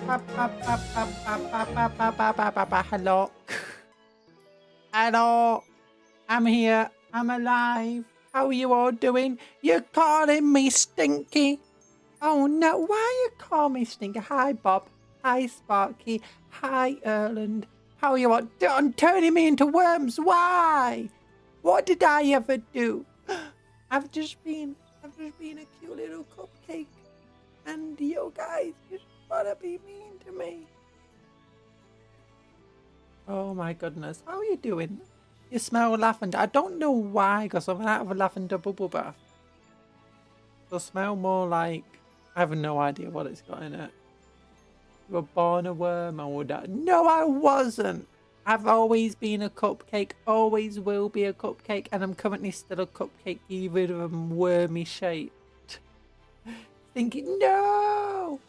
Hello. Hello. I'm here. I'm alive. How are you all doing? You're calling me Stinky? Oh no, why you call me Stinky? Hi Bob. Hi Sparky. Hi Erland. How are you all doing? Turning me into worms? Why? What did I ever do? I've just been a cute little cupcake. And you guys just wanna be mean to me. Oh my goodness. How are you doing? You smell lavender. I don't know why, because I'm out of a lavender bubble bath. It'll smell more like... I have no idea what it's got in it. You were born a worm, or would I? No, I wasn't. I've always been a cupcake, always will be a cupcake, and I'm currently still a cupcake, even if I'm wormy shaped. Thinking, no!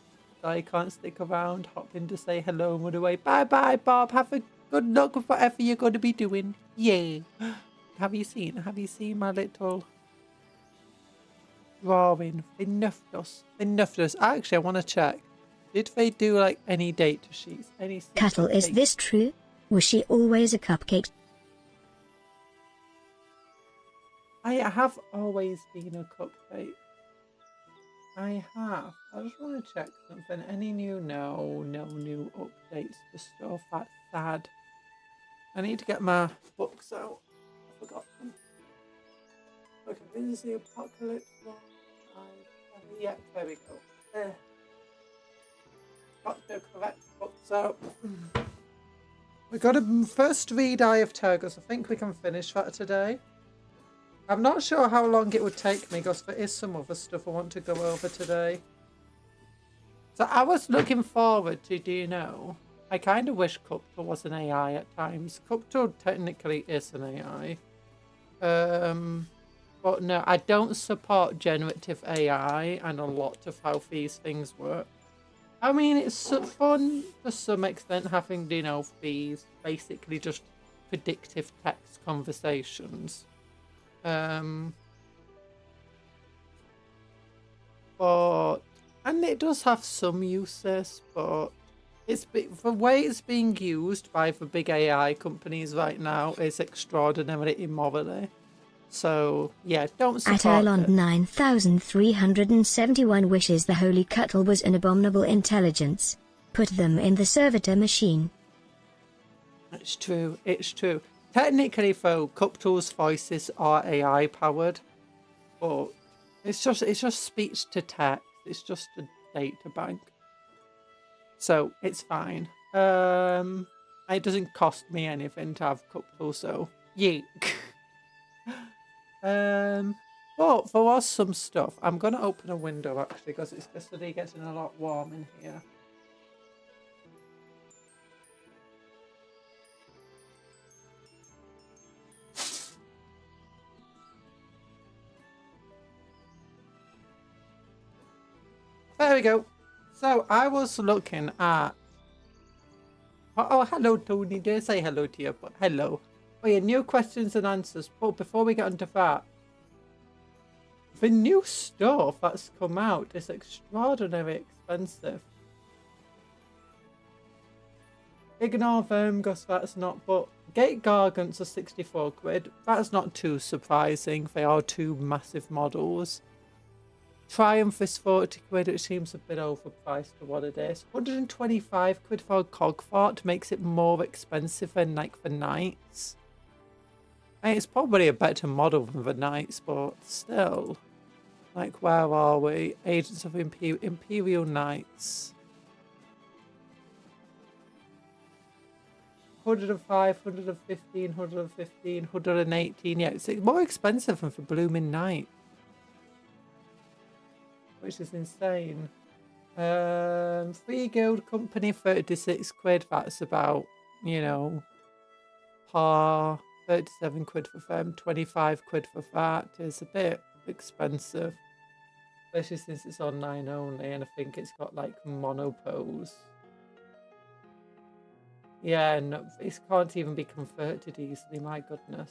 So I can't stick around, hop in to say hello and run away. Bye bye, Bob. Have a good luck with whatever you're going to be doing. Yay. Have you seen my little drawing? They nuffed us. Actually, I want to check. Did they do like any data sheets? Any Cuptle, is this true? Was she always a cupcake? I have always been a cupcake. I have. I just want to check something. Any new? No new updates to stuff. That's sad. I need to get my books out. I forgot them. Okay, this is the Apocalypse one. Yeah, there we go. There. Got the correct books out. We got a first read Eye of Tergus. I think we can finish that today. I'm not sure how long it would take me because there is some other stuff I want to go over today. So I was looking forward to, do you know, I kind of wish Cuptle was an AI at times. Cuptle technically is an AI. But no, I don't support generative AI and a lot of how these things work. I mean, it's fun to some extent having, you know, these basically just predictive text conversations. But and it does have some uses, but the way it's being used by the big AI companies right now is extraordinarily immorally. So yeah, don't support At Erland 9371 wishes the holy Cuptle was an abominable intelligence. Put them in the servitor machine. It's true. Technically, though, Cuptle's voices are AI powered, but it's just speech to text. It's just a data bank, so it's fine. It doesn't cost me anything to have Cuptle, so yeet. But there was some stuff. I'm gonna open a window actually because it's yesterday getting a lot warm in here. There we go. So I was looking at... Oh, hello, Tony. Did I say hello to you? But hello. Oh yeah, new questions and answers. But before we get into that, the new stuff that's come out is extraordinarily expensive. Ignore them because that's not... But Gate Gargants are 64 quid. That's not too surprising. They are two massive models. Triumph is 40 quid, which seems a bit overpriced for what it is. 125 quid for a Cogfort makes it more expensive than like the Knights. I mean, it's probably a better model than the Knights, but still. Like, where are we? Agents of Imperial Knights. 105, 115, 115, 118. Yeah, it's more expensive than the blooming Knight, which is insane. 3 Guild Company, 36 quid. That's about, you know, par. 37 quid for them, 25 quid for that. It's a bit expensive, especially since it's online only, and I think it's got like monopose. Yeah, no, it can't even be converted easily, my goodness.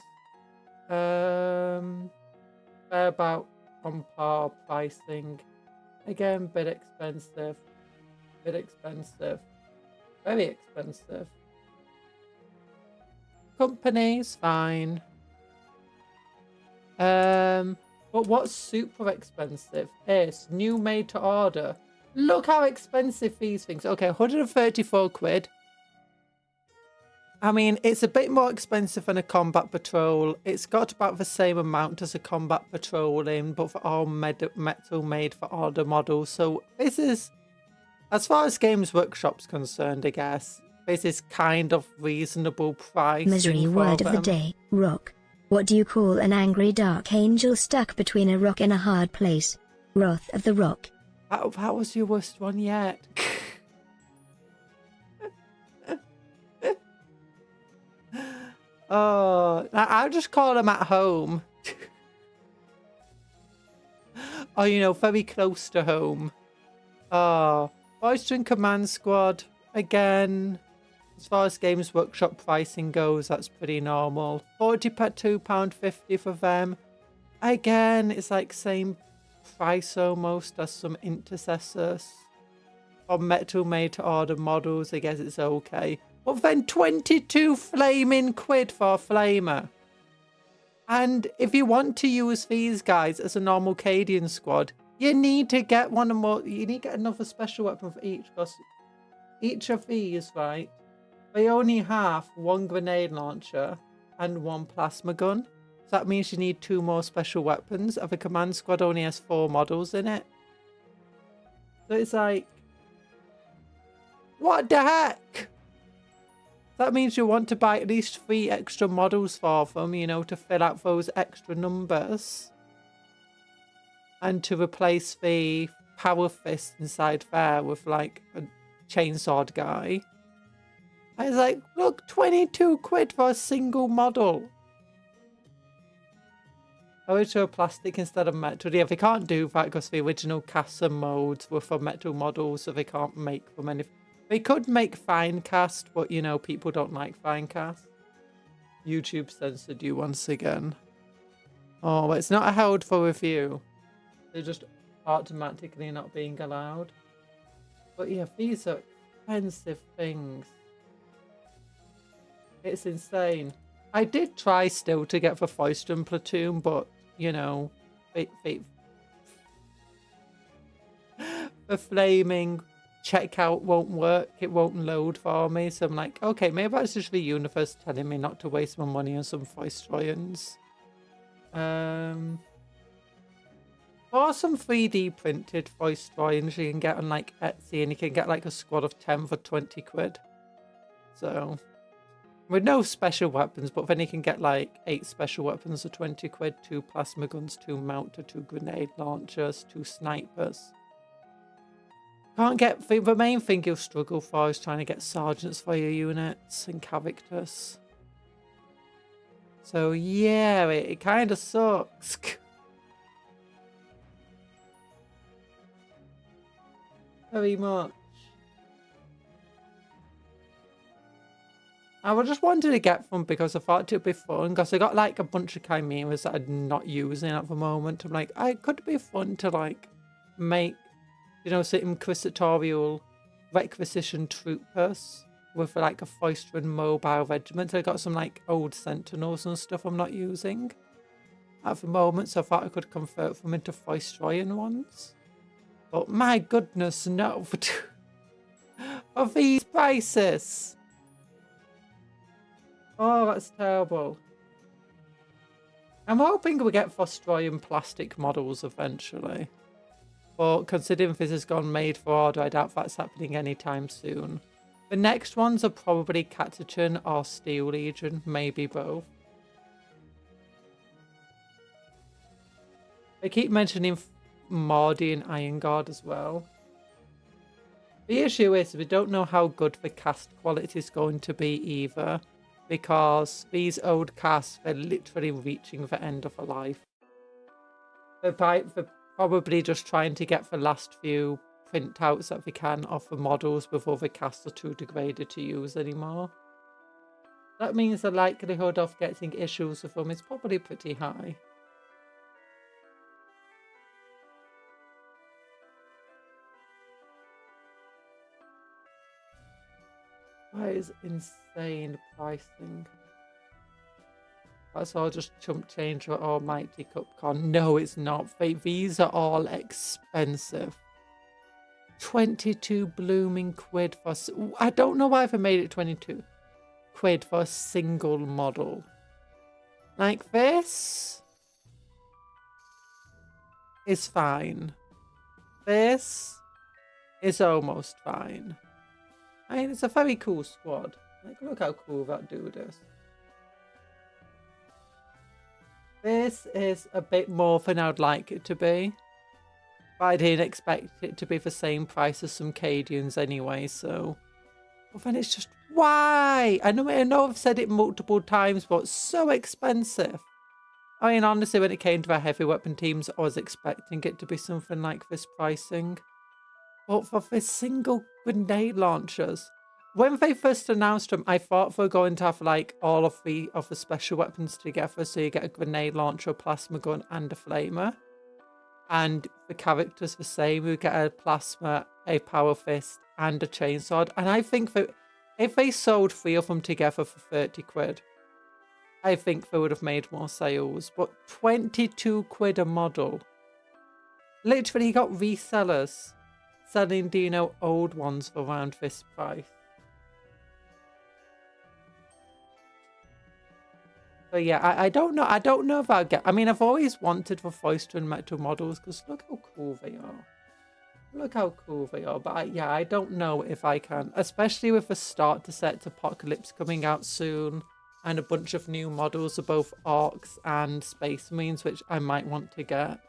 They're about on par pricing. Again, a bit expensive. bit expensive. Very expensive. Company's fine. But what's super expensive is new made to order. Look how expensive these things. Okay, 134 quid. I mean, it's a bit more expensive than a combat patrol. It's got about the same amount as a combat patrol in, but for all metal made for order models. So this is, as far as Games Workshop's concerned, I guess, this is kind of reasonable price. Misery word of the day, rock. What do you call an angry dark angel stuck between a rock and a hard place? Wrath of the Rock. That was your worst one yet. Oh, I'll just call them at home. Oh, you know, very close to home. Oh, Boiston Command Squad. Again, as far as Games Workshop pricing goes, that's pretty normal. 40 per £2.50 for them. Again, it's like same price almost as some intercessors. For metal made to order models, I guess it's okay. But then 22 flaming quid for a flamer. And if you want to use these guys as a normal Cadian squad, you need to get one more. You need to get another special weapon for each, because each of these, right, they only have one grenade launcher and one plasma gun. So that means you need 2 more special weapons. And the command squad only has 4 models in it. So it's like, what the heck? That means you want to buy at least 3 extra models for them, you know, to fill out those extra numbers. And to replace the power fist inside there with like a chainsword guy. I was like, look, 22 quid for a single model. I wish they were plastic instead of metal. Yeah, they can't do that because the original Casa modes were for metal models, so they can't make them anything. They could make fine cast, but you know, people don't like fine cast. YouTube censored you once again. Oh, it's not held for review. They're just automatically not being allowed. But yeah, these are expensive things. It's insane. I did try still to get the Foystern platoon, but you know, the flaming checkout won't work. It won't load for me. So I'm like, okay, maybe that's just the universe telling me not to waste my money on some Foystroyans. Or some 3D printed Foystroyans you can get on like Etsy, and you can get like a squad of 10 for 20 quid. So, with no special weapons, but then you can get like 8 special weapons for 20 quid, 2 plasma guns, 2 mounter, 2 grenade launchers, 2 snipers. Can't get, the main thing you'll struggle for is trying to get sergeants for your units and characters. So yeah, it kind of sucks. Very much. I just wanted to get them because I thought it would be fun, because I got like a bunch of chimeras that I'm not using at the moment. I'm like, it could be fun to like make, you know, some inquisitorial requisition troopers with like a Foystron mobile regiment. I got some like old sentinels and stuff I'm not using at the moment, so I thought I could convert them into Foystroyan ones. But my goodness, no. For these prices. Oh, that's terrible. I'm hoping we get Foystroyan plastic models eventually. But considering this has gone made for order, I doubt that's happening anytime soon. The next ones are probably Catachan or Steel Legion, maybe both. I keep mentioning Mordi and Iron Guard as well. The issue is we don't know how good the cast quality is going to be either, because these old casts are literally reaching the end of a life. They're probably just trying to get the last few printouts that they can off the models before the casts are too degraded to use anymore. That means the likelihood of getting issues of them is probably pretty high. That is insane pricing. That's all just chump change for Almighty Cupcon. No, it's not. These are all expensive. 22 blooming quid for... I don't know why they made it 22 quid for a single model. Like, this is fine. This is almost fine. I mean, it's a very cool squad. Like, look how cool that dude is. This is a bit more than I'd like it to be. But I didn't expect it to be the same price as some Cadians anyway, so... But then it's just, why? I know I've said it multiple times, but it's so expensive. I mean, honestly, when it came to the heavy weapon teams, I was expecting it to be something like this pricing. But for the single grenade launchers... When they first announced them, I thought they were going to have like all of the special weapons together. So you get a grenade launcher, a plasma gun, and a flamer. And the characters the same. We get a plasma, a power fist, and a chainsword. And I think that if they sold 3 of them together for 30 quid, I think they would have made more sales. But 22 quid a model. Literally, you got resellers selling, old ones for around this price. But yeah, I don't know. I don't know if I'll get... I mean, I've always wanted the Foister and Metal models because look how cool they are. Look how cool they are. But yeah, I don't know if I can. Especially with the starter set Apocalypse coming out soon. And a bunch of new models of both Orcs and Space Marines, which I might want to get.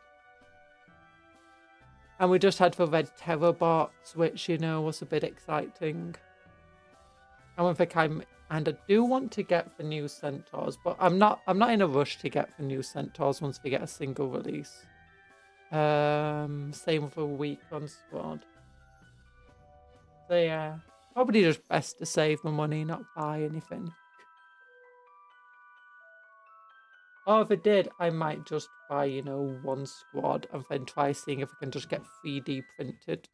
And we just had the Red Terror box, which, was a bit exciting. And with the And I do want to get the new Centaurs, but I'm not in a rush to get the new Centaurs once we get a single release. Same with a Recon squad. So yeah, probably just best to save my money, not buy anything. Or if I did, I might just buy, one squad and then try seeing if I can just get 3D printed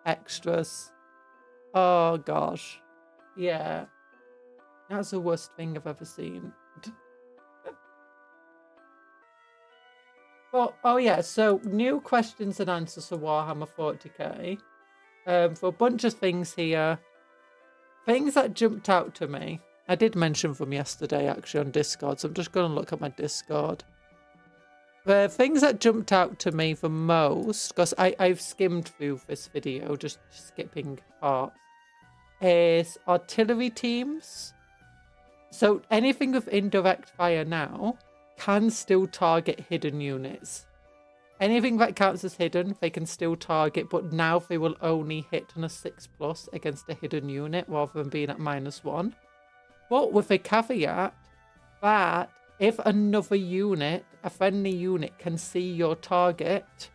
extras. Oh gosh. Yeah. That's the worst thing I've ever seen. But, oh yeah, so new questions and answers for Warhammer 40k. For a bunch of things here. Things that jumped out to me. I did mention them yesterday actually on Discord, so I'm just going to look at my Discord. The things that jumped out to me the most, because I've skimmed through this video, just skipping parts, is artillery teams. So anything with indirect fire now can still target hidden units. Anything that counts as hidden, they can still target, but now they will only hit on a 6+ against a hidden unit rather than being at -1. But with a caveat that if another unit, a friendly unit, can see your target,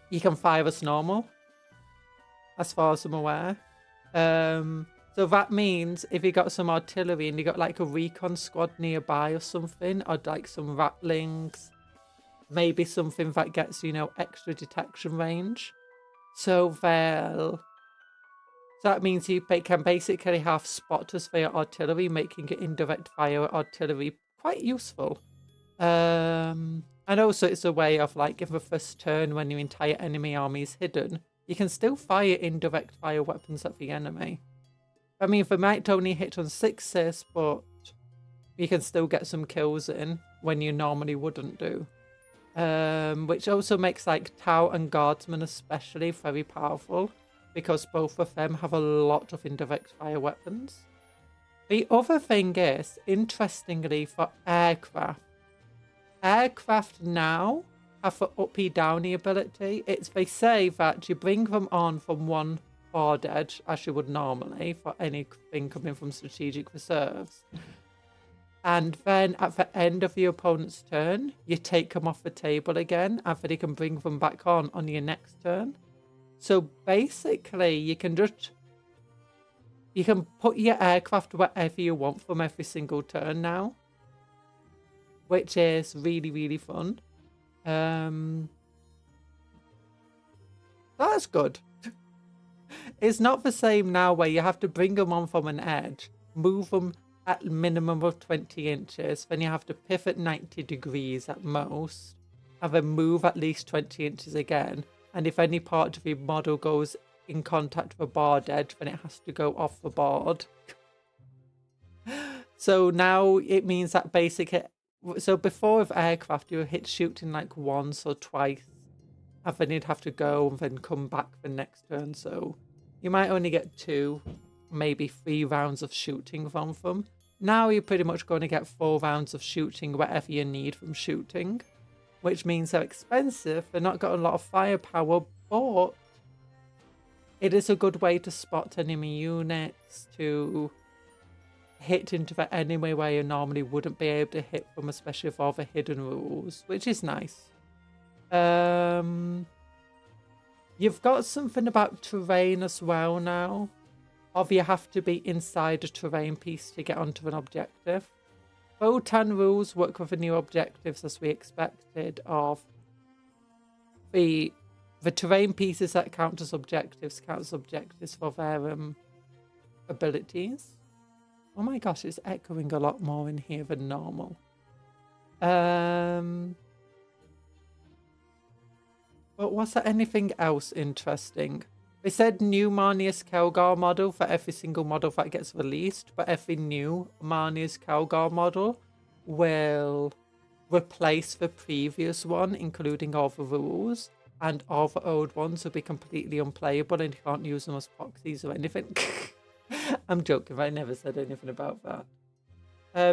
you can fire as normal, as far as I'm aware. So that means if you got some artillery and you got like a recon squad nearby or something, or like some ratlings, maybe something that gets, extra detection range. So that means you can basically have spotters for your artillery, making your indirect fire artillery quite useful. And also it's a way of like, if the first turn when your entire enemy army is hidden, you can still fire indirect fire weapons at the enemy. I mean, they might only hit on 6s, but you can still get some kills in when you normally wouldn't do. Which also makes like Tau and Guardsmen especially very powerful, because both of them have a lot of indirect fire weapons. The other thing is, interestingly, for aircraft now have the uppy-downy ability. They say that you bring them on from one board edge, as you would normally, for anything coming from strategic reserves. And then at the end of your opponent's turn, you take them off the table again, and then you can bring them back on your next turn. So basically, you can put your aircraft wherever you want from every single turn now, which is really, really fun. That's good. It's not the same now where you have to bring them on from an edge, move them at minimum of 20 inches, then you have to pivot 90 degrees at most, and then move at least 20 inches again. And if any part of your model goes in contact with a board edge, then it has to go off the board. So now it means that so before with aircraft, you hit shooting like once or twice, and then you'd have to go and then come back the next turn. So you might only get 2, maybe 3 rounds of shooting from them. Now you're pretty much going to get 4 rounds of shooting whatever you need from shooting, which means they're expensive. They're not got a lot of firepower, but it is a good way to spot enemy units, to hit into the enemy where you normally wouldn't be able to hit them, especially for the hidden rules, which is nice. You've got something about terrain as well now. Or you have to be inside a terrain piece to get onto an objective. Votan rules work with the new objectives as we expected of the terrain pieces that count as objectives for their abilities. Oh my gosh, it's echoing a lot more in here than normal. But was there anything else interesting? They said new Marnius Kelgar model for every single model that gets released, but every new Marnius Kelgar model will replace the previous one, including all the rules, and all the old ones will be completely unplayable and you can't use them as proxies or anything. I'm joking, I never said anything about that.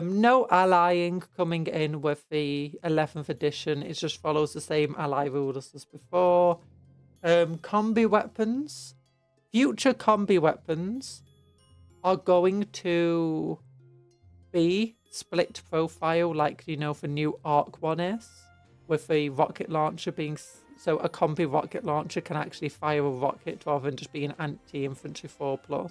No allying coming in with the 11th edition. It just follows the same ally rules as before. Combi weapons. Future combi weapons are going to be split profile like, you know, the new Arc one is. With the rocket launcher being... So a combi rocket launcher can actually fire a rocket rather than just be an anti-infantry 4+.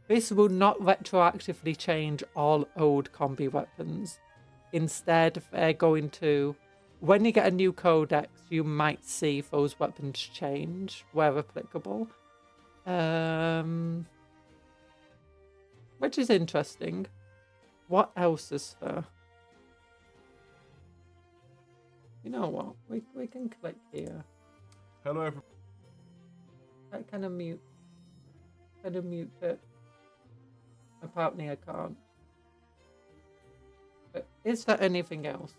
This will not retroactively change all old combi weapons. Instead, they're going to... When you get a new codex, you might see those weapons change where applicable. Which is interesting. What else is there? You know what? We can click here. Hello, everyone. I kind of mute it. Apparently I can't. But is there anything else?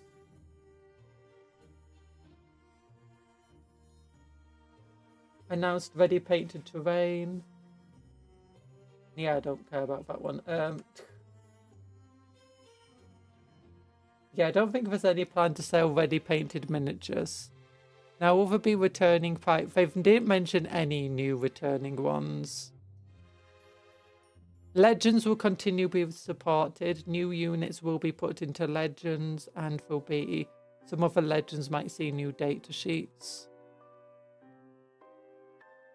Announced ready painted terrain. Yeah, I don't care about that one. Yeah, I don't think there's any plan to sell ready painted miniatures. Now, will there be returning price? They didn't mention any new returning ones. Legends will continue to be supported. New units will be put into Legends, and there'll be some other Legends might see new data sheets.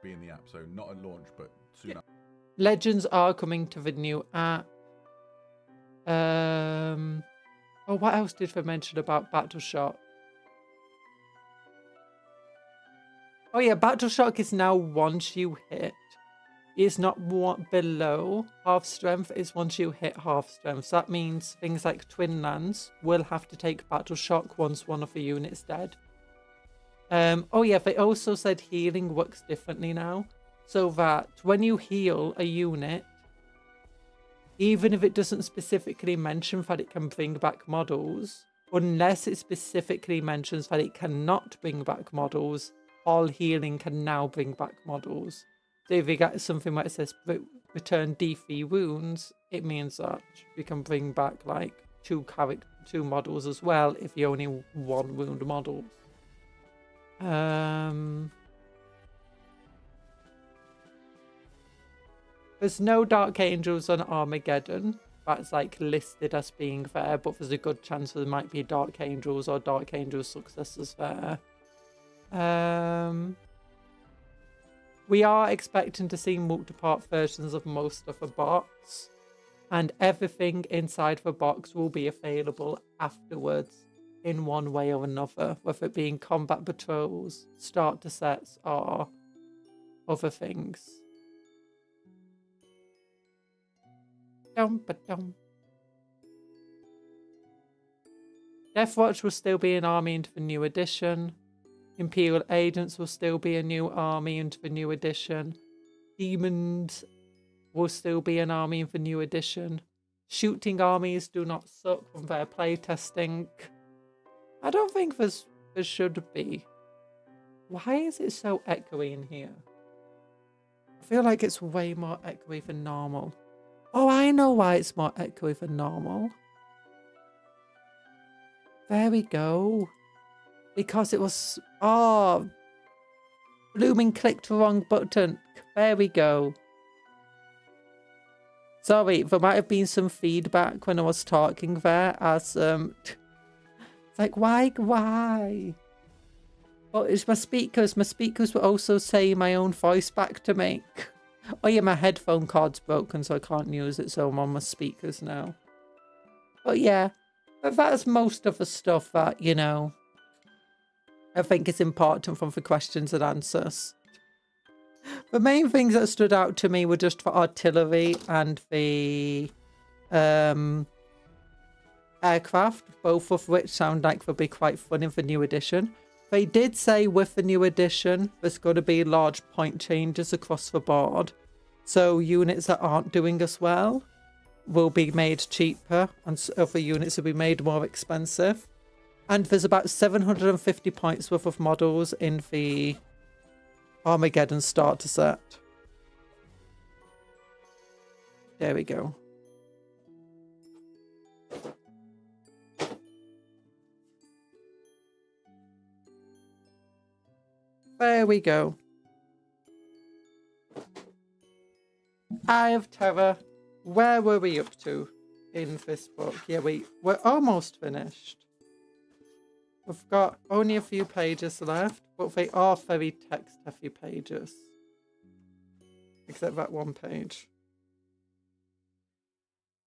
Be in the app, so not at launch, but soon. Yeah. Legends are coming to the new app. Oh, what else did they mention about Battleshock? Oh yeah, Battleshock is now once you hit. It's not what below half strength, it's once you hit half strength. So that means things like Twin Lands will have to take Battleshock once one of the units dead. Oh yeah, they also said healing works differently now. So that when you heal a unit, even if it doesn't specifically mention that it can bring back models, unless it specifically mentions that it cannot bring back models, all healing can now bring back models. So if you get something where it says return D3 wounds, it means that you can bring back like two models as well if you only 1 wound models. There's no Dark Angels on Armageddon. That's like listed as being there, but there's a good chance there might be Dark Angels or Dark Angel successors there. We are expecting to see multi-part versions of most of the box, and everything inside the box will be available afterwards in one way or another, whether it being combat patrols, starter sets, or other things. Dum-ba-dum. Deathwatch will still be an army into the new edition. Imperial Agents will still be a new army into the new edition. Demons will still be an army in the new edition. Shooting armies do not suck from their playtesting. I don't think there should be. Why is it so echoey in here? I feel like it's way more echoey than normal. Oh, I know why it's more echoey than normal. There we go. Because it was... Oh, blooming clicked the wrong button. There we go. Sorry, there might have been some feedback when I was talking there as... It's like, why? Well, it's my speakers. My speakers were also saying my own voice back to me. Oh yeah, my headphone cord's broken, so I can't use it, so I'm on my speakers now. But yeah, that's most of the stuff that, you know, I think is important from the questions and answers. The main things that stood out to me were just for artillery and the aircraft, both of which sound like they'll be quite fun in the new edition. They did say with the new edition, there's going to be large point changes across the board. So units that aren't doing as well will be made cheaper and other units will be made more expensive. And there's about 750 points worth of models in the Armageddon starter set. There we go. There we go. Eye of Terror. Where were we up to in this book? Yeah, we're almost finished. We've got only a few pages left, but they are very text-heavy pages. Except that one page.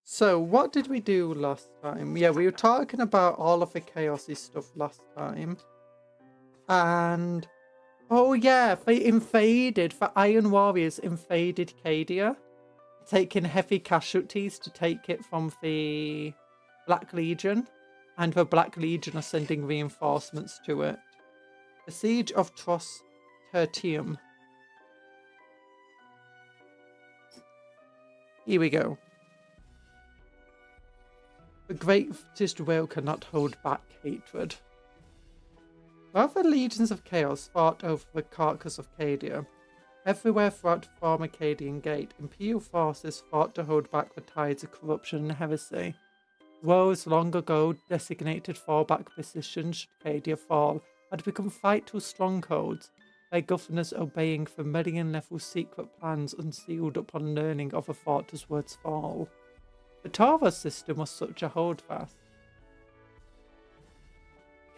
So, what did we do last time? Yeah, we were talking about all of the chaosy stuff last time. And... oh yeah, they invaded, the Iron Warriors invaded Cadia, taking heavy casualties to take it from the Black Legion, and the Black Legion are sending reinforcements to it. The Siege of Tros Tertium. Here we go. The greatest will cannot hold back hatred. While the legions of chaos fought over the carcass of Cadia, everywhere throughout the former Cadian Gate, Imperial forces fought to hold back the tides of corruption and heresy. Woes long ago designated fallback positions should Cadia fall had become vital strongholds, their governors obeying the million-level secret plans unsealed upon learning of the fortress word's fall. The Tauros system was such a holdfast.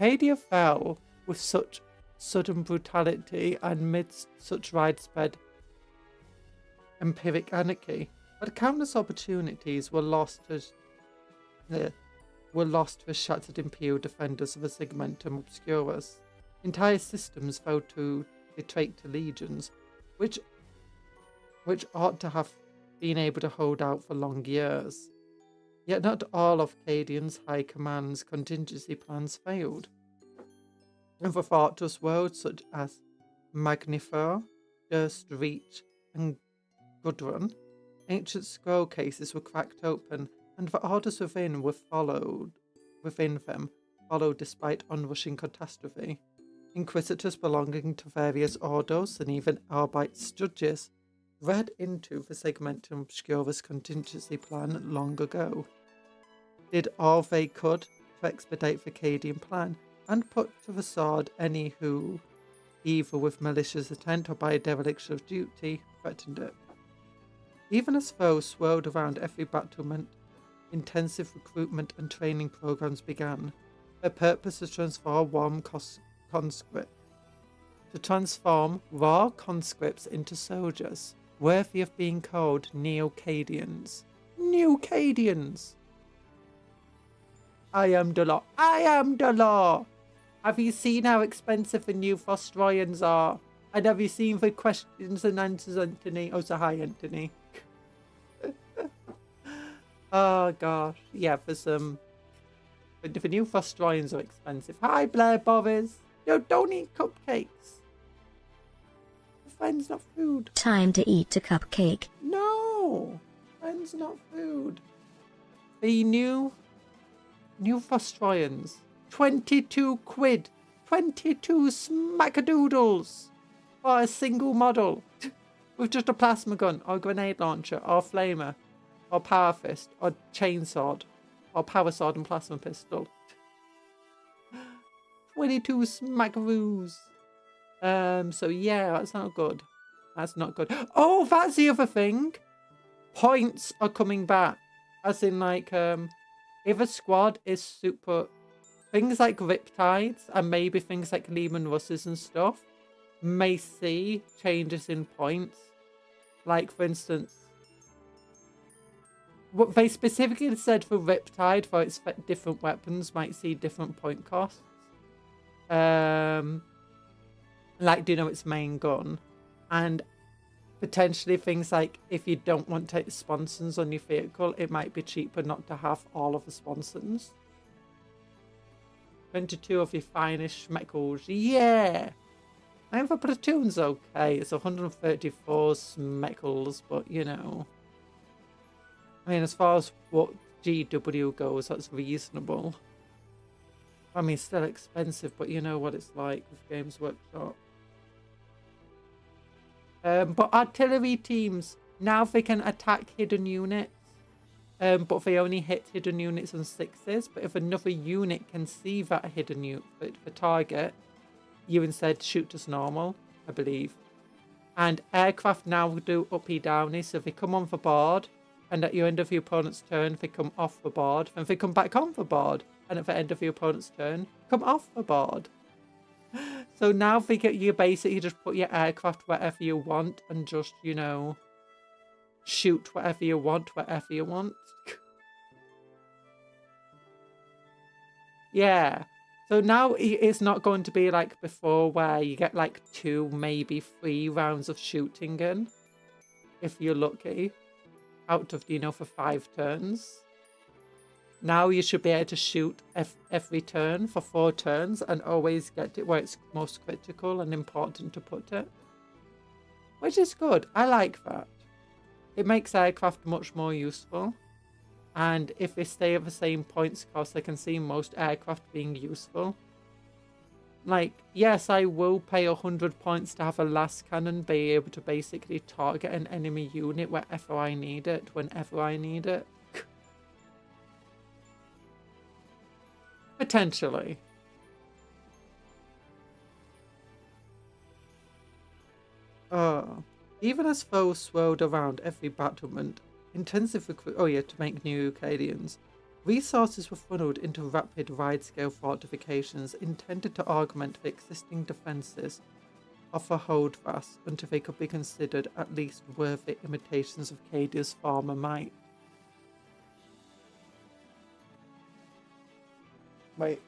Cadia fell with such sudden brutality and amidst such widespread empiric anarchy, but countless opportunities were lost to shattered Imperial defenders of the Segmentum Obscurus. Entire systems fell to the traitor legions, which ought to have been able to hold out for long years. Yet not all of Cadian's high command's contingency plans failed. In the fortress worlds such as Magnifer, Durst Reach, and Gudrun, ancient scroll cases were cracked open, and the orders within them followed despite onrushing catastrophe. Inquisitors belonging to various orders and even Arbite's judges read into the Segmentum Obscurus contingency plan long ago, did all they could to expedite the Cadian plan, and put to the sword any who, either with malicious intent or by dereliction of duty, threatened it. Even as foes swirled around every battlement, intensive recruitment and training programs began. Their purpose to transform raw conscripts into soldiers, worthy of being called Neo-Cadians. Neo-Cadians! I am the law. I am the law! Have you seen how expensive the new Vostroyans are? And have you seen the questions and answers, Anthony? Oh, so hi, Anthony. Oh gosh, yeah. The new Frostroyans are expensive. Hi, Blair Bovis. No, don't eat cupcakes. Friend's not food. Time to eat a cupcake. No, friend's not food. The new Frostroyans, 22 quid, 22 smackadoodles for a single model with just a plasma gun or grenade launcher or flamer or power fist or chainsword or power sword and plasma pistol. 22 smackaroos. So yeah, that's not good. That's not good. Oh, that's the other thing. Points are coming back. As in, like, if a squad is super... Things like Riptides and maybe things like Lehman Russes and stuff may see changes in points. Like, for instance, what they specifically said for Riptide, for its different weapons, might see different point costs. Like, do you know, its main gun. And potentially things like, if you don't want to take sponsons on your vehicle, it might be cheaper not to have all of the sponsons. 22 of your finest schmeckles. Yeah! And the platoon's okay. It's 134 schmeckles, but, you know. I mean, as far as what GW goes, that's reasonable. I mean, still expensive, but you know what it's like with Games Workshop. But artillery teams, now they can attack hidden units. But they only hit hidden units on 6s. But if another unit can see that hidden unit, the target, you instead shoot as normal, I believe. And aircraft now do uppy downy, so they come on the board, and at the end of your opponent's turn, they come off the board, and they come back on the board, and at the end of your opponent's turn, come off the board. So now they get you basically just put your aircraft wherever you want, and just, you know, shoot whatever you want, wherever you want. Yeah. So now it's not going to be like before where you get like 2, maybe 3 rounds of shooting in, if you're lucky, out of, you know, for 5 turns. Now you should be able to shoot every turn for 4 turns and always get it where it's most critical and important to put it. Which is good. I like that. It makes aircraft much more useful. And if they stay at the same points cost, I can see most aircraft being useful. Like, yes, I will pay 100 points to have a last cannon be able to basically target an enemy unit wherever I need it, whenever I need it. Potentially. Even as foes swirled around every battlement, intensive to make new Acadians, resources were funneled into rapid wide-scale fortifications intended to augment the existing defences of the holdfast until they could be considered at least worthy imitations of Cadia's former might. Wait.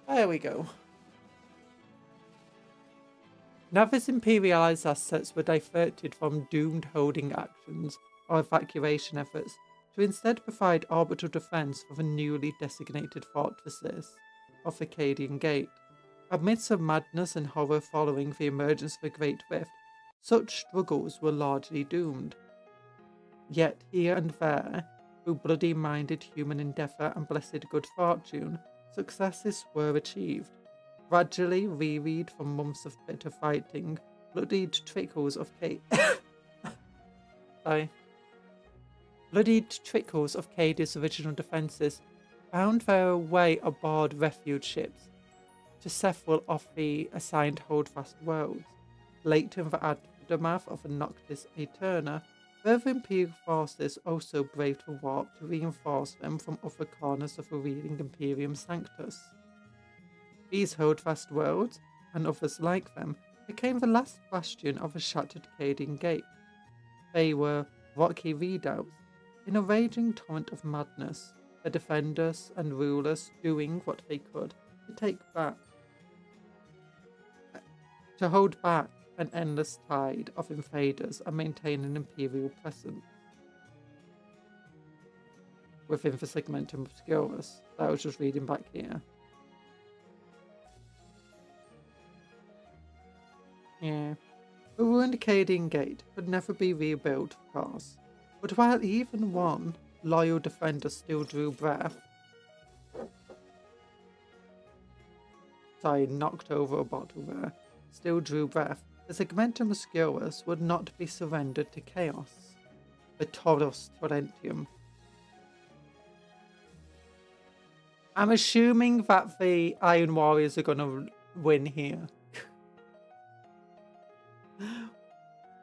There we go. Navis imperialized assets were diverted from doomed holding actions or evacuation efforts to instead provide orbital defense for the newly designated fortresses of the Acadian Gate. Amidst the madness and horror following the emergence of the Great Rift, such struggles were largely doomed. Yet here and there, through bloody-minded human endeavour and blessed good fortune, successes were achieved. Gradually reread from months of bitter fighting, bloodied trickles of Cadia's original defences found their way aboard refuge ships to several of the assigned holdfast worlds. Late in the aftermath of the Noctis Aeterna, further Imperial forces also braved the warp to reinforce them from other corners of the reeling Imperium Sanctus. These holdfast worlds, and others like them, became the last bastion of a shattered Acadian Gate. They were rocky redoubts, in a raging torrent of madness, the defenders and rulers doing what they could to take to hold back an endless tide of invaders and maintain an imperial presence within the Segmentum Obscurus that I was just reading back here. Yeah. The ruined Cadian Gate could never be rebuilt, of course, but while even one loyal defender still drew breath, sorry, knocked over a bottle there, still drew breath, the Segmentum Obscurus would not be surrendered to chaos. The Taurus Torrentium. I'm assuming that the Iron Warriors are going to win here.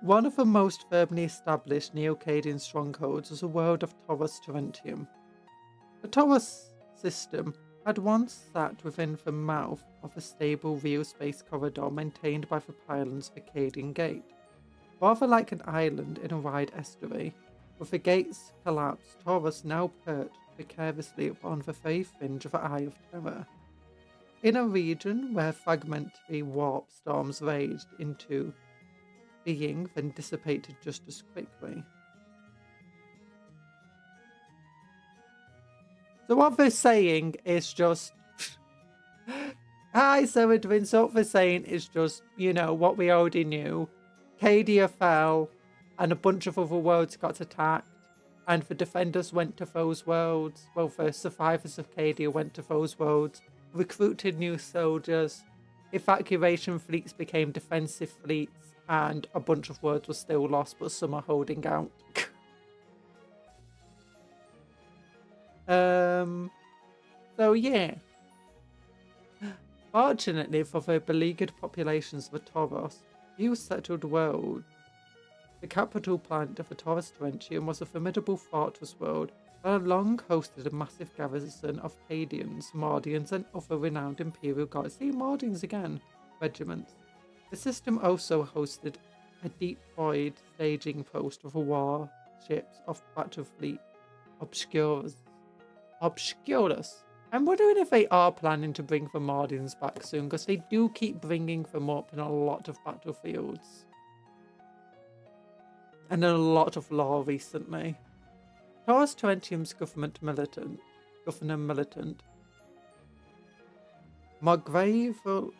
One of the most firmly established Neo-Cadian strongholds was the world of Taurus Torrentium. The Taurus system had once sat within the mouth of a stable real space corridor maintained by the pylons of the Cadian Gate. Rather like an island in a wide estuary, with the gate's collapse, Taurus now perched precariously upon the very fringe of the Eye of Terror. In a region where fragmentary warp storms raged into being, then dissipated just as quickly. So what they're saying is just... Hi, Seridwin. So what they're saying is just, you know, what we already knew. Cadia fell, and a bunch of other worlds got attacked. And the defenders went to those worlds. Well, the survivors of Cadia went to those worlds, recruited new soldiers, evacuation fleets became defensive fleets, and a bunch of worlds were still lost, but some are holding out. So yeah. Fortunately for the beleaguered populations of the Taurus, few settled world. The capital planet of the Taurus Torrentium was a formidable fortress world that had long hosted a massive garrison of Cadians, Mordians, and other renowned Imperial Guards. See, Mordians again, regiments. The system also hosted a deep-void staging post of warships of Battle Fleet Obscurus. I'm wondering if they are planning to bring the Mordians back soon, because they do keep bringing them up in a lot of battlefields. And in a lot of lore recently. Taurus Torrentium's governor militant, Margravel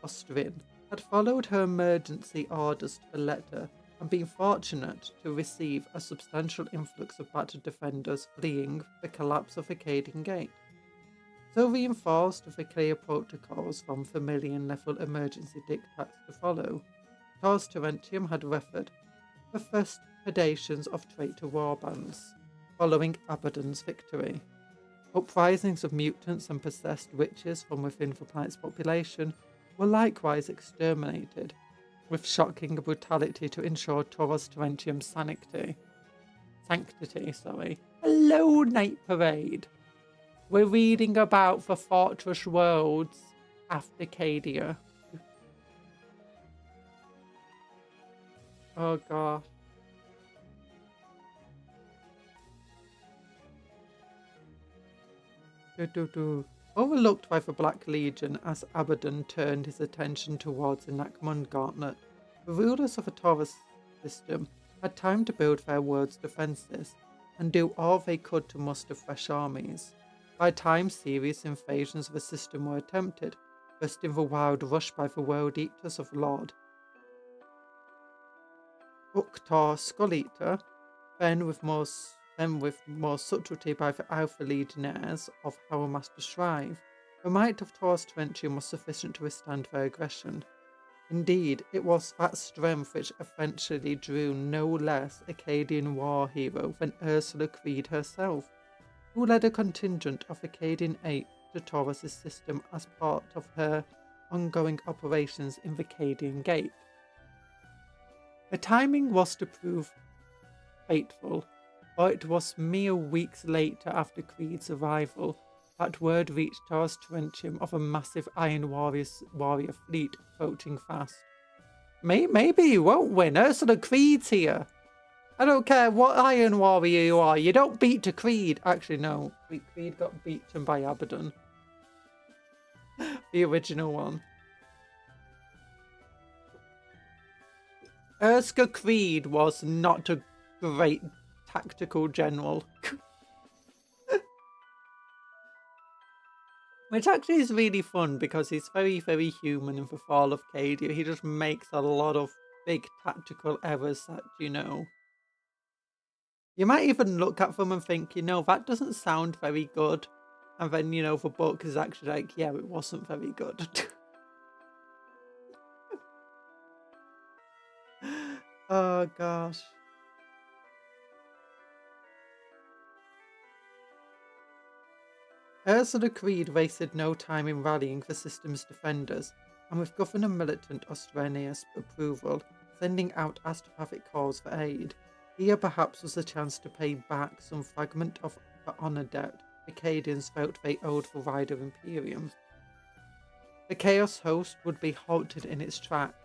Austrian, had followed her emergency orders to the letter and been fortunate to receive a substantial influx of battered defenders fleeing the collapse of the Cadian Gate. So reinforced with the clear protocols from the million-level emergency diktats to follow, Taurus Torrentium had referred the first predations of traitor warbands following Abaddon's victory. Uprisings of mutants and possessed witches from within the planet's population were likewise exterminated, with shocking brutality to ensure Taurus Torrentium's sanctity. Hello, Night Parade. We're reading about the fortress worlds after Cadia. Oh gosh. Overlooked by the Black Legion as Abaddon turned his attention towards the Nakmund Gauntlet, the rulers of the Taurus system had time to build their world's defences and do all they could to muster fresh armies. By time, serious invasions of the system were attempted, first in the wild rush by the World Eaters of Lord Uktar Skull-Eater, then with more subtlety by the Alpha Legionnaires of Howlmaster Shrive. The might of Taurus Torrentium was sufficient to withstand their aggression. Indeed, it was that strength which eventually drew no less Akkadian war hero than Ursula Creed herself, who led a contingent of Akkadian 8 to Taurus' system as part of her ongoing operations in the Cadian Gate. The timing was to prove fateful, for it was mere weeks later after Creed's arrival that word reached Taurus Torrentium of a massive Iron Warrior fleet approaching fast. Maybe you won't win. Ursula Creed's here. I don't care what Iron Warrior you are. You don't beat to Creed. Actually, no. Creed got beaten by Abaddon. The original one. Erskine Creed was not a great tactical general. Which actually is really fun because he's very, very human in the Fall of Cadia. He just makes a lot of big tactical errors that, you might even look at them and think, that doesn't sound very good. And then, the book is actually like, yeah, it wasn't very good. Oh, gosh. Ursula Creed wasted no time in rallying the system's defenders, and with Governor Militant Austrenius' approval, sending out astropathic calls for aid. Here perhaps was a chance to pay back some fragment of the honour debt Acadians felt they owed the Rider Imperium. The Chaos Host would be halted in its tracks,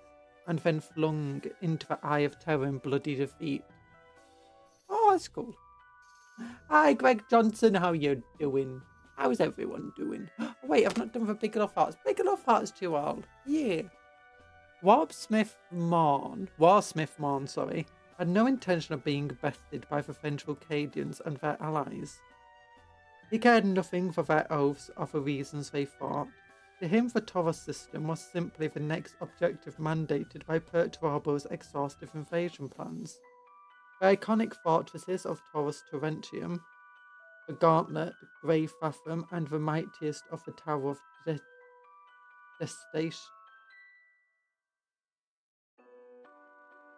and then flung into the Eye of Terror in bloody defeat. Oh, that's cool. Hi, Greg Johnson, how you doing? How's everyone doing? Oh, wait, I've not done the Big Enough Hearts. Big Enough Hearts to all. Yeah. Warsmith Marn, had no intention of being bested by the Ventral Cadians and their allies. He cared nothing for their oaths or the reasons they fought. To him, the Taurus system was simply the next objective mandated by Perturbo's exhaustive invasion plans. The iconic fortresses of Taurus Terrentium, the Gauntlet, Grey Fathom, and the mightiest of the Tower of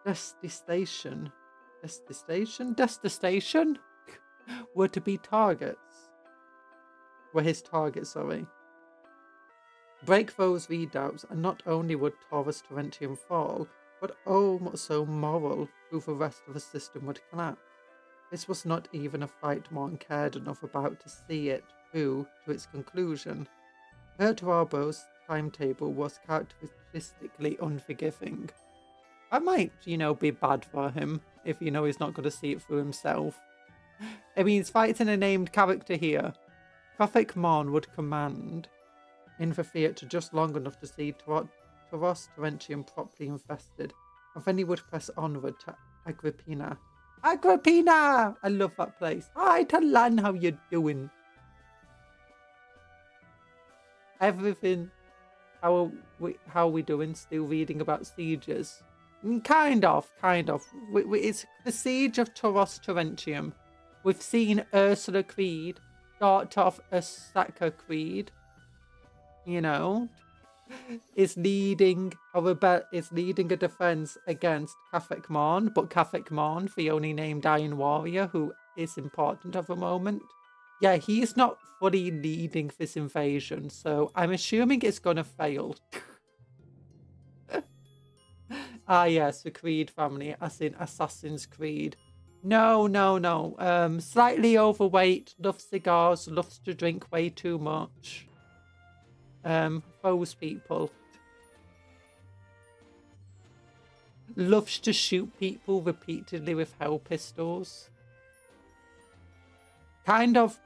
Destination were to be his targets. Break those redoubts, and not only would Taurus Terrentium fall, but also moral through the rest of the system would collapse. This was not even a fight Mon cared enough about to see it through to its conclusion. Perturbo's timetable was characteristically unforgiving. That might, be bad for him if, he's not going to see it through himself. I mean, he's fighting a named character here. Prophet Mon would command in the theatre just long enough to see Taurus Terrentium properly infested, and then he would press onward to Agrippina. Agrippina! I love that place. Hi, Talan, how you doing? Everything. How are we doing? Still reading about sieges? Kind of. It's the siege of Taurus Terrentium. We've seen Ursula Creed start off Asaka Creed. Is leading a defense against Catholic Mon, but Catholic Mon, the only named Iron Warrior who is important at the moment. Yeah, he's not fully leading this invasion, so I'm assuming it's gonna fail. Ah, yes, the Creed family, as in Assassin's Creed. No. Slightly overweight, loves cigars, loves to drink way too much. Those people. Loves to shoot people repeatedly with hell pistols. Kind of,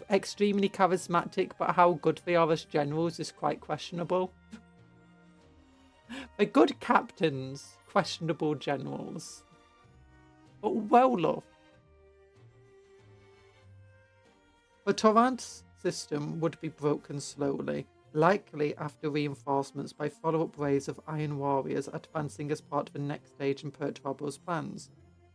extremely charismatic, but how good they are as generals is quite questionable. They're good captains, questionable generals. But well loved. The Taurus system would be broken slowly, likely after reinforcements by follow-up waves of Iron Warriors advancing as part of the next stage in Perturbo's plans.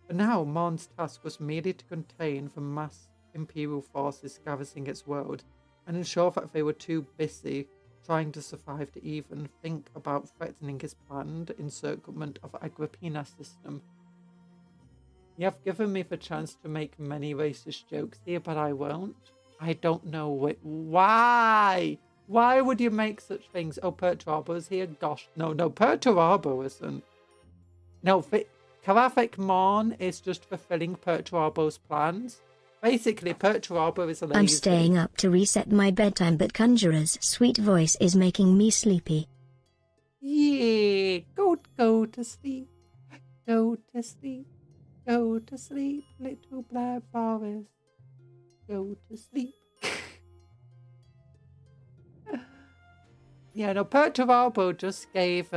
For now, Mon's task was merely to contain the mass Imperial forces garrisoning its world, and ensure that they were too busy trying to survive to even think about threatening his planned encirclement of Agrippina's system. You have given me the chance to make many racist jokes here, but I won't. I don't know why. Why would you make such things? Oh, Perturbo's here? Gosh, no, Perturbo isn't. No, Carathic Mon is just fulfilling Perturbo's plans. Basically, Perturbo is a lazy. I'm staying up to reset my bedtime, but Conjurer's sweet voice is making me sleepy. Yeah, go to sleep. Go to sleep. Go to sleep, little black Boris. Go to sleep. Yeah, no, Perturbo just gave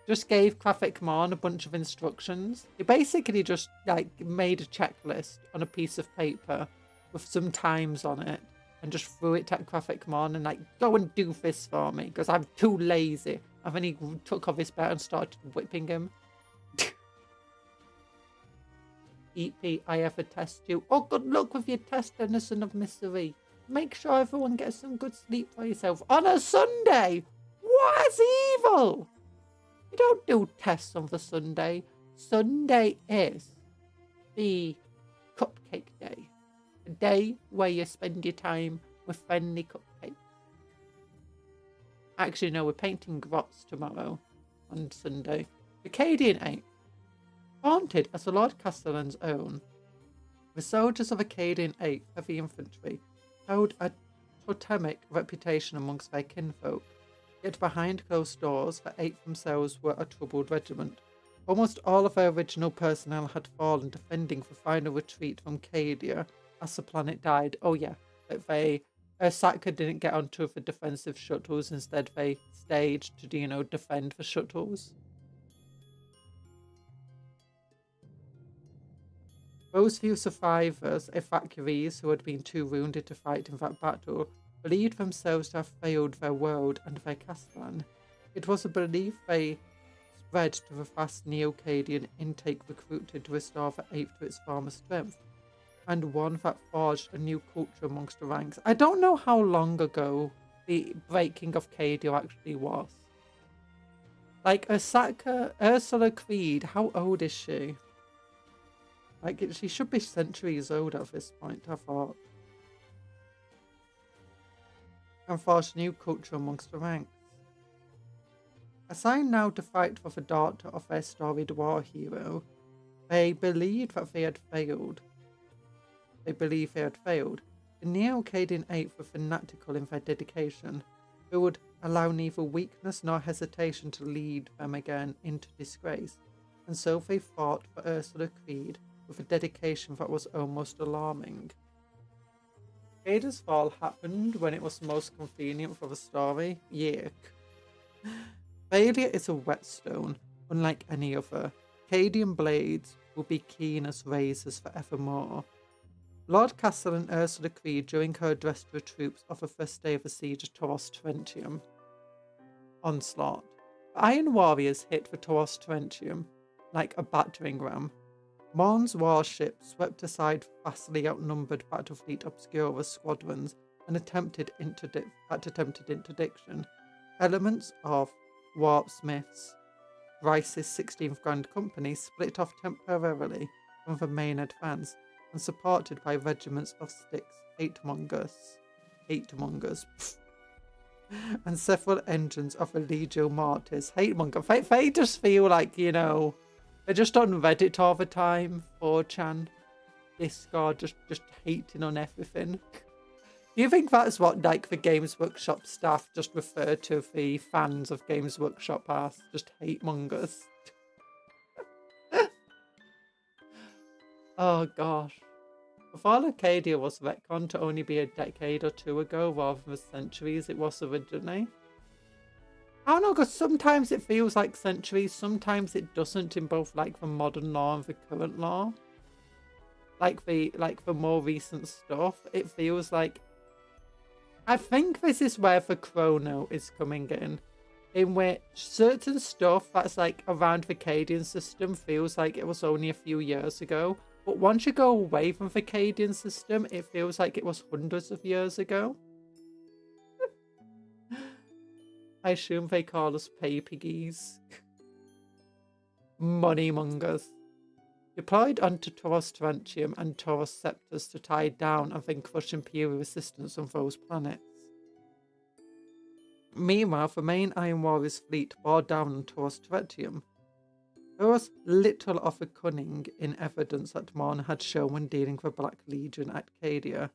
just gave Graphic Mon a bunch of instructions. He basically just like made a checklist on a piece of paper with some times on it and just threw it at Graphic Mon and like, go and do this for me because I'm too lazy. And then he took off his belt and started whipping him. EP, I ever test you. Oh, good luck with your test, Innocent of Misery. Make sure everyone gets some good sleep for yourself on a Sunday. What is evil? You don't do tests on the Sunday. Sunday is the cupcake day. A day where you spend your time with friendly cupcakes. Actually, no, we're painting grots tomorrow on Sunday. Acadian 8. Haunted as the Lord Castellan's own, the soldiers of Acadian 8 Heavy Infantry held a totemic reputation amongst their kinfolk. Yet behind closed doors, the 8 themselves were a troubled regiment. Almost all of their original personnel had fallen defending the final retreat from Cadia as the planet died. Oh yeah, Satka didn't get onto the defensive shuttles, instead they stayed to, defend the shuttles. Those few survivors, evacuees who had been too wounded to fight in that battle, believed themselves to have failed their world and their Castellan. It was a belief they spread to the vast Neo-Cadian intake recruited to restore the 8th to its former strength, and one that forged a new culture amongst the ranks. I don't know how long ago the breaking of Cadia actually was. Like, Ursula Creed, how old is she? Like, she should be centuries old at this point, I thought. And forged a new culture amongst the ranks. Assigned now to fight for the daughter of their storied war hero, they believed that they had failed. The Neo-Cadian 8th were fanatical in their dedication, who would allow neither weakness nor hesitation to lead them again into disgrace, and so they fought for Ursula Creed with a dedication that was almost alarming. Cadia's fall happened when it was most convenient for the story. Yuck. Failure is a whetstone, unlike any other. Cadian blades will be keen as razors forevermore. Lord Castellan Ursula Creed, during her address to the troops of the first day of the siege of Taurus Terentium onslaught. The Iron Warriors hit the Taurus Terentium like a battering ram. Morn's warship swept aside vastly outnumbered Battlefleet Obscura squadrons and attempted interdiction. Elements of Warpsmith's Rice's 16th Grand Company split off temporarily from the main advance and supported by regiments of Styx hatemongers, and several engines of the Legio Martyrs. Hatemonger. They just feel like, they're just on Reddit all the time. 4chan, Discord, just hating on everything. Do you think that's what, like, the Games Workshop staff just refer to the fans of Games Workshop as? Just hatemongers. Oh gosh. Before Arcadia was retconned to only be a decade or two ago rather than the centuries it was originally. I don't know, because sometimes it feels like centuries, sometimes it doesn't in both like the modern law and the current law. Like the more recent stuff, it feels like... I think this is where the chrono is coming in which certain stuff that's like around the Cadian system feels like it was only a few years ago. But once you go away from the Cadian system, it feels like it was hundreds of years ago. I assume they call us pay piggies. Moneymongers. Deployed onto Taurus Terentium and Taurus Scepters to tie down and then crush Imperial resistance on those planets. Meanwhile, the main Iron Warriors fleet bore down on Taurus Terentium. There was little of the cunning in evidence that Mon had shown when dealing with the Black Legion at Cadia.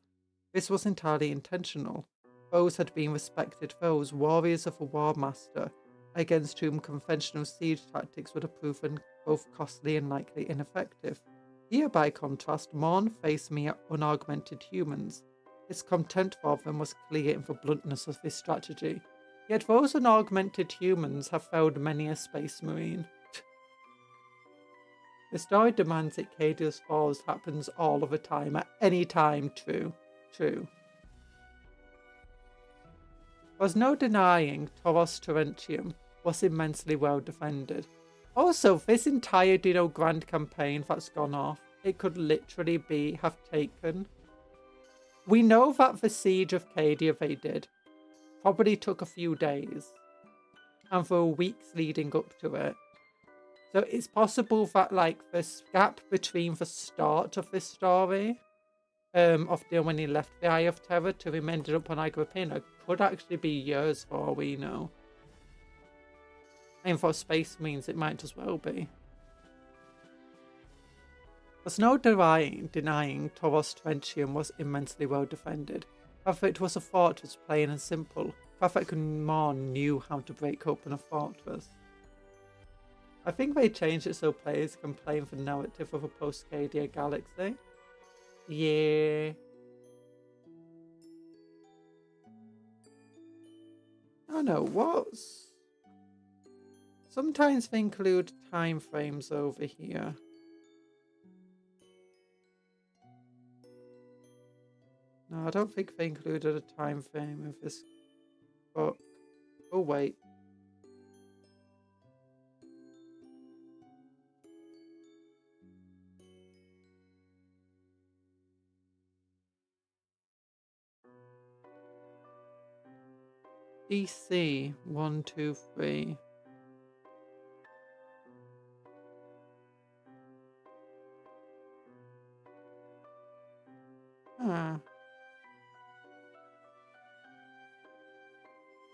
This was entirely intentional. Foes had been respected foes, warriors of a War Master, against whom conventional siege tactics would have proven both costly and likely ineffective. Here, by contrast, Mon faced mere unaugmented humans. His contempt for them was clear in the bluntness of his strategy. Yet those unaugmented humans have found many a space marine. The story demands that Cadia's Falls happens all of the time, at any time. True. There's no denying Taurus Terentium was immensely well defended. Also, this entire Grand campaign that's gone off, it could literally have taken. We know that the siege of Cadia they did probably took a few days, and there were weeks leading up to it. So it's possible that this gap between the start of this story, of when he left the Eye of Terror to him ended up on Agrippina, could actually be years for all we know. And for Space Marines, it might as well be. There's no denying Taurus Terentium was immensely well defended. However, it was a fortress plain and simple. Prophet Mon knew how to break open a fortress. I think they changed it so players can play the narrative of a post-Cadia galaxy. Yeah. Oh no, what's... Sometimes they include time frames over here. No, I don't think they included a time frame of this book. Oh wait. DC 123.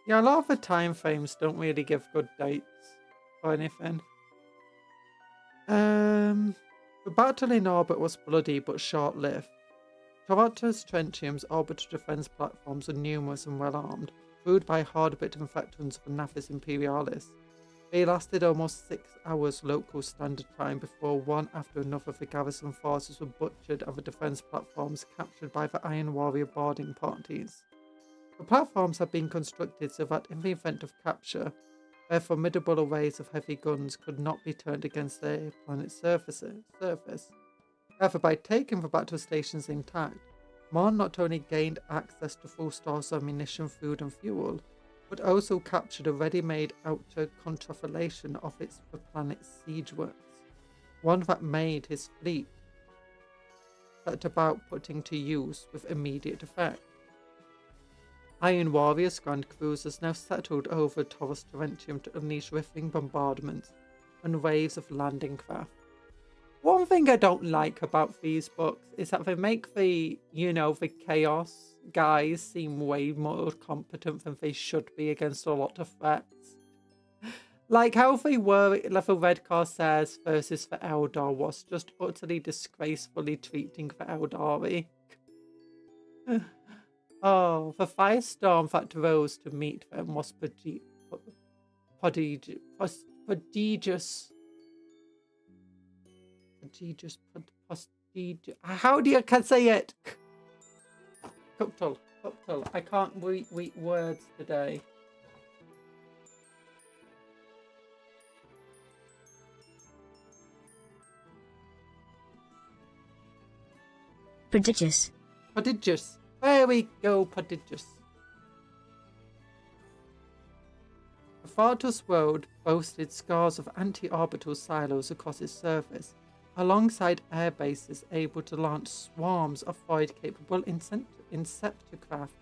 Yeah, a lot of the time frames don't really give good dates or anything. The battle in orbit was bloody but short-lived. Taurus Terentium's orbital defense platforms are numerous and well-armed, crewed by hard-bitten veterans of the Navis Imperialis. They lasted almost 6 hours local standard time before one after another of the garrison forces were butchered and the defense platforms captured by the Iron Warrior boarding parties. The platforms had been constructed so that in the event of capture, their formidable arrays of heavy guns could not be turned against their planet's surface. However, by taking the battle stations intact, Mon not only gained access to full stores of ammunition, food and fuel, but also captured a ready-made outer contrafellation of the planet's siege works, one that made his fleet set about putting to use with immediate effect. Iron Warrior's Grand Cruisers now settled over Taurus Terentium to unleash ripping bombardments and waves of landing craft. One thing I don't like about these books is that they make the Chaos guys seem way more competent than they should be against a lot of threats. Like how they were level Red Corsairs versus the Eldar was just utterly disgracefully treating the Eldari. Oh, the firestorm that rose to meet them was prodigious. How do you say it? Cuptle. I can't read words today. Prodigious. There we go, prodigious. The Fortress world boasted scores of anti-orbital silos across its surface, alongside air bases able to launch swarms of void-capable Inceptor-craft.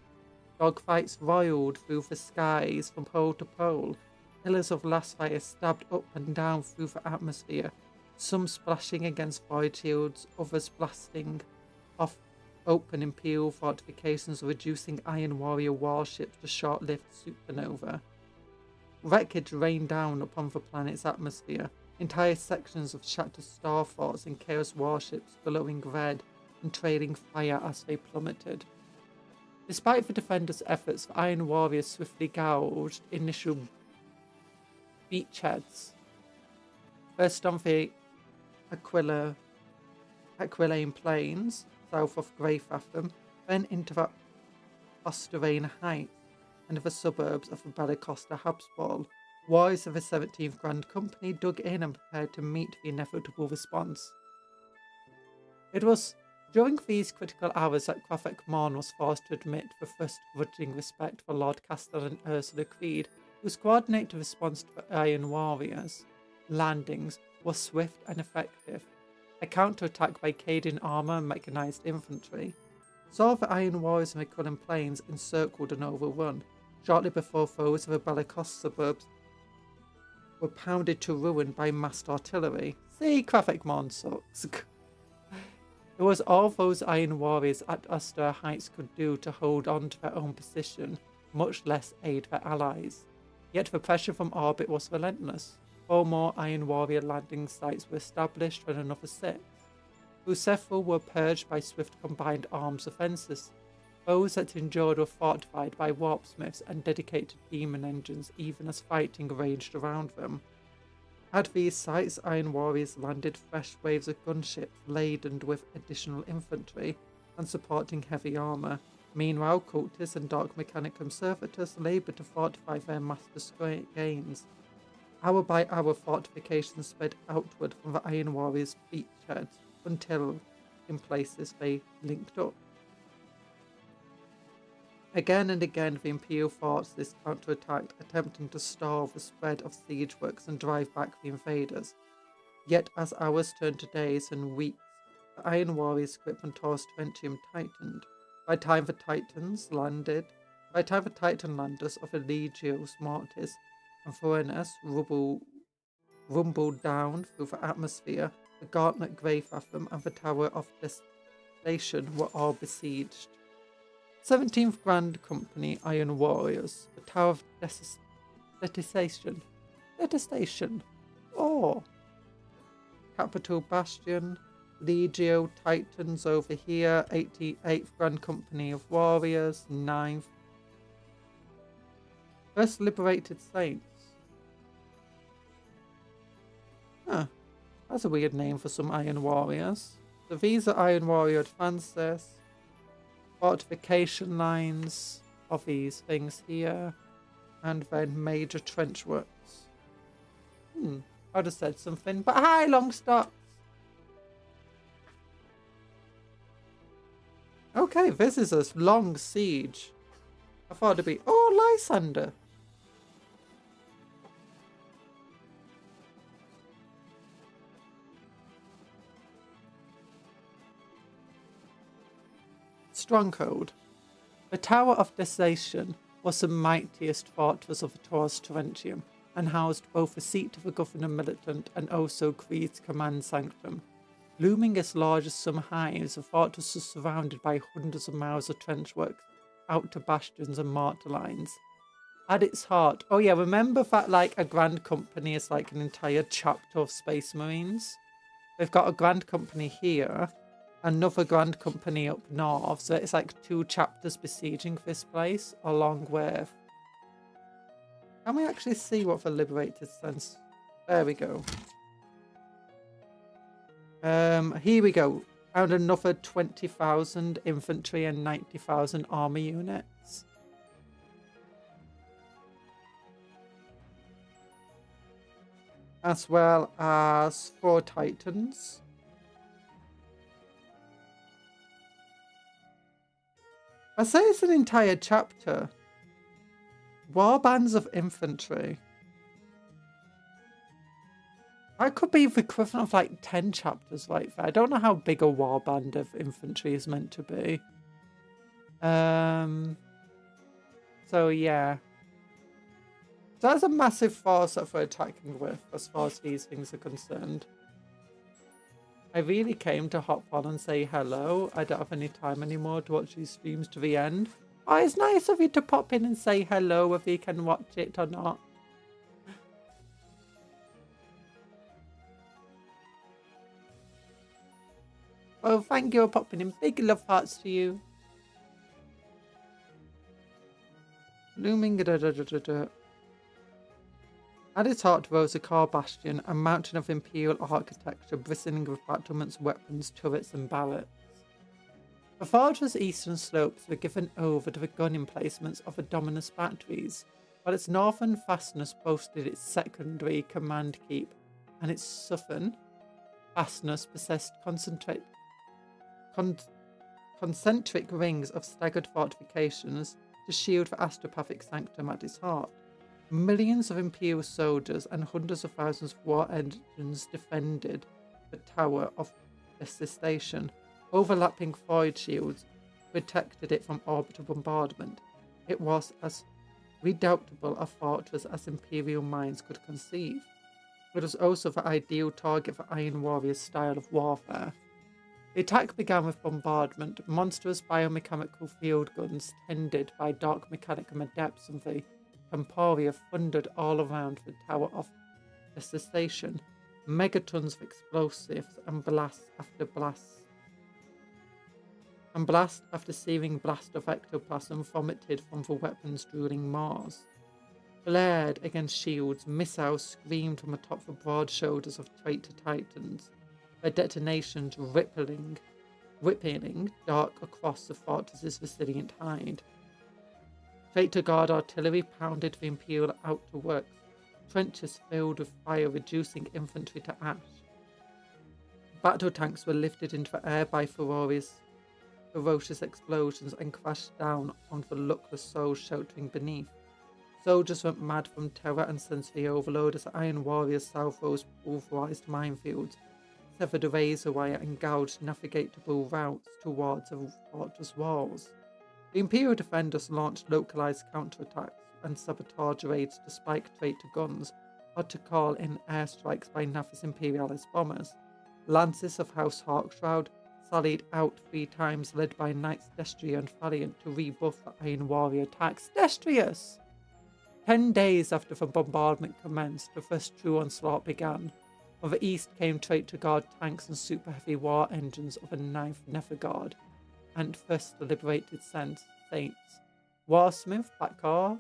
Dogfights roiled through the skies from pole to pole, pillars of last fire stabbed up and down through the atmosphere, some splashing against void shields, others blasting off open Imperial fortifications, reducing Iron Warrior warships to short-lived supernova. Wreckage rained down upon the planet's atmosphere, entire sections of shattered star forts and Chaos warships glowing red and trailing fire as they plummeted. Despite the defenders' efforts, the Iron Warriors swiftly gouged initial beachheads. First on the Aquiline Plains, south of Greyfathom, then into the Osterane Heights, and the suburbs of the Bellicosta Habsburg, warriors of the 17th Grand Company dug in and prepared to meet the inevitable response. It was during these critical hours that Crawford Morn was forced to admit the first grudging respect for Lord Castell and Ursula Creed, whose coordinated response to the Iron Warriors' landings was swift and effective. A counterattack by Cadian armour and mechanised infantry saw the Iron Warriors in the Cullen Plains encircled and overrun, shortly before foes of the Bellicos suburbs were pounded to ruin by massed artillery. See, Crawford Morn sucks. It was all those Iron Warriors at Uster Heights could do to hold on to their own position, much less aid their allies. Yet the pressure from orbit was relentless. 4 more Iron Warrior landing sites were established and another 6, whose several were purged by swift combined arms offences. Those that endured were fortified by warpsmiths and dedicated demon engines even as fighting raged around them. At these sites, Iron Warriors landed fresh waves of gunships laden with additional infantry and supporting heavy armour. Meanwhile, cultists and dark mechanic conservators laboured to fortify their master's gains. Hour by hour, fortifications spread outward from the Iron Warriors' beachheads until, in places, they linked up. Again and again, the Imperial forces counterattacked, attempting to stall the spread of siege works and drive back the invaders. Yet, as hours turned to days and weeks, the Iron Warriors' grip on Taurus Terrentium tightened. By the time the Titan landers of the Legios Mortis and Foreigners rumbled down through the atmosphere, the Gauntlet Grey Fathom and the Tower of Desolation were all besieged. 17th Grand Company Iron Warriors, the Tower of Detestation. Oh! Capital Bastion, Legio, Titans over here, 88th Grand Company of Warriors, 9th. First Liberated Saints. Huh, that's a weird name for some Iron Warriors. So these are Iron Warrior advances. Fortification lines of these things here, and then major trench works. I'd have said something, but hi, Longstocks! Okay, this is a long siege. I thought it'd be, oh, Lysander! Stronghold. The Tower of Desolation was the mightiest fortress of the Taurus Terrentium and housed both the seat of the Governor Militant and also Creed's command sanctum. Looming as large as some hives, the fortress was surrounded by hundreds of miles of trenchwork out to bastions and mortar lines. At its heart, oh yeah, remember that like a Grand Company is like an entire chapter of Space Marines? They've got a Grand Company here, another Grand Company up north, so it's like 2 chapters besieging this place, along with... Can we actually see what the Liberated sense? There we go. Here we go. Found another 20,000 infantry and 90,000 army units. As well as 4 Titans. I say it's an entire chapter. Warbands of infantry. That could be the equivalent of like 10 chapters right there. I don't know how big a warband of infantry is meant to be. So yeah. So that's a massive force that we're attacking with as far as these things are concerned. I really came to hop on and say hello. I don't have any time anymore to watch these streams to the end. Oh, it's nice of you to pop in and say hello whether you can watch it or not. Oh, thank you for popping in. Big love hearts to you. Looming. At its heart rose a car bastion, a mountain of imperial architecture bristling with battlements, weapons, turrets, and barracks. The fortress' eastern slopes were given over to the gun emplacements of the Dominus batteries, while its northern fastness boasted its secondary command keep, and its southern fastness possessed concentric rings of staggered fortifications to shield the astropathic sanctum at its heart. Millions of Imperial soldiers and hundreds of thousands of war engines defended the tower of the station. Overlapping void shields protected it from orbital bombardment. It was as redoubtable a fortress as Imperial minds could conceive. It was also the ideal target for Iron Warrior's style of warfare. The attack began with bombardment, monstrous biomechanical field guns tended by dark mechanic and the depths of the Temporia thundered all around the tower of the station. Megatons of explosives and blast after searing blast of ectoplasm vomited from the weapons drooling Mars. Flared against shields, missiles screamed from atop the broad shoulders of traitor titans, their detonations rippling dark across the fortress's resilient hide. Traitor Guard artillery pounded the Imperial outer works, trenches filled with fire reducing infantry to ash. Battle tanks were lifted into the air by ferocious explosions and crashed down on the luckless souls sheltering beneath. Soldiers went mad from terror and sensory overload as Iron Warriors salvos pulverized minefields, severed razor wire and gouged navigable routes towards the fortress walls. The Imperial defenders launched localized counterattacks and sabotage raids to spike traitor guns, or to call in airstrikes by Navus Imperialis bombers. Lances of House Hawkshroud sallied out 3 times, led by Knights Destria and Valiant, to rebuff the Iron Warrior attacks. Destrius! 10 days after the bombardment commenced, the first true onslaught began. From the east came Traitor Guard tanks and super heavy war engines of the 9th Nefer and first the liberated saints. Warsmith, Bakar,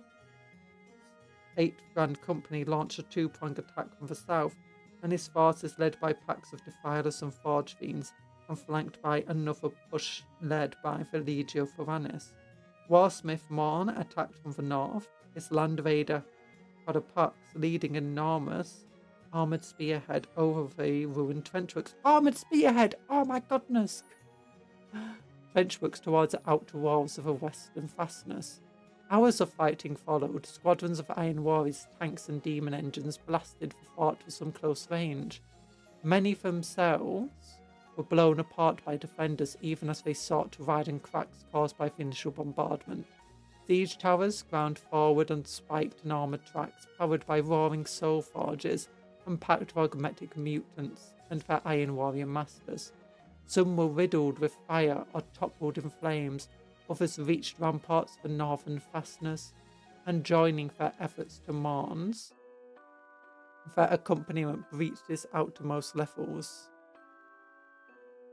8th Grand Company launched a 2-pronged attack from the south, and his forces led by packs of Defilers and Forge Fiends, and flanked by another push led by the Legio Foranis. Warsmith Morn attacked from the north, his Land Raider Codopax leading an enormous armoured spearhead over the ruined trenchworks. Armoured spearhead! Oh my goodness! Trenchworks towards the outer walls of a western fastness. Hours of fighting followed. Squadrons of Iron Warriors, tanks and demon engines blasted the fortress from close range. Many themselves were blown apart by defenders even as they sought to widen cracks caused by the initial bombardment. Siege towers ground forward on spiked and armoured tracks powered by roaring soul forges and packed with augmetic mutants and their Iron Warrior masters. Some were riddled with fire or toppled in flames, others reached ramparts of the northern fastness, and joining their efforts to Mons, their accompaniment breached its outermost levels.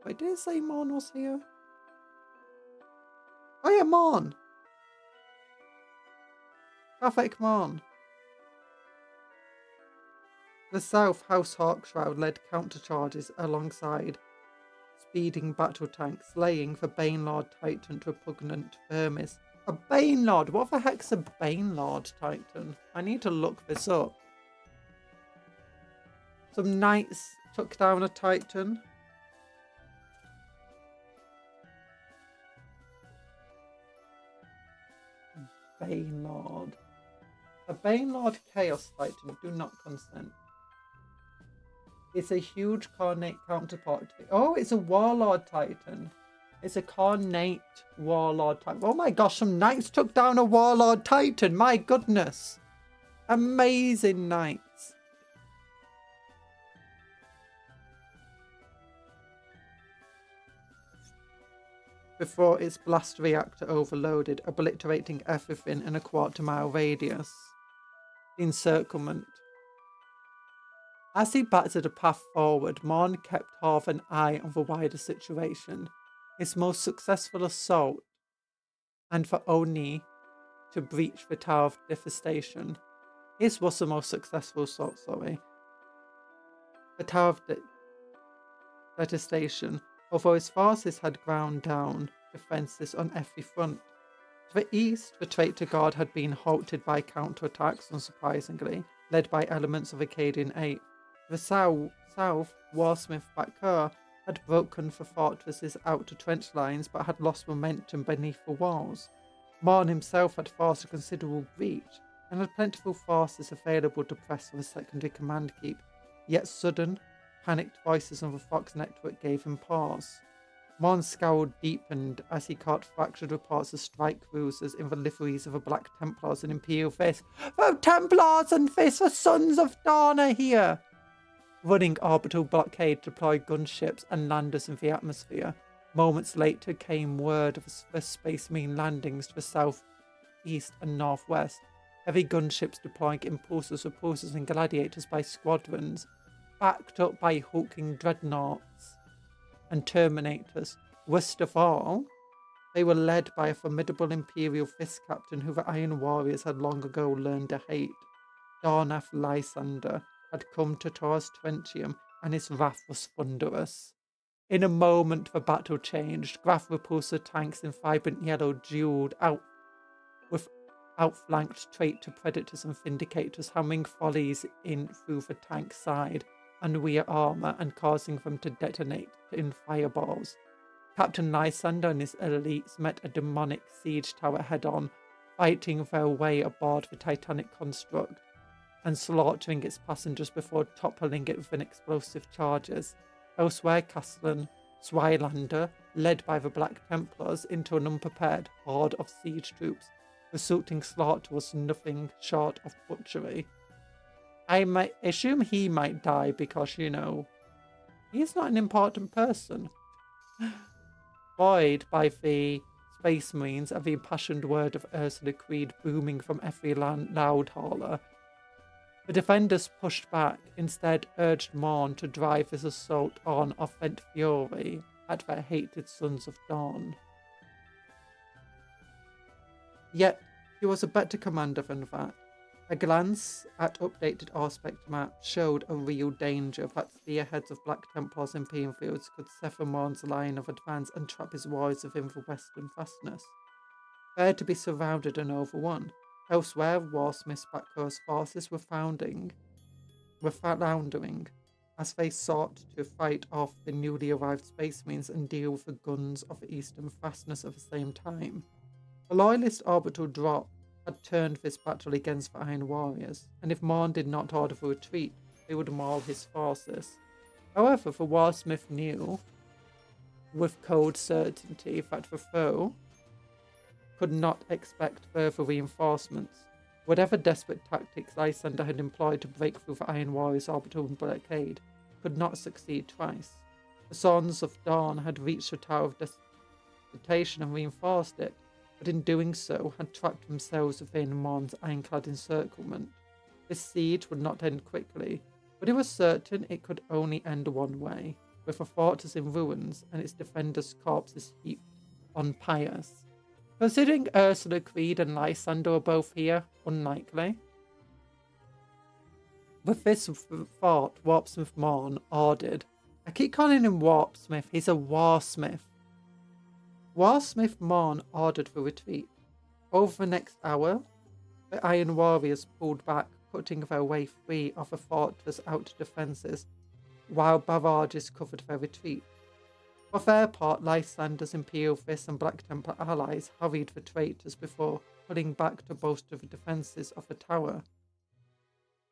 Wait, did it say Mon was here? Oh yeah, Mon! Traffic Mon! The South House Hawkshroud led countercharges alongside speeding battle tanks, slaying the Banelord Titan repugnant vermis. A Banelord? What the heck's a Banelord Titan? I need to look this up. Some knights took down a Titan. Banelord. A Banelord Chaos Titan. Do not consent. It's a huge Carnate counterpart. Oh, it's a Warlord Titan. It's a Carnate Warlord Titan. Oh my gosh, some knights took down a Warlord Titan. My goodness. Amazing knights. Before its blast reactor overloaded, obliterating everything in a quarter-mile radius. The encirclement. As he battered a path forward, Morn kept half an eye on the wider situation. His most successful assault, and for Oni to breach the Tower of Devastation. His was the most successful assault, sorry. The Tower of Devastation, although his forces had ground down defences on every front. To the east, the traitor guard had been halted by counterattacks, unsurprisingly, led by elements of Acadian 8th. To the south, Warsmith Bakar had broken the fortress's outer trench lines but had lost momentum beneath the walls. Marn himself had forced a considerable breach and had plentiful forces available to press for the secondary command keep, yet sudden, panicked voices on the Fox network gave him pause. Marn's scowl deepened as he caught fractured reports of strike cruisers in the liveries of the Black Templars and Imperial Fist. The Templars and Fist, the Sons of Dawn are here! Running orbital blockade deployed gunships and landers in the atmosphere. Moments later came word of the Space Marine landings to the south, east and northwest. Heavy gunships deploying impulsors, repulsors and gladiators by squadrons, backed up by hulking dreadnoughts and terminators. Worst of all, they were led by a formidable Imperial Fist captain who the Iron Warriors had long ago learned to hate. Darnath Lysander had come to Taurus Trentium, and his wrath was thunderous. In a moment the battle changed. Graf repulsor tanks in vibrant yellow duelled out with outflanked traitor predators and vindicators, hammering volleys in through the tank's side and rear armour and causing them to detonate in fireballs. Captain Lysander and his elites met a demonic siege tower head-on, fighting their way aboard the Titanic construct and slaughtering its passengers before toppling it with explosive charges. Elsewhere, Castellan Swylander, led by the Black Templars into an unprepared horde of siege troops. Resulting slaughter was nothing short of butchery. I might assume he might die because, you know, he's not an important person. Buoyed by the Space Marines and the impassioned word of Ursula Creed booming from every loud hauler, the defenders pushed back, instead urged Morn to drive his assault on of vent fury at their hated Sons of Dawn. Yet, he was a better commander than that. A glance at updated Auspex maps showed a real danger that spearheads of Black Templars and Imperial Fields could sever Morn's line of advance and trap his warriors within the western fastness. Fair to be surrounded and overrun. Elsewhere, Warsmith's Backcourse forces were floundering as they sought to fight off the newly arrived Space Marines and deal with the guns of the eastern fastness at the same time. The Loyalist orbital drop had turned this battle against the Iron Warriors, and if Morn did not order for retreat, they would maul his forces. However, the Warsmith knew with cold certainty that the foe could not expect further reinforcements. Whatever desperate tactics Lysander had employed to break through the Iron Warriors' orbital blockade could not succeed twice. The Sons of Dawn had reached the Tower of Destruction and reinforced it, but in doing so had trapped themselves within Morn's ironclad encirclement. This siege would not end quickly, but it was certain it could only end one way, with the fortress in ruins and its defenders' corpses heaped on pyres. Considering Ursula Creed and Lysander were both here, unlikely. With this thought, Warpsmith Morn ordered. I keep calling him Warpsmith, he's a Warsmith. Warsmith Morn ordered the retreat. Over the next hour, the Iron Warriors pulled back, cutting their way free of the fortress' outer defences, while barrages covered their retreat. For their part, Lysander's Imperial Fist and Black Templar allies hurried the traitors before pulling back to bolster the defences of the tower.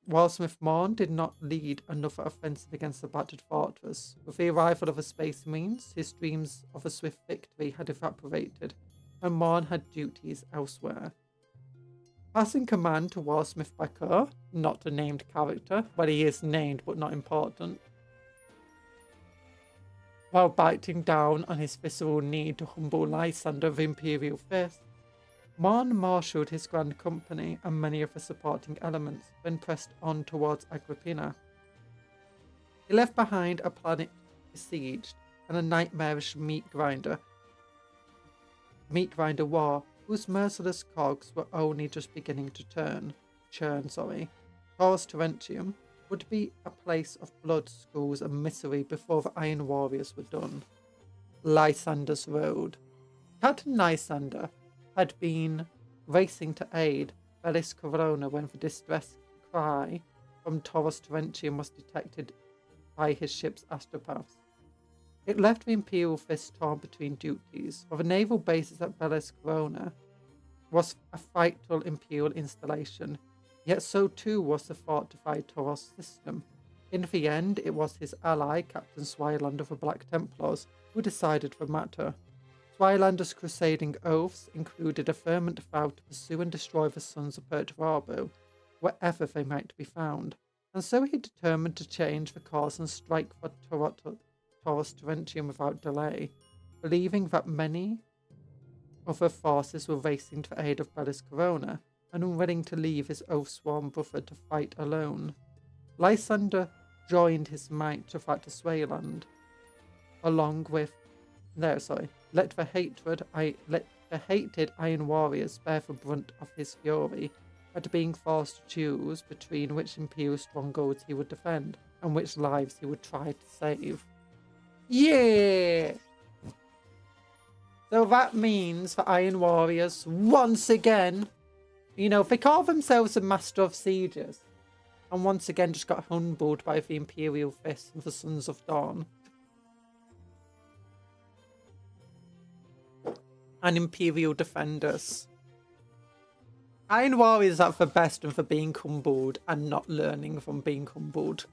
Warsmith Morn did not lead another offensive against the battered fortress. With the arrival of the Space Marines, his dreams of a swift victory had evaporated, and Morn had duties elsewhere. Passing command to Warsmith Bakar, not a named character, well he is named but not important, while biting down on his visceral need to humble Lysander of Imperial Fist, Morn marshalled his Grand Company and many of the supporting elements, then pressed on towards Agrippina. He left behind a planet besieged and a nightmarish meat grinder war, whose merciless cogs were only just beginning to churn. Taurus Terrentium would be a place of blood, schools and misery before the Iron Warriors were done. Lysander's Road. Captain Lysander had been racing to aid Bellis Corona when the distress cry from Taurus Terentium was detected by his ship's astropaths. It left the Imperial Fist torn between duties. While the naval bases at Bellis Corona was a vital Imperial installation, yet so too was the fortified Taurus system. In the end, it was his ally, Captain Swyland of the Black Templars, who decided the matter. Swylander's crusading oaths included a fervent vow to pursue and destroy the sons of Pertwabo, wherever they might be found, and so he determined to change the course and strike for Taurus Terentium without delay, believing that many other forces were racing to the aid of Bellis Corona, and unwilling to leave his oath-sworn brother to fight alone. Lysander joined his might to fight to Swyland, along with let the hated Iron Warriors bear the brunt of his fury at being forced to choose between which Imperial strongholds he would defend and which lives he would try to save. Yeah! So that means the Iron Warriors, once again, they call themselves the Master of Sieges, and once again just got humbled by the Imperial Fist and the Sons of Dawn. And Imperial Defenders. Iron Warriors are the best and for being humbled and not learning from being humbled.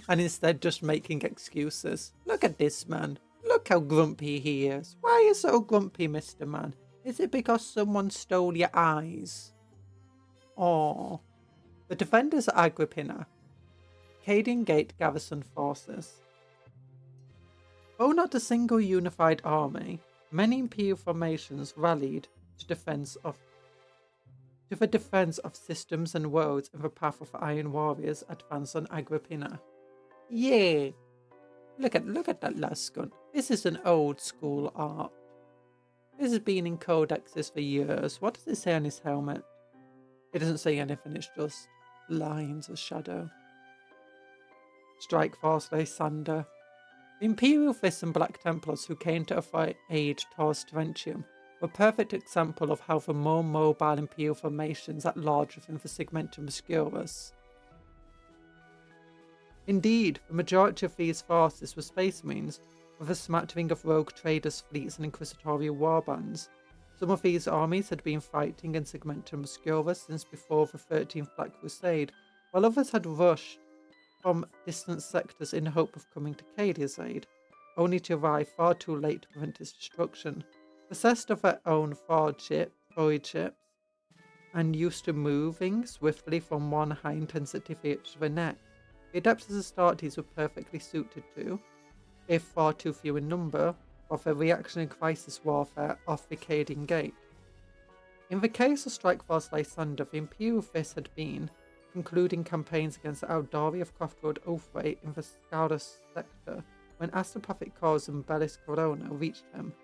And instead just making excuses. Look at this man. Look how grumpy he is. Why are you so grumpy, Mr. Man? Is it because someone stole your eyes? Oh. The defenders at Agrippina. Cadian Gate garrison forces. Though not a single unified army, many Imperial formations rallied to the defense of systems and worlds in the path of Iron Warriors' advance on Agrippina. Yeah! Look at that last gun. This is an old school art. This has been in codexes for years. What does it say on his helmet? It doesn't say anything, it's just lines of shadow. Strike Force Lysander. The Imperial Fists and Black Templars who came to aid Taurus Terentium were a perfect example of how the more mobile Imperial formations at large within the Segmentum Obscurus. Indeed, the majority of these forces were Space Marines, with a smattering of rogue traders' fleets and inquisitorial warbands. Some of these armies had been fighting in Segmentum Obscurus since before the 13th Black Crusade, while others had rushed from distant sectors in hope of coming to Cadia's aid, only to arrive far too late to prevent its destruction. Possessed of their own forward ships, and used to moving swiftly from one high-intensity theatre to the next, the Adepts Astartes were perfectly suited to, if far too few in number, of a reactionary crisis warfare off the Cadian Gate. In the case of Strike Force Lysander, the Imperial Fist had been concluding campaigns against the Aldari of Croftwood Ulthway in the Scaurus sector when astropathic cores and Bellis Corona reached them.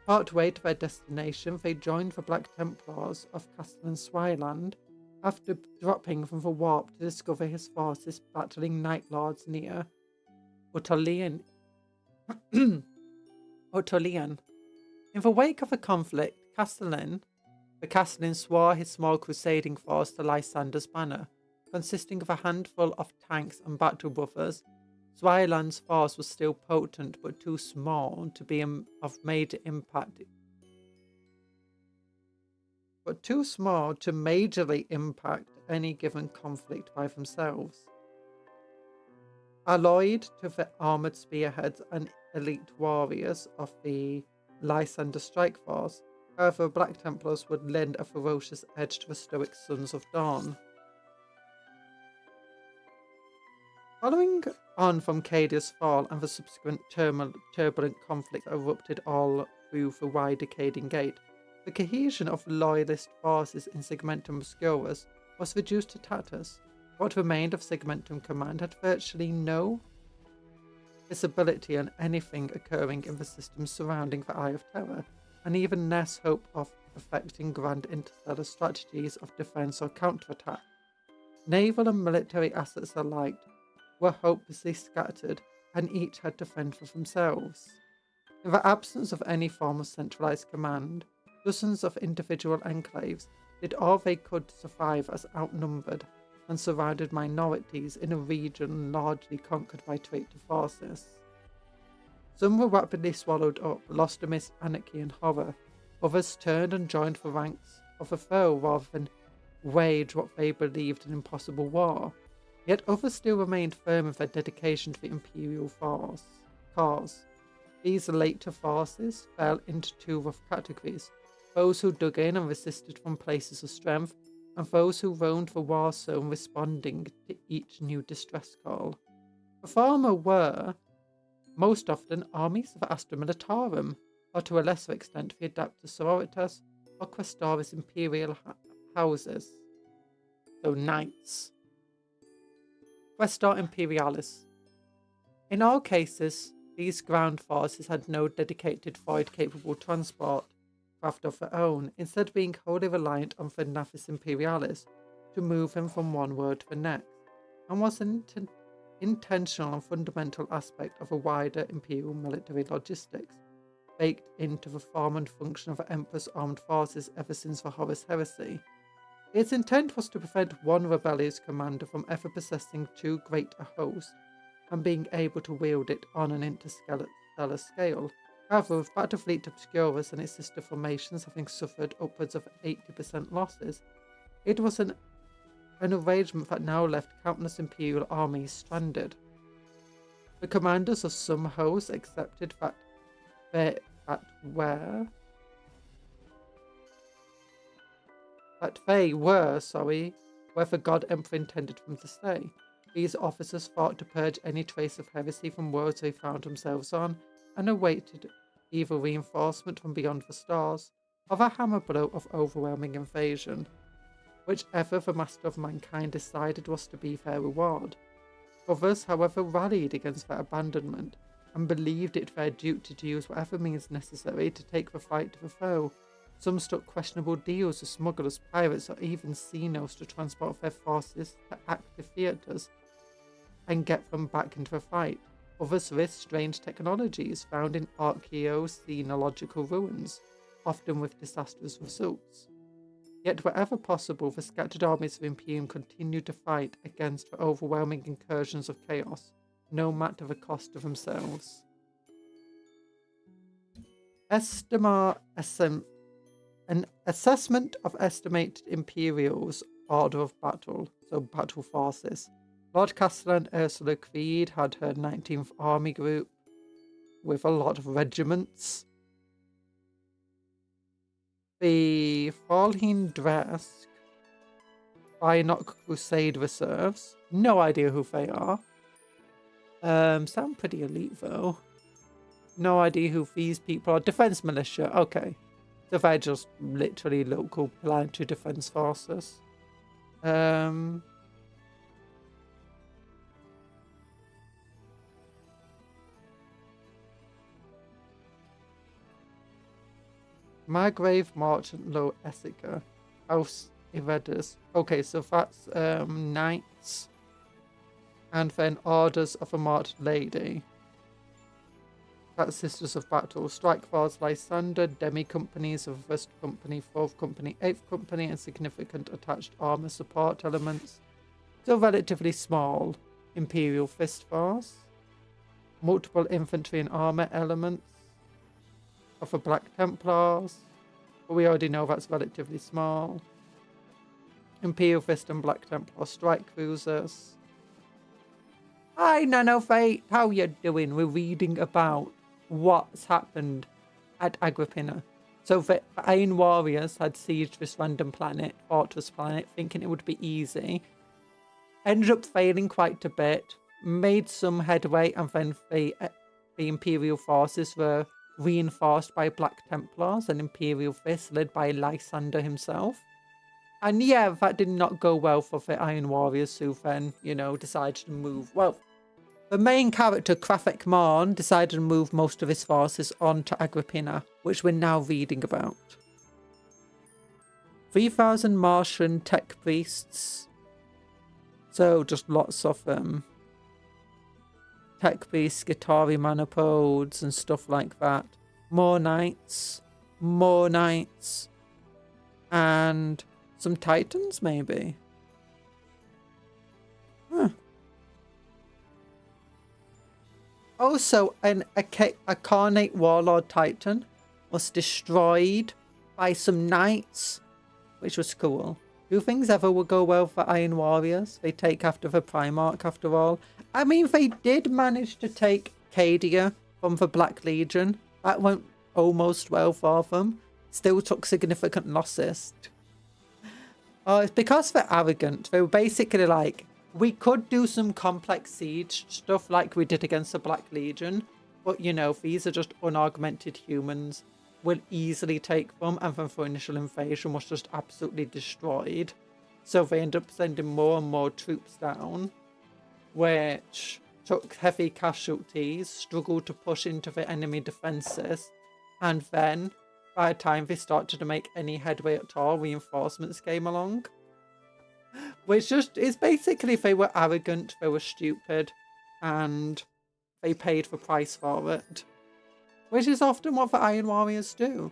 Part way to their destination, they joined the Black Templars of Castellan Swyland after dropping from the warp to discover his forces battling Night Lords near Utolian. In the wake of the conflict, the Castellan swore his small crusading force to Lysander's banner, consisting of a handful of tanks and battle buffers. Swyland's force was still potent but too small to be of major impact. But too small to majorly impact any given conflict by themselves. Allied to the armoured spearheads and elite warriors of the Lysander Strike Force, however, Black Templars would lend a ferocious edge to the stoic Sons of Dawn. Following on from Cadia's fall and the subsequent turbulent conflict that erupted all through the wider Cadian Gate, the cohesion of loyalist forces in Segmentum Obscurus was reduced to tatters. What remained of Segmentum Command had virtually no visibility on anything occurring in the systems surrounding the Eye of Terror, and even less hope of affecting grand interstellar strategies of defense or counterattack. Naval and military assets alike were hopelessly scattered, and each had to fend for themselves. In the absence of any form of centralized command, dozens of individual enclaves did all they could to survive as outnumbered and surrounded minorities in a region largely conquered by traitor forces. Some were rapidly swallowed up, lost amidst anarchy and horror. Others turned and joined the ranks of a foe rather than wage what they believed an impossible war. Yet others still remained firm in their dedication to the imperial cause. These later forces fell into two rough categories: those who dug in and resisted from places of strength, and those who roamed the war zone responding to each new distress call. The former were, most often, armies of Astra Militarum, or to a lesser extent the Adeptus Sororitas or Questoris Imperial houses, so knights. Questor Imperialis. In all cases, these ground forces had no dedicated void-capable transport craft of their own, instead being wholly reliant on the Navis Imperialis to move them from one world to the next, and was an intentional and fundamental aspect of a wider imperial military logistics, baked into the form and function of the Emperor's armed forces ever since the Horus Heresy. Its intent was to prevent one rebellious commander from ever possessing too great a host and being able to wield it on an interstellar scale. However, with Battlefleet Obscurus and its sister formations having suffered upwards of 80% losses, it was an arrangement that now left countless imperial armies stranded. The commanders of some hosts accepted that they were where the God Emperor intended them to stay. These officers fought to purge any trace of heresy from worlds they found themselves on, and awaited either reinforcement from beyond the stars, or the hammer blow of overwhelming invasion, whichever the master of mankind decided was to be their reward. Others, however, rallied against their abandonment, and believed it their duty to use whatever means necessary to take the fight to the foe. Some struck questionable deals with smugglers, pirates, or even Xenos to transport their forces to active theatres and get them back into the fight. Others risked strange technologies found in archaeocenological ruins, often with disastrous results. Yet wherever possible, the scattered armies of Imperium continued to fight against the overwhelming incursions of chaos, no matter the cost to themselves. An assessment of estimated Imperials' order of battle, so battle forces. Lord Castellan Ursula Creed had her 19th Army Group with a lot of regiments. The Falheen Dresk Binoc Crusade Reserves. No idea who they are. Sound pretty elite though. No idea who these people are. Defense Militia. Okay. So they're just literally local planetary defense forces. Margrave Merchant Low Essica. House Eredus. Okay, so that's Knights. And then Orders of a Marked Lady. That's Sisters of Battle. Strike Force Lysander, Demi-Companies of 1st Company, 4th Company, 8th Company, and significant attached armour support elements. So relatively small Imperial Fist Force. Multiple infantry and armour elements of the Black Templars. But we already know that's relatively small. Imperial Fist and Black Templar strike cruisers. Hi Nano Fate, how you doing? We're reading about what's happened at Agrippina. So the Iron Warriors had sieged this random planet, fortress planet, thinking it would be easy. Ended up failing quite a bit, made some headway, and then the Imperial forces were reinforced by Black Templars and Imperial Fists led by Lysander himself. And yeah, that did not go well for the Iron Warriors, who then, decided to move. Well, the main character, Krafek Marn, decided to move most of his forces on to Agrippina, which we're now reading about. 3,000 Martian tech priests. So just lots of Tech Beasts, Skitarii Manifolds, and stuff like that. More Knights, and some Titans, maybe. Huh. Also, a Carnate Warlord Titan was destroyed by some Knights, which was cool. Do things ever would go well for Iron Warriors? They take after the Primarch, after all. I mean, they did manage to take Cadia from the Black Legion. That went almost well for them. Still took significant losses. It's because they're arrogant. They were basically like, we could do some complex siege stuff like we did against the Black Legion. But, you know, these are just unaugmented humans. Will easily take them, and then for initial invasion was just absolutely destroyed. So they end up sending more and more troops down, which took heavy casualties, struggled to push into the enemy defences, and then by the time they started to make any headway at all, reinforcements came along. Which just is basically they were arrogant, they were stupid, and they paid the price for it. Which is often what the Iron Warriors do.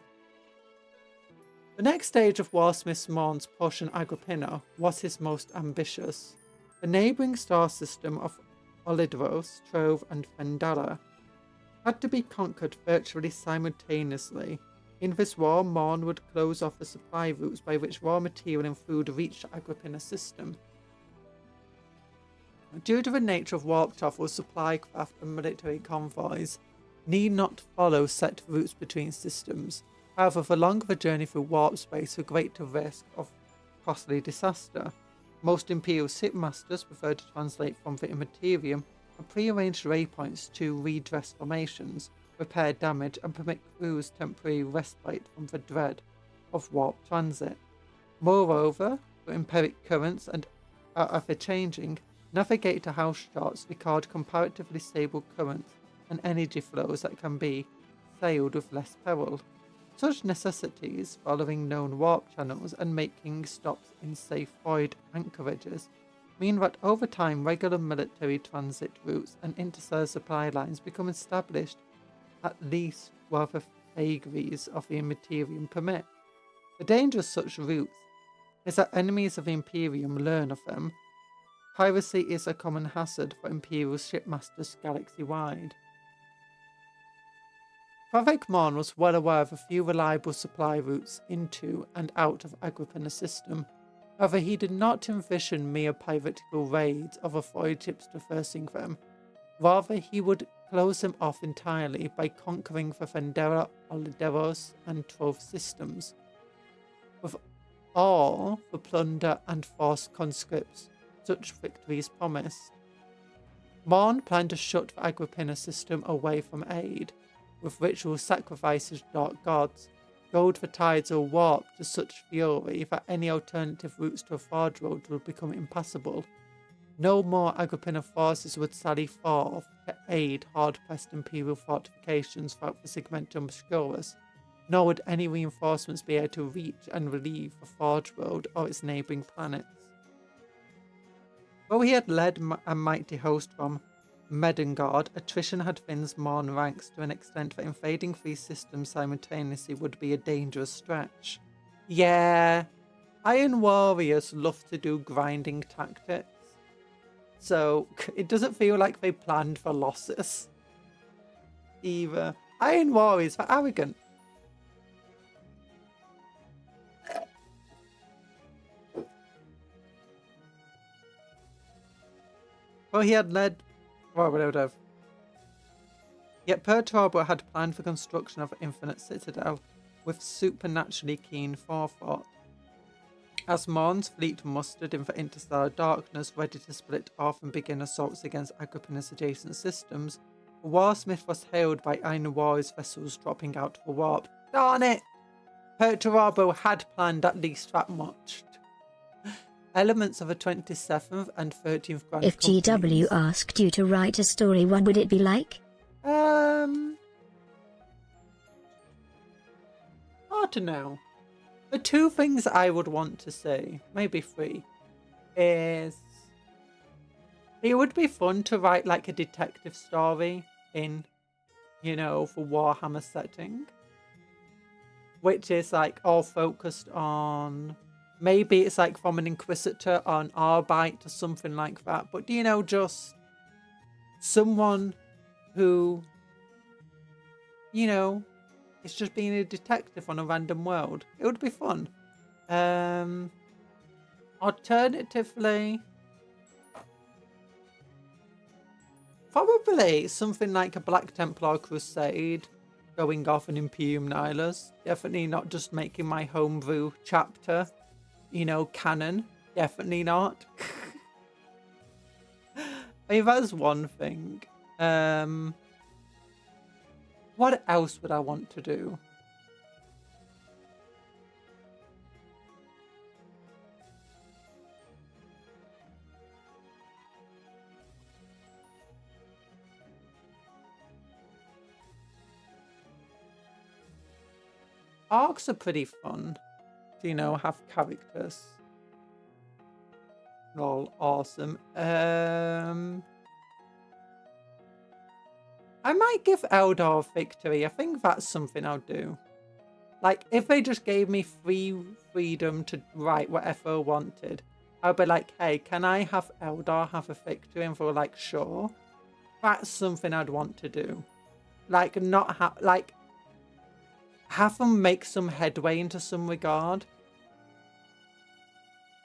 The next stage of Warsmith Morn's push in Agrippina was his most ambitious. The neighbouring star system of Olidros, Trove and Fendala had to be conquered virtually simultaneously. In this war, Morn would close off the supply routes by which raw material and food reached the Agrippina system. Due to the nature of warp travel, supply craft and military convoys need not follow set routes between systems. However, the longer the journey through warp space, the greater risk of costly disaster. Most Imperial shipmasters prefer to translate from the Immaterium and pre-arranged waypoints to redress formations, repair damage, and permit crews temporary respite from the dread of warp transit. Moreover, the empiric currents and are ever-changing, navigator house charts record comparatively stable currents and energy flows that can be sailed with less peril. Such necessities, following known warp channels and making stops in safe void anchorages, mean that over time regular military transit routes and interstellar supply lines become established, at least while the vagaries of the Imperium permit. The danger of such routes is that enemies of the Imperium learn of them. Piracy is a common hazard for Imperial shipmasters galaxy-wide. Pravek Morn was well aware of a few reliable supply routes into and out of Agrippina's system. However, he did not envision mere piratical raids of void ships traversing them. Rather, he would close them off entirely by conquering the Fendera, Olderos, and Trove systems, with all the plunder and forced conscripts such victories promised. Morn planned to shut the Agrippina system away from aid, with ritual sacrifices to dark gods, goad the tides or warp to such fury that any alternative routes to a forge road would become impassable. No more Agrippina forces would sally forth to aid hard-pressed Imperial fortifications throughout the Segmentum Obscurus, nor would any reinforcements be able to reach and relieve the forge road or its neighbouring planets. Though he had led a mighty host from Medengard, attrition had thinned Morn ranks to an extent that invading 3 systems simultaneously would be a dangerous stretch. Yeah, Iron Warriors love to do grinding tactics, so it doesn't feel like they planned for losses either. Iron Warriors are arrogant. Well, he had led... Well, we would have. Yet Perturbo had planned the construction of an infinite citadel with supernaturally keen forethought. As Morn's fleet mustered in the interstellar darkness, ready to split off and begin assaults against Agrippina's adjacent systems, the Warsmith was hailed by Iron Warriors vessels dropping out of the warp. Darn it! Perturbo had planned at least that much. Elements of the 27th and 13th Grand If GW asked you to write a story, what would it be like? Hard to know. The 2 things I would want to say, maybe 3, is It would be fun to write like a detective story in, for Warhammer setting. Which is like all focused on, maybe it's like from an Inquisitor or an Arbite or something like that. But just someone who, is just being a detective on a random world. It would be fun. Alternatively, probably something like a Black Templar Crusade going off an Imperium Nihilus. Definitely not just making my homebrew chapter, canon. Definitely not. I mean, that's one thing. What else would I want to do? Arcs are pretty fun to, have characters. All awesome. I might give Eldar victory. I think that's something I'll do. Like, if they just gave me freedom to write whatever I wanted, I'd be like, hey, can I have Eldar have a victory? And they're like, sure. That's something I'd want to do. Like, not have them make some headway into some regard.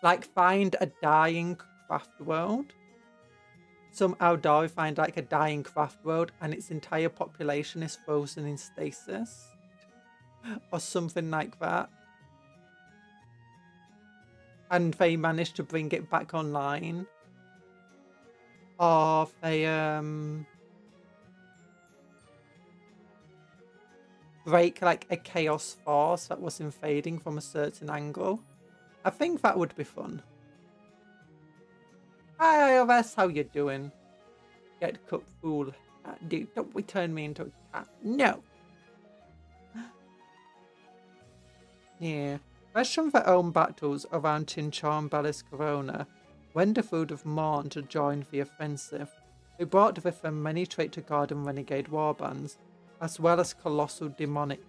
Like, find a dying craft world. Some Eldari find like a dying craft world and its entire population is frozen in stasis. Or something like that. And they manage to bring it back online. Or they break like a chaos force that was invading from a certain angle. I think that would be fun. Hi IRS, how you doing? Get cut fool. Dude, don't return me into a cat. No. Yeah. Question for own battles around Tinchar and Bellis Corona. When the food of Morn to join the offensive, they brought with them many traitor guard and renegade warbands, as well as colossal demonic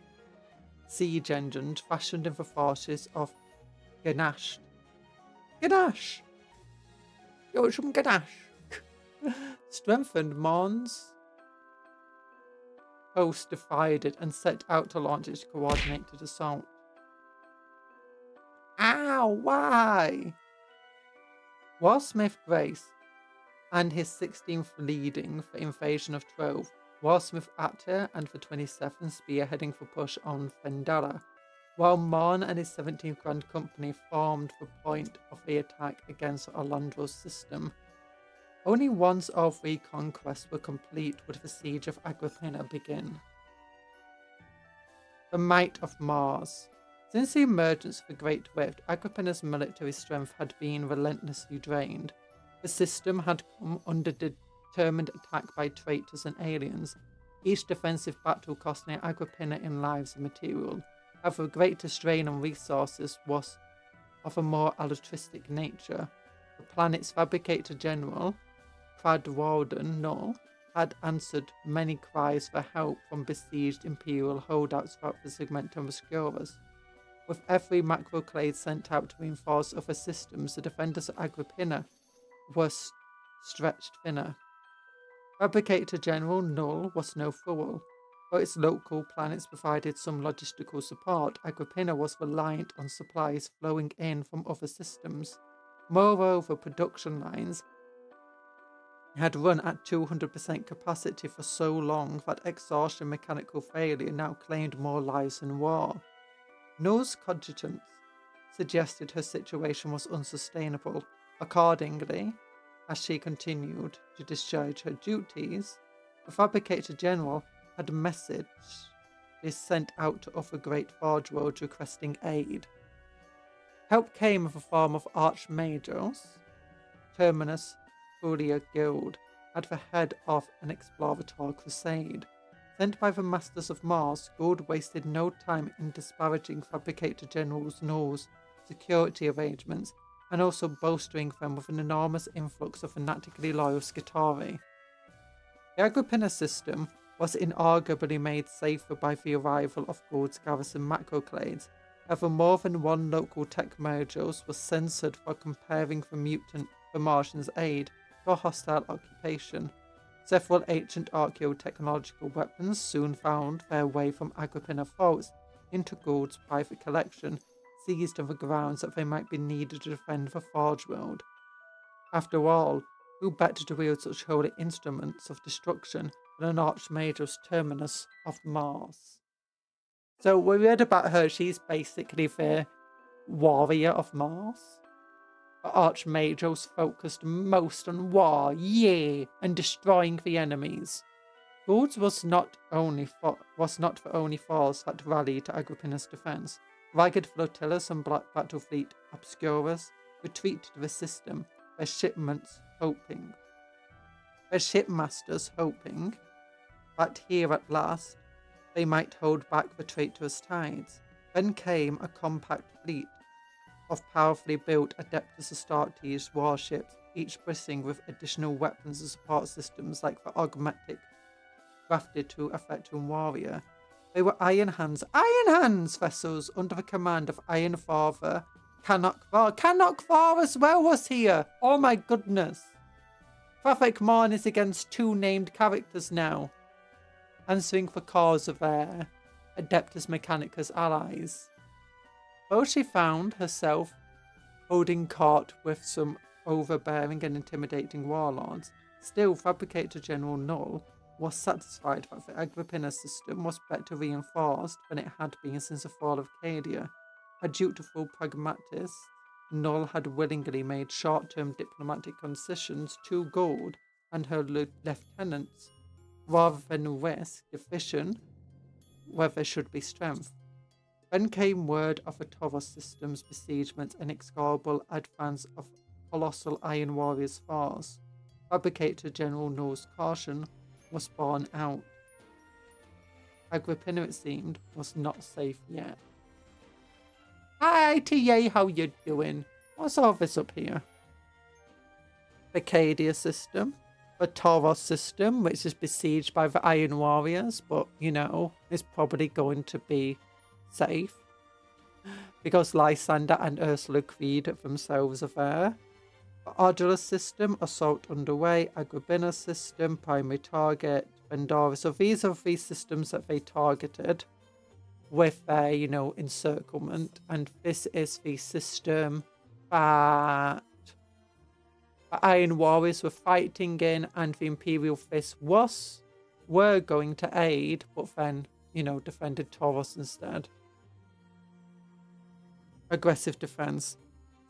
siege engines fashioned in the forces of Ganache. Ganache! Yo, some Ganache! Strengthened Morn's host defied it and set out to launch its coordinated assault. Ow, why? Warsmith Grace and his 16th leading for invasion of Trove, Warsmith Atir and the 27th spearheading for push on Fendala, while Morn and his 17th Grand Company formed the point of the attack against Orlando's system. Only once all three conquests were complete would the siege of Agrippina begin. The Might of Mars. Since the emergence of the Great Rift, Agrippina's military strength had been relentlessly drained. The system had come under determined attack by traitors and aliens, each defensive battle costing Agrippina in lives and material. However, the greatest strain on resources was of a more altruistic nature. The planet's fabricator general, Prad Walden Null, had answered many cries for help from besieged imperial holdouts throughout the Segmentum Obscurus. With every macroclade sent out to reinforce other systems, the defenders of Agrippina were stretched thinner. Fabricator General Null was no fool. Though its local planets provided some logistical support, Agrippina was reliant on supplies flowing in from other systems. Moreover, production lines had run at 200% capacity for so long that exhaustion and mechanical failure now claimed more lives than war. Null's cogitance suggested her situation was unsustainable. Accordingly, as she continued to discharge her duties, the Fabricator General had a message sent out to other great forge worlds requesting aid. Help came in the form of Archmagos, Terminus Fulia Guild, at the head of an explorator crusade. Sent by the Masters of Mars, Gould wasted no time in disparaging Fabricator General Null's security arrangements and also bolstering them with an enormous influx of fanatically loyal Skitarii. The Agrippina system was inarguably made safer by the arrival of Gauld's garrison macroclades. However, more than one local tech modules was censored for comparing the Martians' aid to a hostile occupation. Several ancient archaeotechnological weapons soon found their way from Agrippina vaults into Gauld's private collection, seized on the grounds that they might be needed to defend the Forge World. After all, who better to wield such holy instruments of destruction than an Archmage's terminus of Mars? So we read about her, she's basically the warrior of Mars. The Archmage's focused most on war, and destroying the enemies. Gauld's was not the only force that rallied to Agrippina's defense. Ragged flotillas and black battle fleet obscuras retreated to the system, their shipmasters hoping that here at last they might hold back the traitorous tides. Then came a compact fleet of powerfully built Adeptus Astartes warships, each bristling with additional weapons and support systems like the Augmetic, crafted to affect a warrior. They were Iron Hands vessels under the command of Iron Father Canuck Var as well was here! Oh my goodness! Traffic Morn is against two named characters now, answering the cause of their Adeptus Mechanicus allies. Though she found herself holding court with some overbearing and intimidating warlords, still Fabricator General Null was satisfied that the Agrippina system was better reinforced than it had been since the fall of Cadia. A dutiful pragmatist, Null had willingly made short-term diplomatic concessions to Gauld and her lieutenants, rather than risk division where there should be strength. Then came word of the Taurus system's besiegement and inexorable advance of colossal Iron Warriors' force. Fabricator General Null's caution was borne out. Agrippina, it seemed, was not safe yet. Hi, TA, how you doing? What's all this up here? The Cadia system, the Tauros system, which is besieged by the Iron Warriors, but, is probably going to be safe, because Lysander and Ursula Creed themselves are there. The Odulus system, assault underway. Agrippina system, primary target. Vendora. So these are the systems that they targeted with their, encirclement. And this is the system that the Iron Warriors were fighting in, and the Imperial Fist were going to aid, but then, defended Tauros instead. Aggressive defense.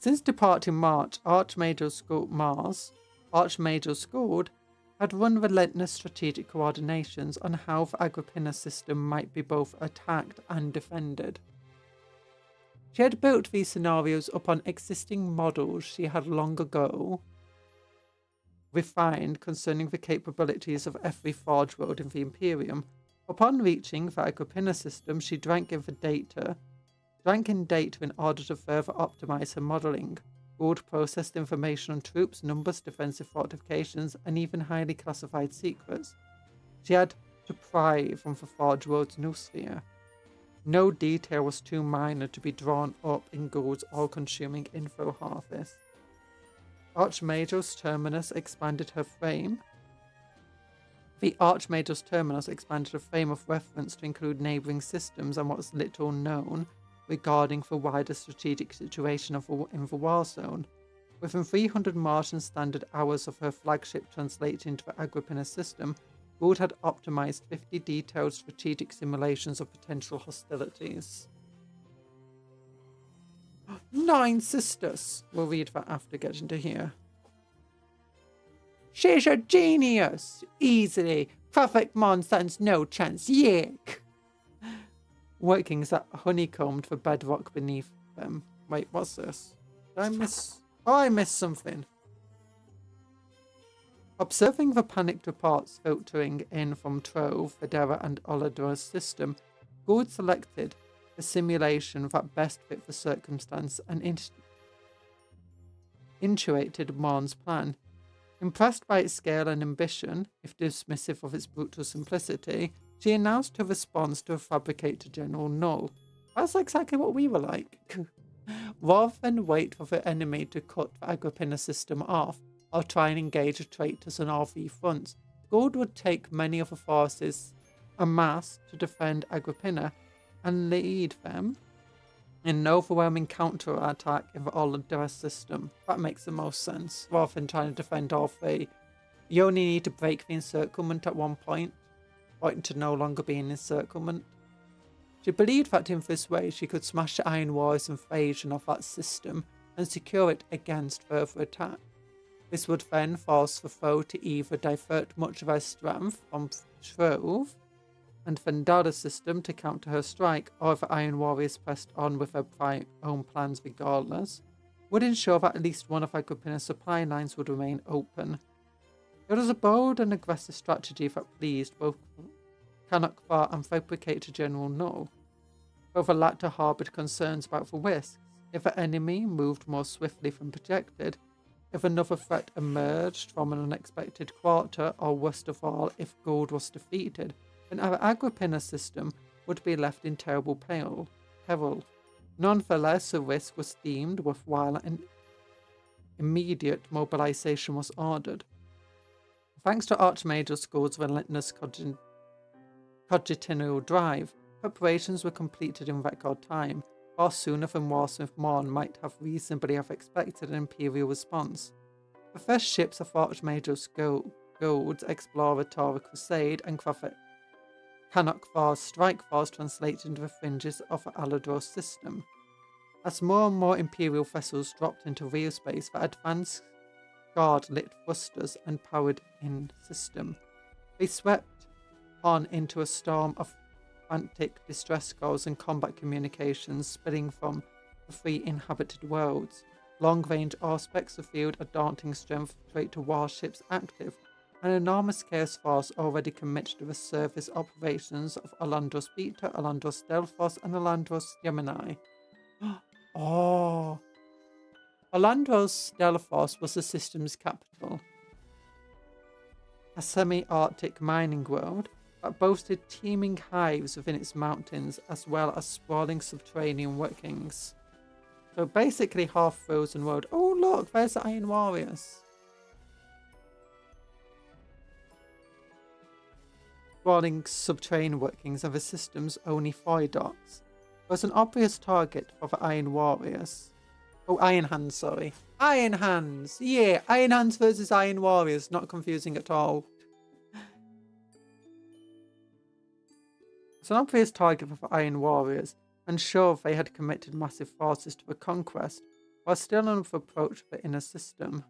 Since departing March, Archmage Skuld had run relentless strategic coordinations on how the Agrippina system might be both attacked and defended. She had built these scenarios upon existing models she had long ago refined concerning the capabilities of every Forge World in the Imperium. Upon reaching the Agrippina system, she drank in data in order to further optimize her modeling. Gauld processed information on troops, numbers, defensive fortifications, and even highly classified secrets. She had to pry from the Forge World's noosphere. No detail was too minor to be drawn up in Gauld's all-consuming info harvest. Archmage's Terminus expanded her frame. The Archmage's Terminus expanded a frame of reference to include neighbouring systems and what was little known regarding the wider strategic situation in the war zone. Within 300 Martian standard hours of her flagship translated into the Agrippina system, Gauld had optimized 50 detailed strategic simulations of potential hostilities. 9 sisters! We'll read that after getting to here. She's a genius! Easily! Perfect nonsense, no chance, yick! Workings that honeycombed the bedrock beneath them. Wait, what's this? Did I miss? Oh, I missed something. Observing the panicked reports filtering in from Trove, Federa, and Oladora's system, Gauld selected the simulation that best fit the circumstance and intuited Morn's plan. Impressed by its scale and ambition, if dismissive of its brutal simplicity, she announced her response to a fabricated General Null. That's exactly what we were like. Rather than wait for the enemy to cut the Agrippina system off, or try and engage the traitors on all three fronts, Gould would take many of the forces amassed to defend Agrippina and lead them in an overwhelming counter-attack in the all-Dres system. That makes the most sense, rather than trying to defend all three. You only need to break the encirclement at one point, for it to no longer be an encirclement. She believed that in this way she could smash the Iron Warriors' invasion of that system and secure it against further attack. This would then force the foe to either divert much of their strength from Shrove and Vendada's system to counter her strike, or if the Iron Warriors pressed on with their own plans regardless, would ensure that at least one of Agrippina's supply lines would remain open. It was a bold and aggressive strategy that pleased both Kanakvar and fabricator General Null, though the latter harboured concerns about the risks. If the enemy moved more swiftly than projected, if another threat emerged from an unexpected quarter, or worst of all, if Gould was defeated, then our Agrippina system would be left in terrible peril. Nonetheless, the risk was deemed worthwhile and immediate mobilization was ordered. Thanks to Archmage Gould's relentless cogitational drive, preparations were completed in record time, far sooner than Warsmith Morn might have reasonably expected an Imperial response. The first ships of Archmage Gould's Explorator Crusade and Kanakvar's Strike Force translated into the fringes of the Aladros system. As more and more Imperial vessels dropped into real space, the advanced guard lit thrusters and powered-in system. They swept on into a storm of frantic distress calls and combat communications spilling from the three inhabited worlds. Long-range Auspex revealed a daunting strength of traitor warships active, an enormous chaos force already committed to the surface operations of Alandros Beta, Alandros Delphos, and Alandros Gemini. Oh! Alandros Delphos was the system's capital, a semi-Arctic mining world that boasted teeming hives within its mountains as well as sprawling subterranean workings. So basically half-frozen world. Oh look, there's the Iron Warriors. Sprawling subterranean workings of the system's only Foidocks was an obvious target for the Iron Warriors. Oh, Iron Hands, sorry. Iron Hands! Yeah, Iron Hands versus Iron Warriors. Not confusing at all. It's an obvious target for the Iron Warriors, and sure they had committed massive forces to the conquest, while still on the approach of the inner system.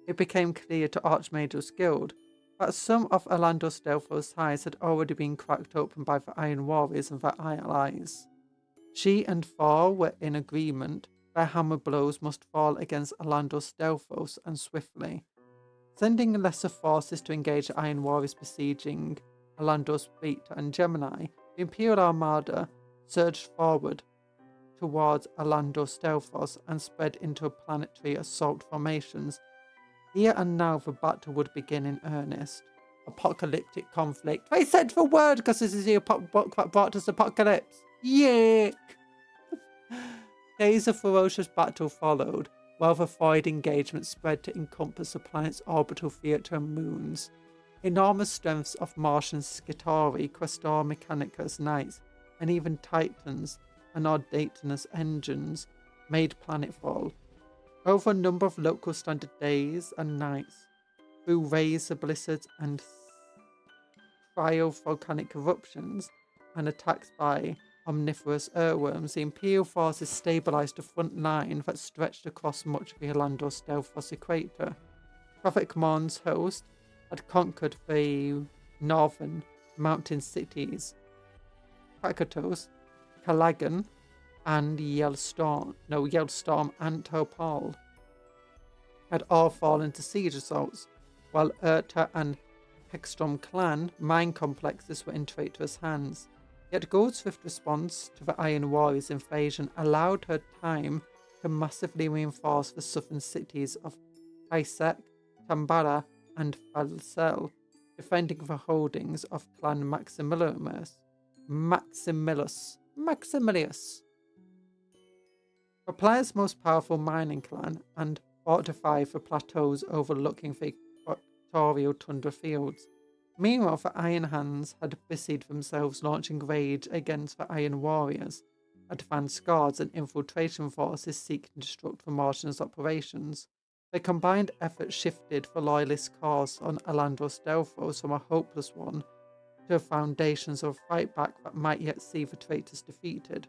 It became clear to Archmage's Guild that some of Alandros Delphos' hides had already been cracked open by the Iron Warriors and their allies. She and Thor were in agreement their hammer blows must fall against Alandros Delphos, and swiftly. Sending lesser forces to engage the Iron Warriors besieging Alandros Beta and Gemini, the Imperial Armada surged forward towards Alandros Delphos and spread into planetary assault formations. Here and now the battle would begin in earnest. Apocalyptic conflict. They said the word because this is the book that brought us apocalypse. Yick! Days of ferocious battle followed, while the void engagement spread to encompass the planet's orbital theatre and moons. Enormous strengths of Martian Skitarii, Questor Mechanicus Knights, and even Titans and Audatenous engines made planetfall. Over a number of local standard days and nights, through razor blizzards and cryovolcanic eruptions, and attacks by omnivorous earthworms, the Imperial forces stabilized a front line that stretched across much of the Alandros Delphos equator. Prophet Mon's host had conquered the northern mountain cities, Krakatos, Calagan, and Yellstorm and Topal had all fallen to siege assaults, while Urta and Hexstrom clan mine complexes were in traitorous hands. Yet Gould's swift response to the Iron Warriors' invasion allowed her time to massively reinforce the southern cities of Isaac, Tambara, and Falsel, defending the holdings of Clan Maximilius. The player's most powerful mining clan and fortified the plateaus overlooking the equatorial tundra fields. Meanwhile, the Iron Hands had busied themselves launching raids against the Iron Warriors. Advanced guards and infiltration forces seeking to disrupt the Martians' operations. Their combined efforts shifted the Loyalist cause on Alandros Delphos from a hopeless one to the foundations of a fight back that might yet see the traitors defeated.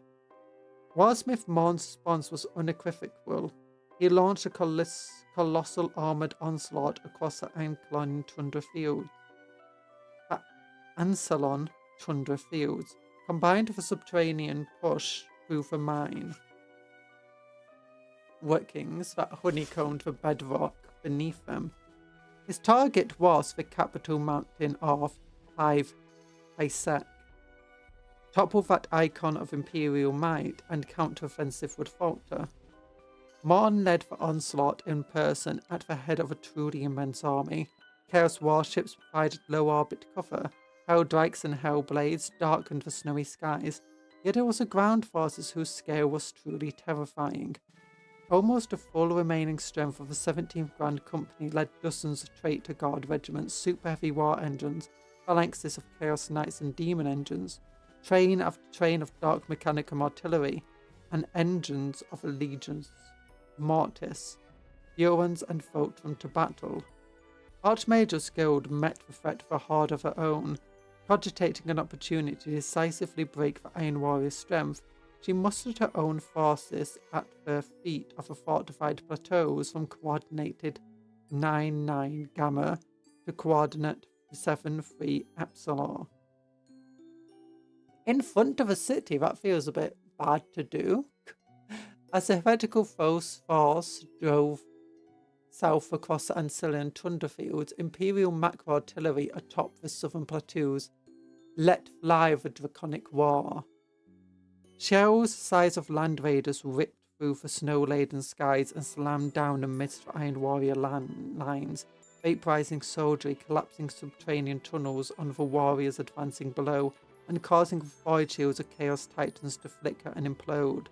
Warsmith Morn's response was unequivocal. He launched a colossal armoured onslaught across the Ancelon Tundra Fields. Combined with a subterranean push through the mine workings that honeycombed the bedrock beneath them. His target was the capital mountain of Isaac. Topple that icon of imperial might, and counteroffensive would falter. Morn led the onslaught in person at the head of a truly immense army. Chaos warships provided low-orbit cover. Helldrakes and Hellblades darkened the snowy skies, yet it was the ground forces whose scale was truly terrifying. Almost the full remaining strength of the 17th Grand Company led dozens of traitor guard regiments, super heavy war engines, phalanxes of Chaos Knights and Demon engines, train after train of Dark Mechanicum artillery, and engines of legions Mortis, Urans and Photron to battle. Archmage's Guild met the threat of a horde of her own. Cogitating an opportunity to decisively break the Iron Warrior's strength, she mustered her own forces at the feet of the fortified plateaus from coordinated 9-9 Gamma to coordinate 7-3 Epsilon. In front of a city, that feels a bit bad to do. As the heretical force drove south across the Ancyllian tundra fields, Imperial macro artillery atop the southern plateaus let fly the draconic war. Shells the size of land raiders ripped through the snow-laden skies and slammed down amidst the Iron Warrior lines, vaporizing soldiery, collapsing subterranean tunnels on the warriors advancing below, and causing the void shields of Chaos Titans to flicker and implode.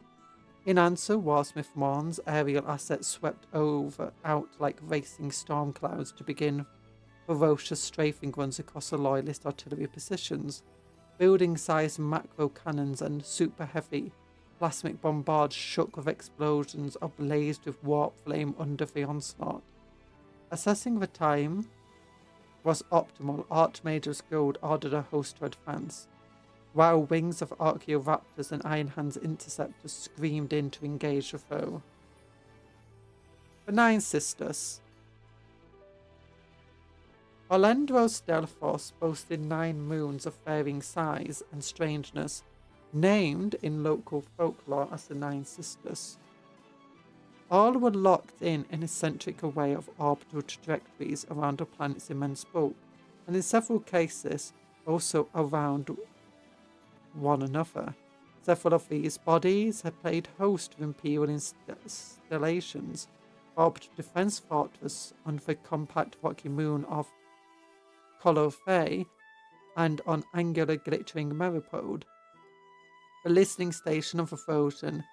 In answer, Warsmith Morn's aerial assets swept out like racing storm clouds to begin ferocious strafing runs across the Loyalist artillery positions. Building-sized macro cannons and super-heavy plasmic bombards shook with explosions ablaze with warp flame under the onslaught. Assessing the time was optimal, Archmage's Guild ordered a host to advance, while wings of Archaeoraptors and Iron Hands interceptors screamed in to engage the foe. The Nine Sisters. Alandros Delphos boasted 9 moons of varying size and strangeness, named in local folklore as the Nine Sisters. All were locked in eccentric array of orbital trajectories around the planet's immense bulk, and in several cases also around one another. Several of these bodies had played host to Imperial installations, orbital defense fortress on the compact rocky moon of Colophe and on angular glittering Meripode, the listening station of the frozen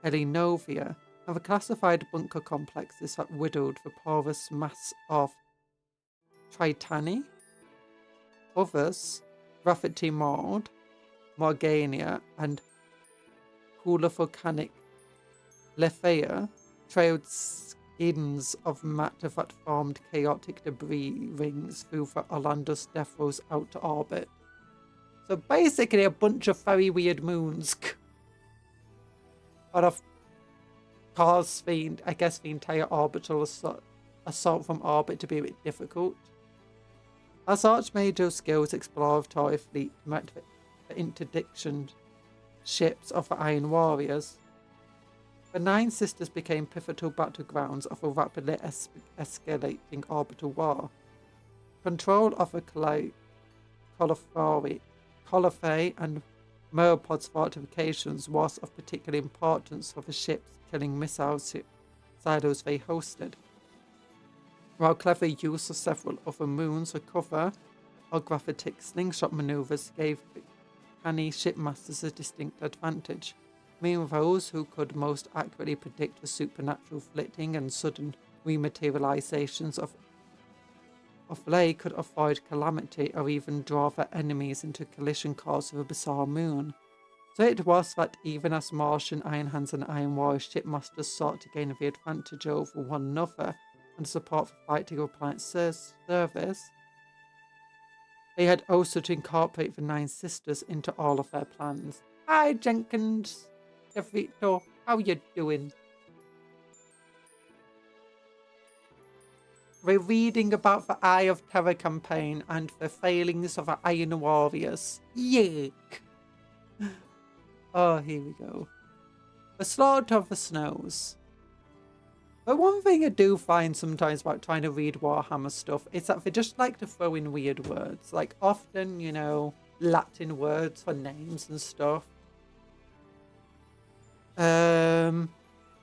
Elinovia, and the classified bunker complexes that riddled the porous mass of Tritani. Others, Graffiti Maud, Morgania, and Hula Volcanic Lefea, trailed skins of matter that formed chaotic debris rings through the Orlando's Defro's outer orbit. So basically a bunch of very weird moons. But of cause the entire orbital assault from orbit to be a bit difficult. As Archmage's Guild's exploratory fleet met the interdiction ships of the Iron Warriors, the Nine Sisters became pivotal battlegrounds of a rapidly escalating orbital war. Control of the Colophe and Meropod's fortifications was of particular importance for the ships killing missile silos they hosted, while clever use of several other moons for cover or graphitic slingshot maneuvers gave canny shipmasters a distinct advantage. Meaning those who could most accurately predict the supernatural flitting and sudden rematerializations of lay could avoid calamity or even draw their enemies into collision course with a bizarre moon. So it was that even as Martian Iron Hands and Iron Warrior shipmasters sought to gain the advantage over one another and support for fighting or planet service, they had also to incorporate the Nine Sisters into all of their plans. Hi Jenkins, Victor, how you doing? We're reading about the Eye of Terror campaign and the failings of the Iron Warriors. Yuck! Oh, here we go. The Slaughter of the Snows. But one thing I do find sometimes about trying to read Warhammer stuff is that they just like to throw in weird words. Like often, you know, Latin words for names and stuff.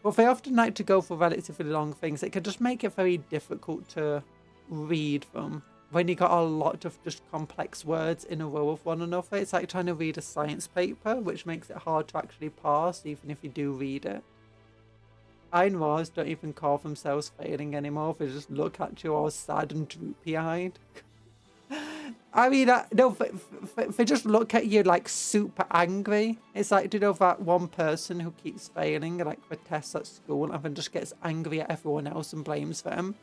But they often like to go for relatively long things. It can just make it very difficult to read them when you got a lot of just complex words in a row of one another. It's like trying to read a science paper, which makes it hard to actually pass, even if you do read it. Iron Wars don't even call themselves failing anymore. They just look at you all sad and droopy-eyed. I mean, no, they just look at you like super angry. It's like, you know, that one person who keeps failing, like the tests at school, and then just gets angry at everyone else and blames them.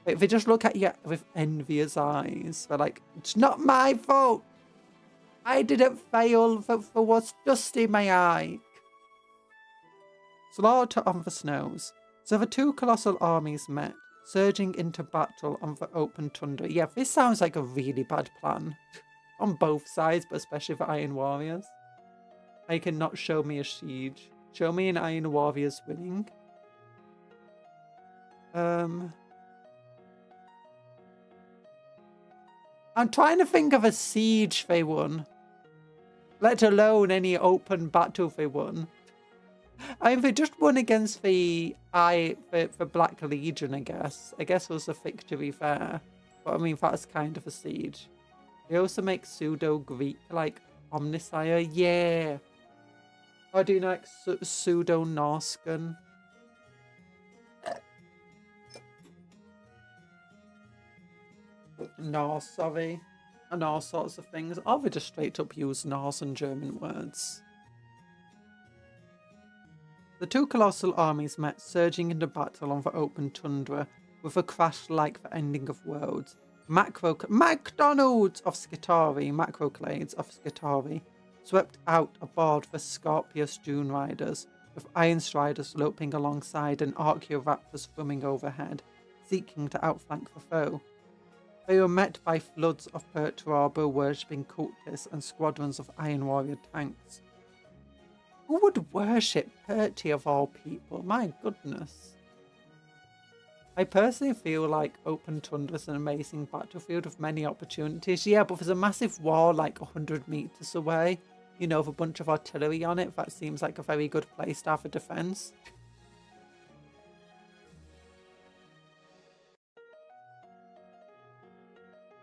They just look at you with envious eyes. They're like, it's not my fault. I didn't fail for what's dust in my eye. Slaughter on the Snows. So the two colossal armies met, surging into battle on the open tundra. Yeah, this sounds like a really bad plan. On both sides, but especially for Iron Warriors. I cannot show me a siege. Show me an Iron Warriors winning. I'm trying to think of a siege they won. Let alone any open battle they won. I mean, they just won against the Black Legion, I guess. I guess it was a victory there. But I mean, that's kind of a siege. They also make pseudo-Greek, like Omnisire. Yeah. Or do you know, like, pseudo-Norscan? Norse, sorry. And all sorts of things. Or they just straight up use Norse and German words. The two colossal armies met, surging into battle on the open tundra, with a crash like the ending of worlds. McDonald's of Skitarii, macroclades of Skitarii, swept out aboard the Scorpius Dune Riders, with Iron Striders loping alongside and Archaeoraptors swimming overhead, seeking to outflank the foe. They were met by floods of Perturabo worshipping cultists and squadrons of Iron Warrior tanks. Who would worship Perty of all people? My goodness. I personally feel like open tundra is an amazing battlefield with many opportunities. Yeah, but there's a massive wall like 100 meters away, you know, with a bunch of artillery on it. That seems like a very good place to have a defense.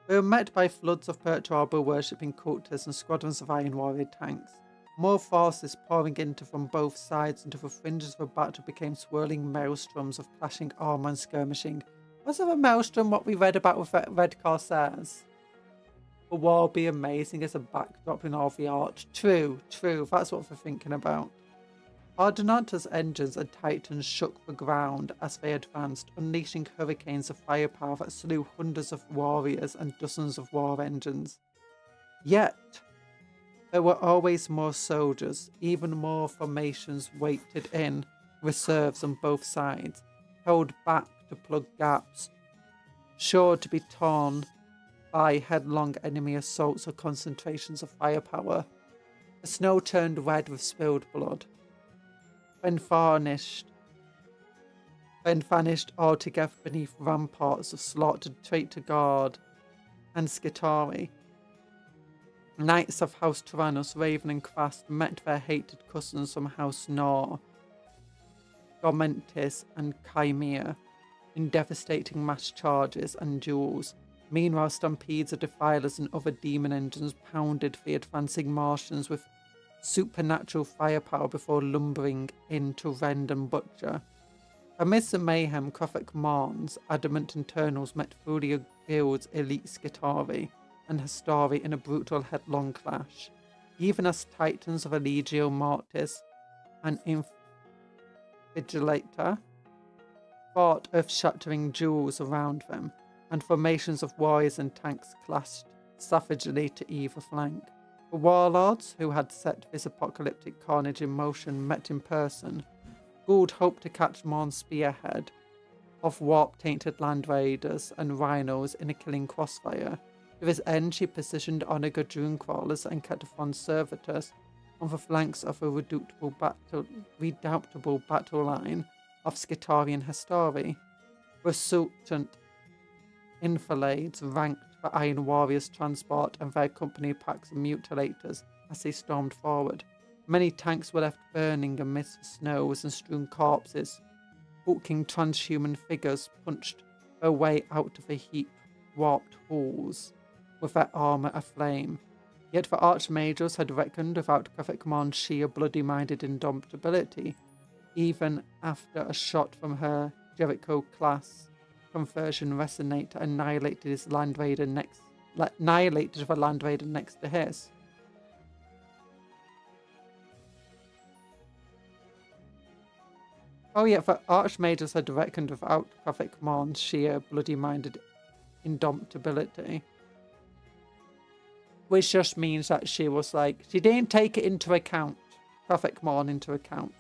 They were met by floods of Perturabo worshipping cultists and squadrons of Iron Warrior tanks. More forces pouring into from both sides until the fringes of the battle became swirling maelstroms of clashing armor and skirmishing. Wasn't a maelstrom what we read about with Red Corsairs? The war would be amazing as a backdrop in all the art. True, that's what we're thinking about. Ardonata's engines and titans shook the ground as they advanced, unleashing hurricanes of firepower that slew hundreds of warriors and dozens of war engines. Yet, there were always more soldiers, even more formations waited in, reserves on both sides, held back to plug gaps, sure to be torn by headlong enemy assaults or concentrations of firepower. The snow turned red with spilled blood. Then vanished altogether beneath ramparts of slaughtered traitor guard and Skitarii. Knights of House Tyrannus, Raven and Kvast met their hated cousins from House Nor, Gormentis and Chimera, in devastating mass charges and duels. Meanwhile, stampedes of defilers and other demon engines pounded the advancing Martians with supernatural firepower before lumbering in to rend and butcher. Amidst the mayhem, Kruthek Marn's adamant internals met Furia Guild's elite Skitarii and Hastari in a brutal headlong clash. Even as titans of Allegio Martis and Invigilator fought earth-shattering duels around them, and formations of warriors and tanks clashed savagely to either flank. The warlords, who had set this apocalyptic carnage in motion, met in person. Gould hoped to catch Morn's spearhead of warp-tainted land raiders and rhinos in a killing crossfire. To this end, she positioned Onager Dune-crawlers and Ketafon servitors on the flanks of a redoubtable battle line of Skitarii and Hastari. Resultant enfilades ranked the Iron Warriors' transport and their company packs of mutilators as they stormed forward. Many tanks were left burning amidst the snows and strewn corpses. Hulking transhuman figures punched their way out of the heat-warped halls with their armour aflame. Yet the Archmagers had reckoned without Kruthek Marn's sheer bloody-minded indomitability, even after a shot from her Jericho-class conversion resonator annihilated the Land Raider next to his. Oh yeah, the Archmagers had reckoned without Kruthek Marn's sheer bloody-minded indomitability. Which just means that she was like, she didn't take it into account, Kruthek Marn into account.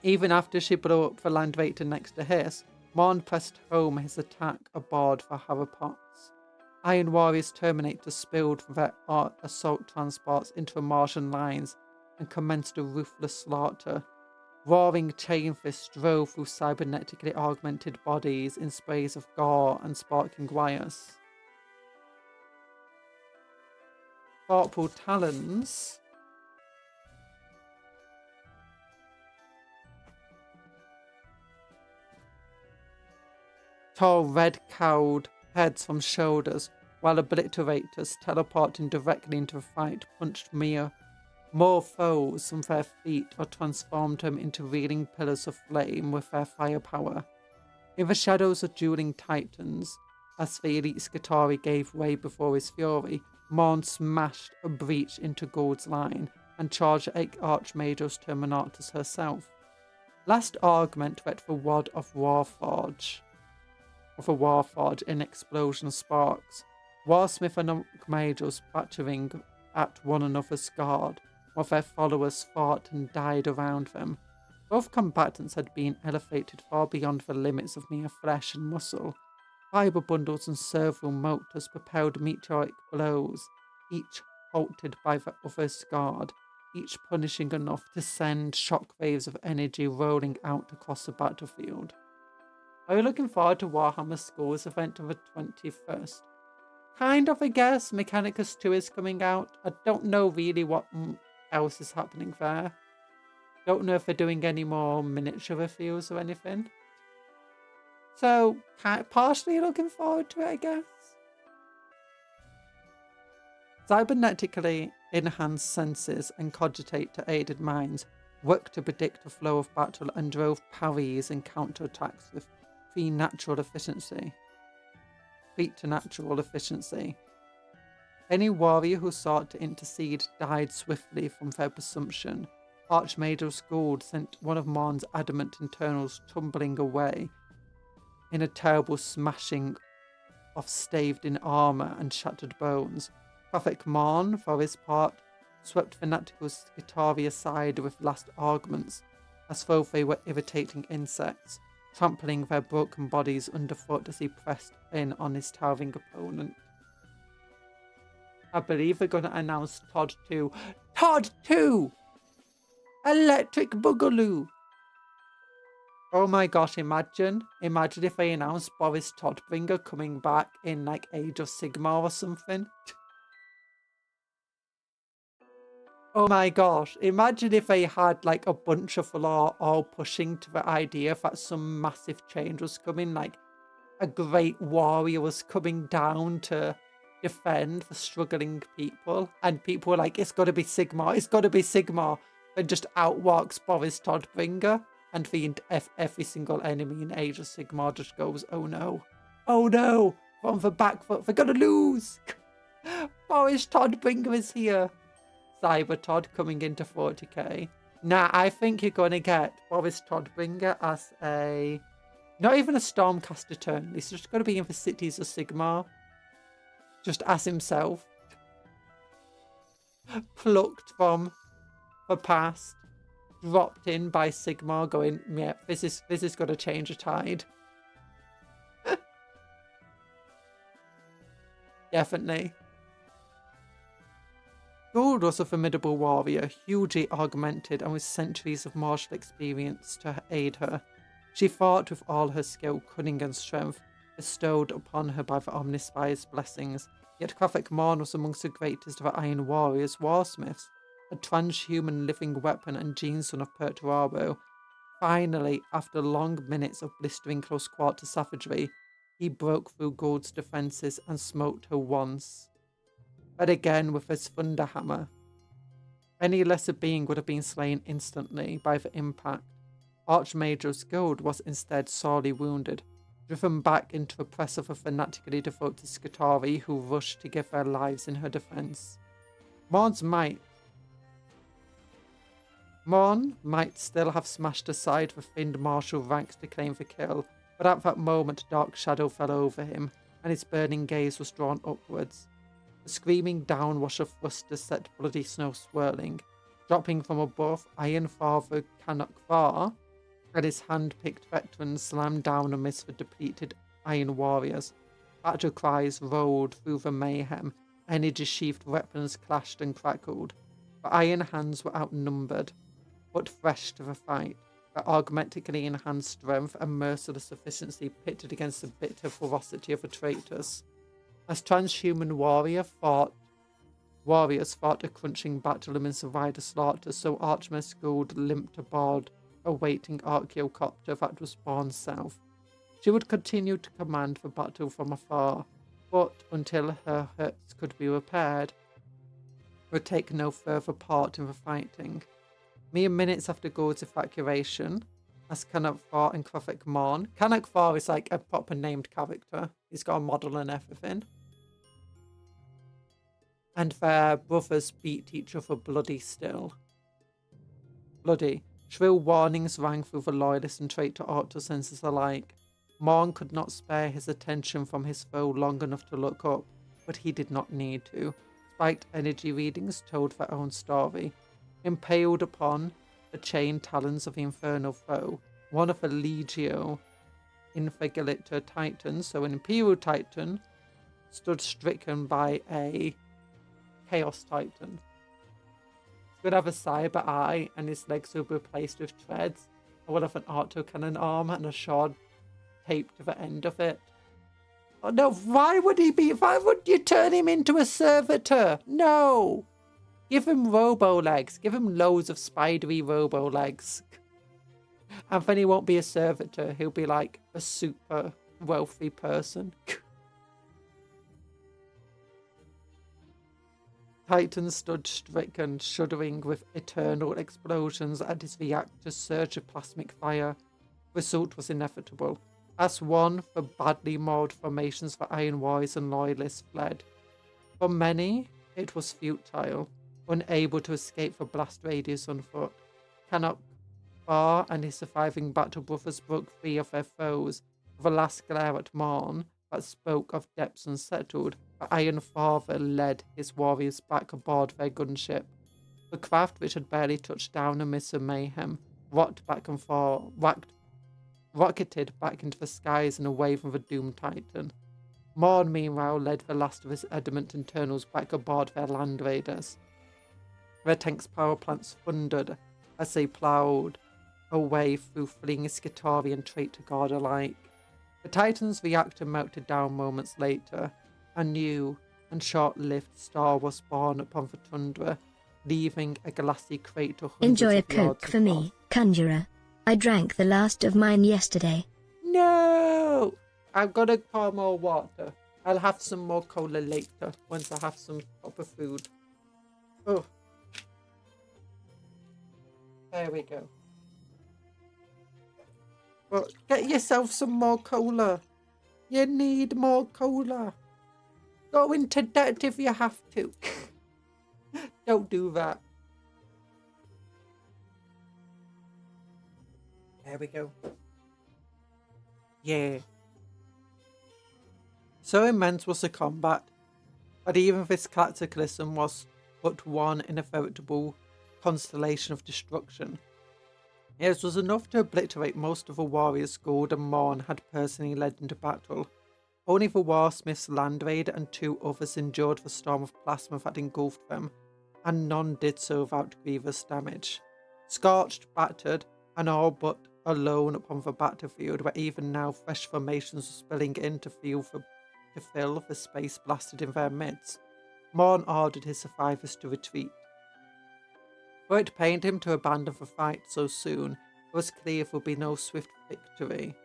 Even after she blew up the Land Raider next to his, Marn pressed home his attack aboard the Harappots. Iron Warriors Terminators spilled their assault transports into the Martian lines and commenced a ruthless slaughter. Roaring chain fists drove through cybernetically augmented bodies in sprays of gore and sparking wires. Thoughtful talons tore red-cowled heads from shoulders, while obliterators teleporting directly into the fight punched more foes from their feet or transformed them into reeling pillars of flame with their firepower. In the shadows of dueling titans, as the elite Skitarii gave way before his fury, Marn smashed a breach into Gould's line and charged Archmagos Terminatus herself. Last augment wet the wad of Warforge in explosion sparks. Warsmith and Archmagos battering at one another's guard, while their followers fought and died around them. Both combatants had been elevated far beyond the limits of mere flesh and muscle. Fibre bundles and serval motors propelled meteoric blows, each halted by the other's guard, each punishing enough to send shockwaves of energy rolling out across the battlefield. Are you looking forward to Warhammer Schools event on the 21st? Kind of, I guess. Mechanicus 2 is coming out. I don't know really what else is happening there. Don't know if they're doing any more miniature reveals or anything. So, partially looking forward to it, I guess. Cybernetically enhanced senses and cogitate-to-aided minds work to predict the flow of battle and drove parries and counterattacks with preternatural efficiency. Any warrior who sought to intercede died swiftly from their presumption. Archmagos Gould sent one of Marn's adamant internals tumbling away in a terrible smashing of staved-in armour and shattered bones. Kruthek Marn, for his part, swept fanatical Skitarii aside with last augments, as though they were irritating insects, trampling their broken bodies underfoot as he pressed in on his towering opponent. I believe they're going to announce Todd 2. Todd 2! Electric Boogaloo! Oh my gosh, imagine if they announced Boris Todbringer coming back in like Age of Sigmar or something. Oh my gosh, imagine if they had like a bunch of law all pushing to the idea that some massive change was coming, like a great warrior was coming down to defend the struggling people, and people were like, it's got to be Sigmar, it's got to be Sigmar. And just outwalks Boris Todbringer, and every single enemy in Age of Sigmar just goes, oh no, from the back foot, they're gonna lose. Boris Todbringer is here. Cyber Todd coming into 40k. Nah, I think you're gonna get Boris Todbringer as a, not even a Stormcaster turn. He's just gonna be in the Cities of Sigmar, just as himself, plucked from the past, dropped in by Sigmar, going, yeah, this is gonna change a tide. Definitely. Gould was a formidable warrior, hugely augmented and with centuries of martial experience to aid her. She fought with all her skill, cunning and strength, bestowed upon her by the Omnispire's blessings. Yet Krathic Morn was amongst the greatest of the Iron Warriors, warsmiths, a transhuman living weapon and gene son of Perturabo. Finally, after long minutes of blistering close quarter savagery, he broke through Gould's defences and smote her once, but again with his thunder hammer. Any lesser being would have been slain instantly by the impact. Archmage's Gould was instead sorely wounded, driven back into the press of a fanatically devoted Skitarii who rushed to give their lives in her defence. Morn might still have smashed aside the thinned martial ranks to claim the kill, but at that moment a dark shadow fell over him, and his burning gaze was drawn upwards. The screaming downwash of thruster set bloody snow swirling. Dropping from above, Iron Father Canuck Var and his hand-picked veterans slammed down amidst the depleted Iron Warriors. Battle cries rolled through the mayhem. Energy-sheathed weapons clashed and crackled. The Iron Hands were outnumbered, but fresh to the fight. Their augmentically enhanced strength and merciless efficiency pitted against the bitter ferocity of the traitors. As transhuman warriors fought a crunching battle amidst the wider slaughter, so Archmage's Gould limped aboard a waiting archaeocopter that was borne south. She would continue to command the battle from afar, but until her hurts could be repaired, would take no further part in the fighting. Mere minutes after Gould's evacuation, as Canuck Var and Krathic Morn. Canuck Var is like a proper named character. He's got a model and everything. And their brothers beat each other bloody still. Bloody. Shrill warnings rang through the loyalist and traitor Arctur senses alike. Morn could not spare his attention from his foe long enough to look up, but he did not need to. Spiked energy readings told their own story. Impaled upon the chained talons of the infernal foe, one of the Legio Infigilitor Titans, so an Imperial Titan, stood stricken by a Chaos Titan. He would have a cyber eye, and his legs will be replaced with treads. I would have an autocannon arm and a shard taped to the end of it. Oh no, why would you turn him into a servitor? No! Give him robo legs. Give him loads of spidery robo legs. And then he won't be a servitor. He'll be like a super wealthy person. Titan stood stricken, shuddering with eternal explosions and his reactor's surge of plasmic fire. Result was inevitable. As one, the badly mauled formations for Iron Warriors and Loyalists fled. For many, it was futile, unable to escape the blast radius on foot. Canuck Var and his surviving battle brothers broke free of their foes, with a last glare at Morn that spoke of depths unsettled. The Iron Father led his warriors back aboard their gunship. The craft, which had barely touched down amidst the mayhem, rocked back and forth, rocketed back into the skies and away from the doomed Titan. Morn, meanwhile, led the last of his adamant internals back aboard their land raiders. Their tank's power plants thundered as they ploughed away through fleeing Skitarii and traitor guard alike. The Titan's reactor melted down moments later. A new and short-lived star was born upon the tundra, leaving a glassy crate hundreds Enjoy a of yards Coke for across. me, Conjurer. I drank the last of mine yesterday. No! I've got to pour more water. I'll have some more cola later once I have some proper food. Oh. There we go. Well, get yourself some more cola. You need more cola. Go into debt if you have to. Don't do that. There we go. Yeah. So immense was the combat, but even this cataclysm was but one inevitable constellation of destruction. It was enough to obliterate most of the warriors Gold and Morn had personally led into battle. Only the Warsmith's Land Raider and 2 others endured the storm of plasma that engulfed them, and none did so without grievous damage. Scorched, battered, and all but alone upon the battlefield, where even now fresh formations were spilling in to fill the space blasted in their midst, Morn ordered his survivors to retreat. Though it pained him to abandon the fight so soon, it was clear there would be no swift victory.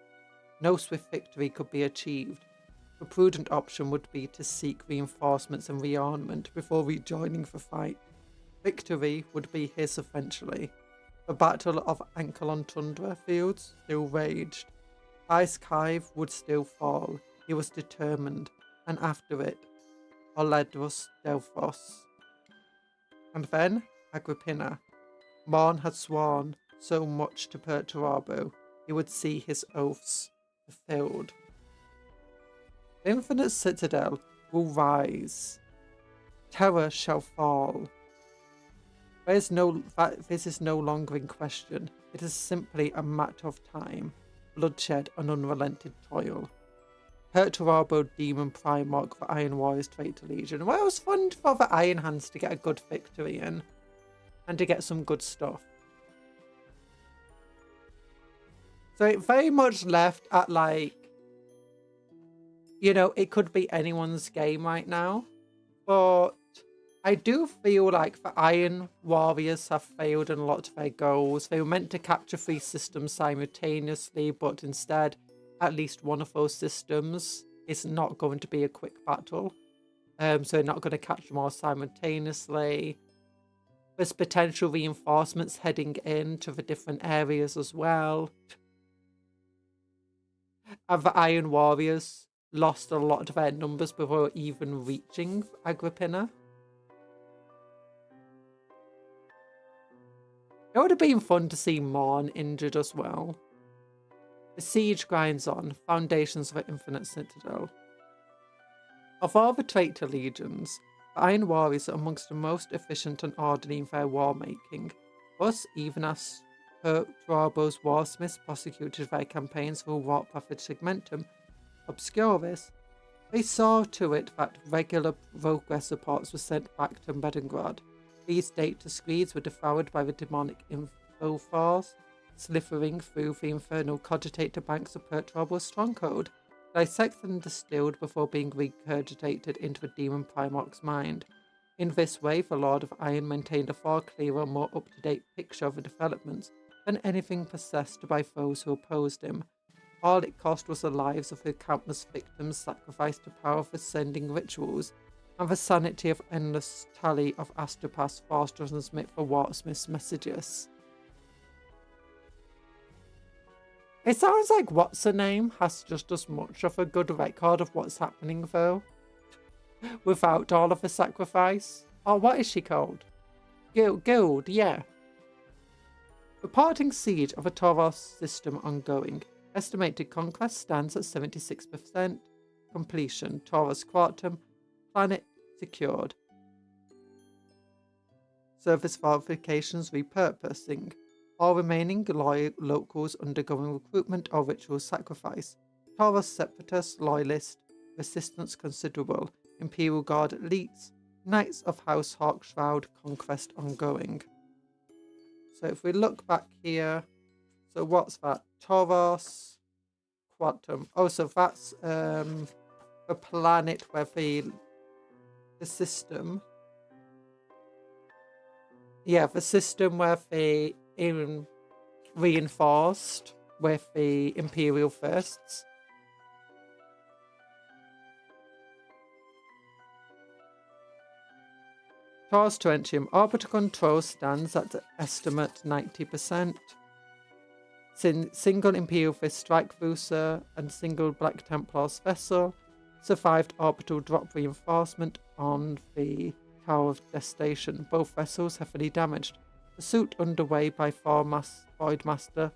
No swift victory could be achieved. The prudent option would be to seek reinforcements and rearmament before rejoining the fight. Victory would be his eventually. The Battle of Ankelon Tundra fields still raged. Ice Kive would still fall. He was determined, and after it, Oledros Delphos. And then, Agrippina. Morn had sworn so much to Perturabo, he would see his oaths fulfilled. The infinite citadel will rise. Terror shall fall. This is no longer in question. It is simply a matter of time, bloodshed and unrelenting toil. Perturabo Demon Primarch for Iron Warriors Traitor Legion. Well, it was fun for the Iron Hands to get a good victory in. And to get some good stuff. So it very much left at like, you know, it could be anyone's game right now. But I do feel like the Iron Warriors have failed in a lot of their goals. They were meant to capture 3 systems simultaneously, but instead, at least one of those systems is not going to be a quick battle. So they're not going to capture them all simultaneously. There's potential reinforcements heading into the different areas as well. And the Iron Warriors lost a lot of their numbers before even reaching Agrippina. It would have been fun to see Morn injured as well. The siege grinds on, foundations of an infinite citadel. Of all the traitor legions, the Iron Warriors are amongst the most efficient and orderly in their war-making. Thus, even as Perturabo's warsmiths prosecuted their campaigns through Warpath and Segmentum Obscuris, they saw to it that regular progress reports were sent back to Medengrad. These data screeds were devoured by the demonic infophores, slithering through the infernal cogitator banks of Perturabo's stronghold, dissected and distilled before being regurgitated into the demon Primarch's mind. In this way, the Lord of Iron maintained a far clearer, more up-to-date picture of the developments than anything possessed by those who opposed him. All it cost was the lives of the countless victims sacrificed to power-ascending rituals, and the sanity of endless tally of astropaths forced to transmit the Warsmith's messages. It sounds like What's-Her-Name has just as much of a good record of what's happening, though. Without all of the sacrifice. Oh, what is she called? Guild, yeah. Reporting siege of a Tauros system ongoing. Estimated conquest stands at 76%. Completion. Taurus Quartum. Planet secured. Service verifications repurposing. All remaining locals undergoing recruitment or ritual sacrifice. Taurus Separatist, Loyalist, Resistance considerable. Imperial Guard elites. Knights of House Hawkshroud, Conquest ongoing. So if we look back here, so what's that? Tauros Quantum. Oh, so that's the planet where the system Yeah, the system where they reinforced with the Imperial Fists. Taurus Terentium orbital control stands at estimate 90%. Single Imperial Fist strike cruiser and single Black Templars vessel survived orbital drop reinforcement on the Tower of Destination. Both vessels heavily damaged. Pursuit underway by Voidmaster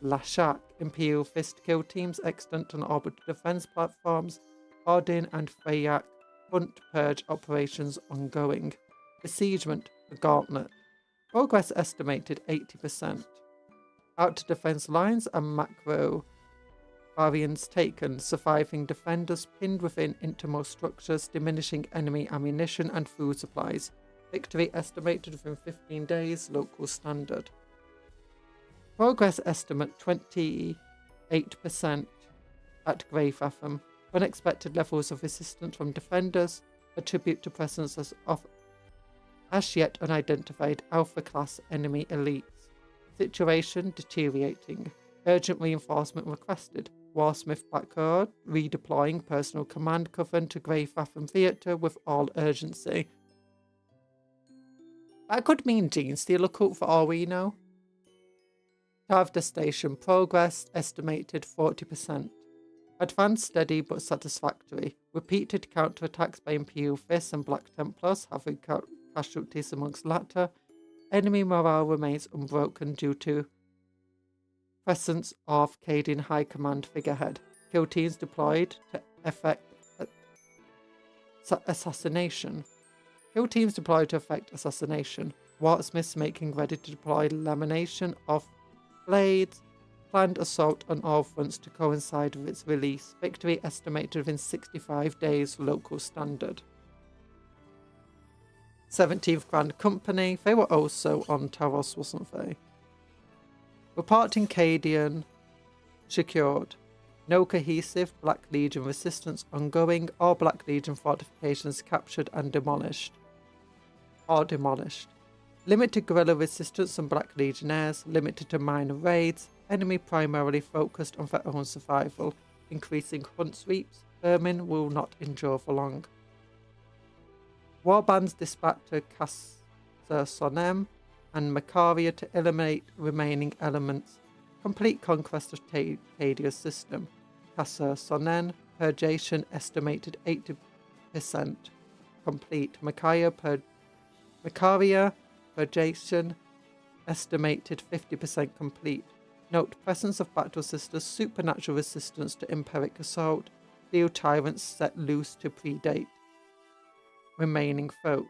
Lashak. Imperial Fist kill teams extant on orbital defense platforms. Odin and Freyak hunt purge operations ongoing. Besiegement, the Gauntlet. Progress estimated 80%. Out to defense lines and macro variants taken. Surviving defenders pinned within innermost structures, diminishing enemy ammunition and food supplies. Victory estimated within 15 days, local standard. Progress estimate 28% at Greyfathom. Unexpected levels of resistance from defenders attribute to presence of as yet unidentified Alpha-class enemy elites. Situation deteriorating. Urgent reinforcement requested. Warsmith Backroad redeploying personal command coven to Greyfathom Theatre with all urgency. That could mean Gene Stealer Cult for all we know. Tower Station progress estimated 40%. Advanced steady but satisfactory. Repeated counterattacks by Imperial Fists and Black Templars have casualties amongst latter. Enemy morale remains unbroken due to presence of Cadian High Command figurehead. Kill teams deployed to effect assassination. Kill teams deployed to effect assassination. Wartsmiths making ready to deploy lamination of blades. Planned assault on all fronts to coincide with its release. Victory estimated within 65 days, local standard. 17th Grand Company, they were also on Taros, wasn't they? Reporting Cadian secured. No cohesive Black Legion resistance ongoing. All Black Legion fortifications captured and demolished. Limited guerrilla resistance on Black Legionnaires, limited to minor raids. Enemy primarily focused on their own survival. Increasing hunt sweeps. Vermin will not endure for long. Warbands dispatched to Casa Sonem and Macaria to eliminate remaining elements. Complete conquest of Cadia's system. Casa Sonen purgation estimated 80% complete. Macaria purgation estimated 50% complete. Note presence of Battle Sisters supernatural resistance to Empiric assault. Steel tyrants set loose to predate remaining foe.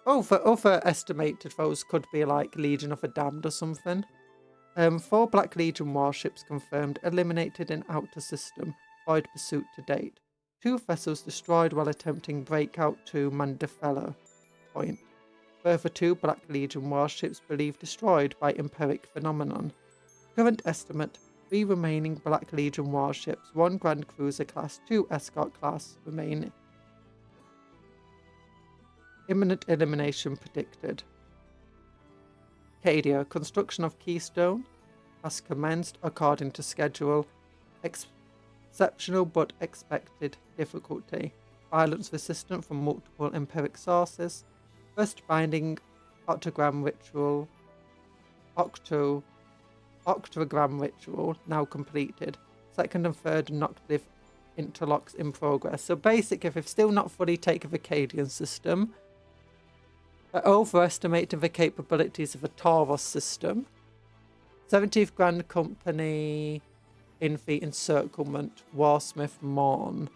Other estimated foes could be like Legion of the Damned or something. 4 Black Legion warships confirmed eliminated in outer system. Void pursuit to date. 2 vessels destroyed while attempting breakout to Mandefella Point. Further 2 Black Legion warships believed destroyed by Empiric phenomenon. Current estimate 3 remaining Black Legion warships, 1 Grand Cruiser class, 2 Escort class remain. Imminent elimination predicted. Cadia, construction of Keystone has commenced according to schedule. Exceptional but expected difficulty. Violence resistant from multiple empiric sources. First binding octogram ritual. Octogram ritual now completed. Second and third noctave interlocks in progress. So basically, if we've still not fully taken the Cadian system, overestimating the capabilities of a Taurus system. 17th Grand Company Infleet Encirclement, Warsmith Morn.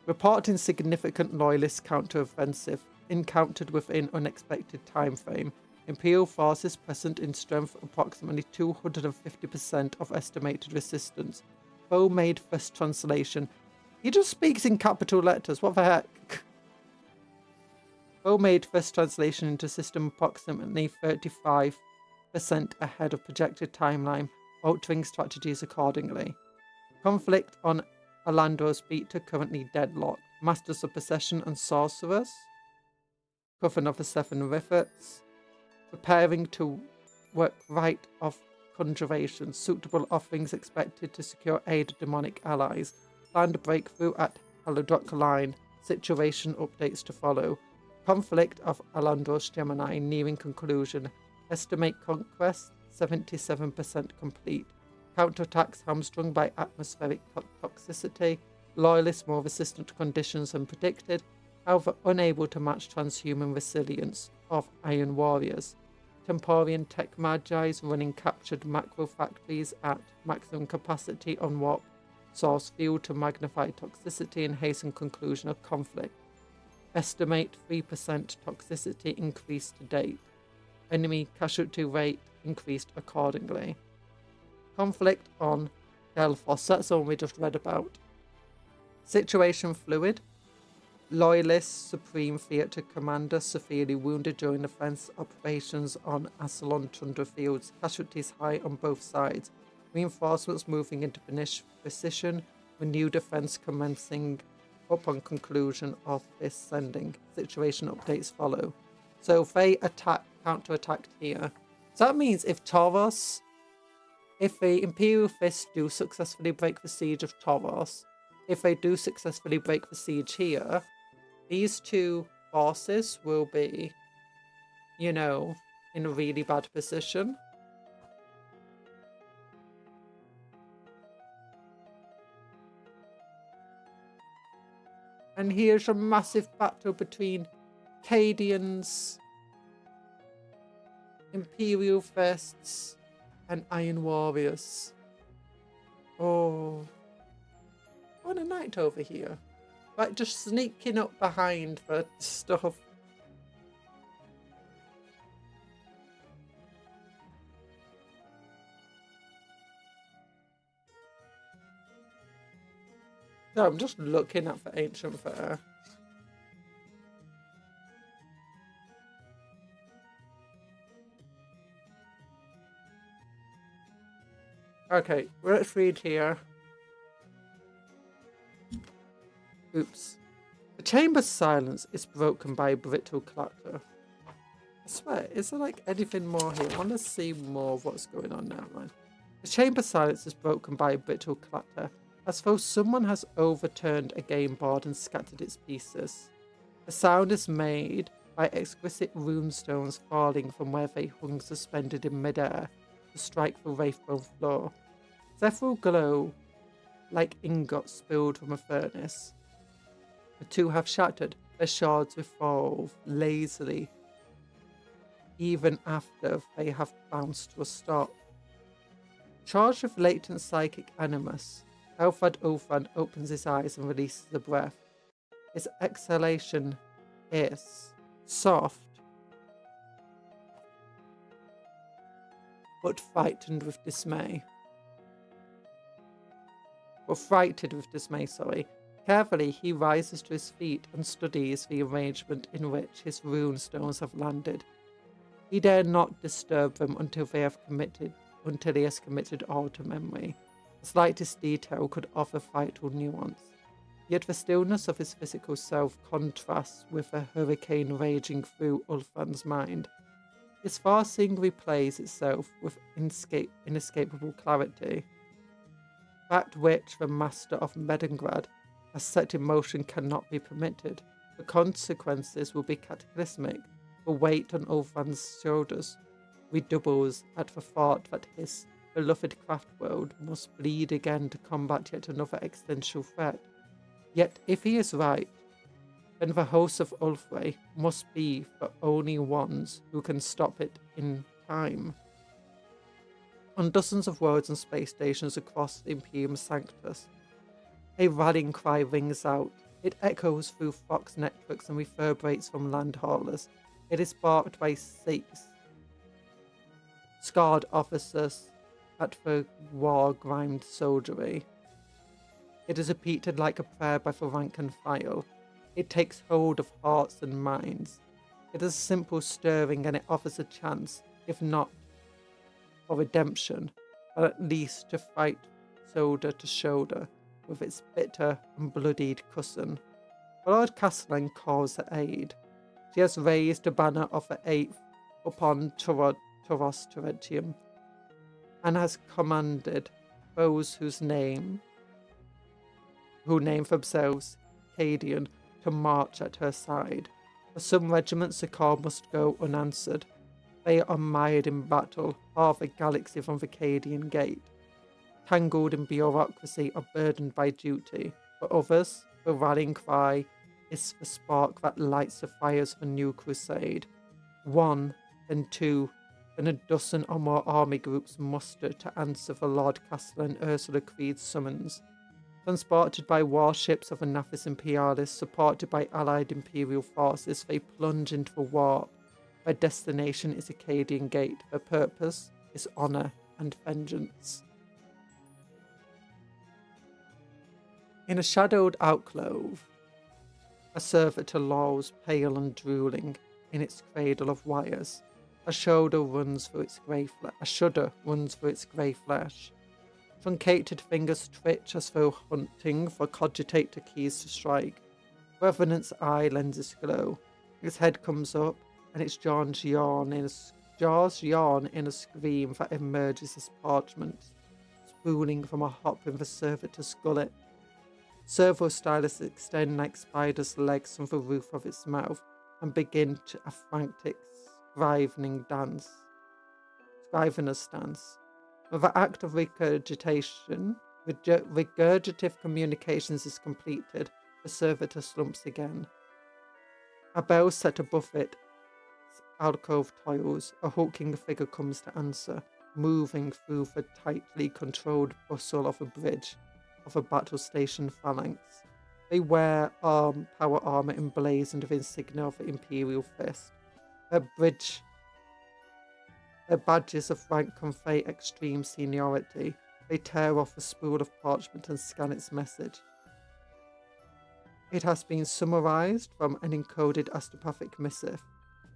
Reporting significant loyalist counter-offensive encountered within unexpected time frame. Imperial forces present in strength approximately 250% of estimated resistance. Foe made first translation. He just speaks in capital letters, what the heck? Foe made first translation into system approximately 35% ahead of projected timeline, altering strategies accordingly. Conflict on Alandro's Beta currently deadlocked. Masters of Possession and Sorcerers Coven of the Seven Rivets, preparing to work rite of conjuration, suitable offerings expected to secure aid of demonic allies, planned breakthrough at Halodok Line, situation updates to follow, conflict of Alandros Gemini nearing conclusion, estimate conquest 77% complete, counterattacks hamstrung by atmospheric toxicity, loyalists more resistant to conditions than predicted, however unable to match transhuman resilience of Iron Warriors. Temporian tech magi's running captured macro factories at maximum capacity on warp source fuel to magnify toxicity and hasten conclusion of conflict. Estimate 3% toxicity increase to date. Enemy casualty rate increased accordingly. Conflict on Delphos, that's all we just read about. Situation fluid. Loyalist Supreme Theatre Commander severely wounded during defense operations on Asalon Tundra Fields. Casualties high on both sides. Reinforcements moving into precision, with new defense commencing upon conclusion of this sending. Situation updates follow. So if they counterattacked here. So that means if the Imperial Fist do successfully break the siege of Tauros, if they do successfully break the siege here, these two forces will be, you know, in a really bad position. And here's a massive battle between Cadians, Imperial Fists, and Iron Warriors. Oh. What a knight over here. Like, just sneaking up behind for stuff. So I'm just looking at the Ancient Fair. Okay, let's read here. Oops. The chamber's silence is broken by a brittle clatter. I swear, is there like anything more here? I want to see more of what's going on now, man. The chamber's silence is broken by a brittle clatter, as though someone has overturned a game board and scattered its pieces. The sound is made by exquisite runestones falling from where they hung suspended in midair to strike the wraithbone floor. Several glow like ingots spilled from a furnace. The two have shattered, their shards revolve lazily, even after they have bounced to a stop. Charged with latent psychic animus, Elfad Ulfan opens his eyes and releases a breath. His exhalation is soft, but frightened with dismay. Sorry. Carefully, he rises to his feet and studies the arrangement in which his rune stones have landed. He dare not disturb them until he has committed all to memory. The slightest detail could offer vital nuance. Yet the stillness of his physical self contrasts with a hurricane raging through Ulfan's mind. His far-seeing replays itself with inescapable clarity. That which the master of Medengrad has set in motion cannot be permitted. The consequences will be cataclysmic. The weight on Ulfan's shoulders redoubles at the thought that his beloved craft world must bleed again to combat yet another existential threat. Yet if he is right, then the hosts of Ulfray must be the only ones who can stop it in time. On dozens of worlds and space stations across the Imperium Sanctus, a rallying cry rings out. It echoes through Fox networks and reverberates from land haulers. It is barked by scarred officers at the war-grimed soldiery. It is repeated like a prayer by the rank and file. It takes hold of hearts and minds. It is a simple stirring, and it offers a chance, if not for redemption, but at least to fight shoulder to shoulder with its bitter and bloodied cousin. Lord Castellan calls her aid. She has raised a banner of the 8th upon Turos Terentium, and has commanded those who name themselves Cadian to march at her side. For some regiments the call must go unanswered. They are mired in battle, half a galaxy from the Cadian gate. Tangled in bureaucracy or burdened by duty. For others, the rallying cry is the spark that lights the fires of a new crusade. 1, then 2, then a dozen or more army groups muster to answer the Lord Castellan Ursula Creed's summons. Transported by warships of Anathis Imperialis, supported by allied Imperial forces, they plunge into a warp. Their destination is Acadian Gate. Their purpose is honour and vengeance. In a shadowed alcove, a servitor lolls, pale and drooling, in its cradle of wires. A shudder runs through its grey flesh. Truncated fingers twitch as though hunting for cogitator keys to strike. Revenant's eye lenses glow. Its head comes up, and its jaws yawn in a scream that emerges as parchment, spooling from a hop in the servitor's gullet. Servo stylus extend like spiders' legs from the roof of its mouth and begin a frantic scrivener's stance. With the act of regurgitation, regurgitative communications is completed, the servitor slumps again. A bell set above it, alcove toils, a hulking figure comes to answer, moving through the tightly controlled bustle of a bridge, of a battle station phalanx. They wear power armour emblazoned with insignia of the Imperial Fist. Their badges of rank convey extreme seniority. They tear off a spool of parchment and scan its message. It has been summarized from an encoded astropathic missive.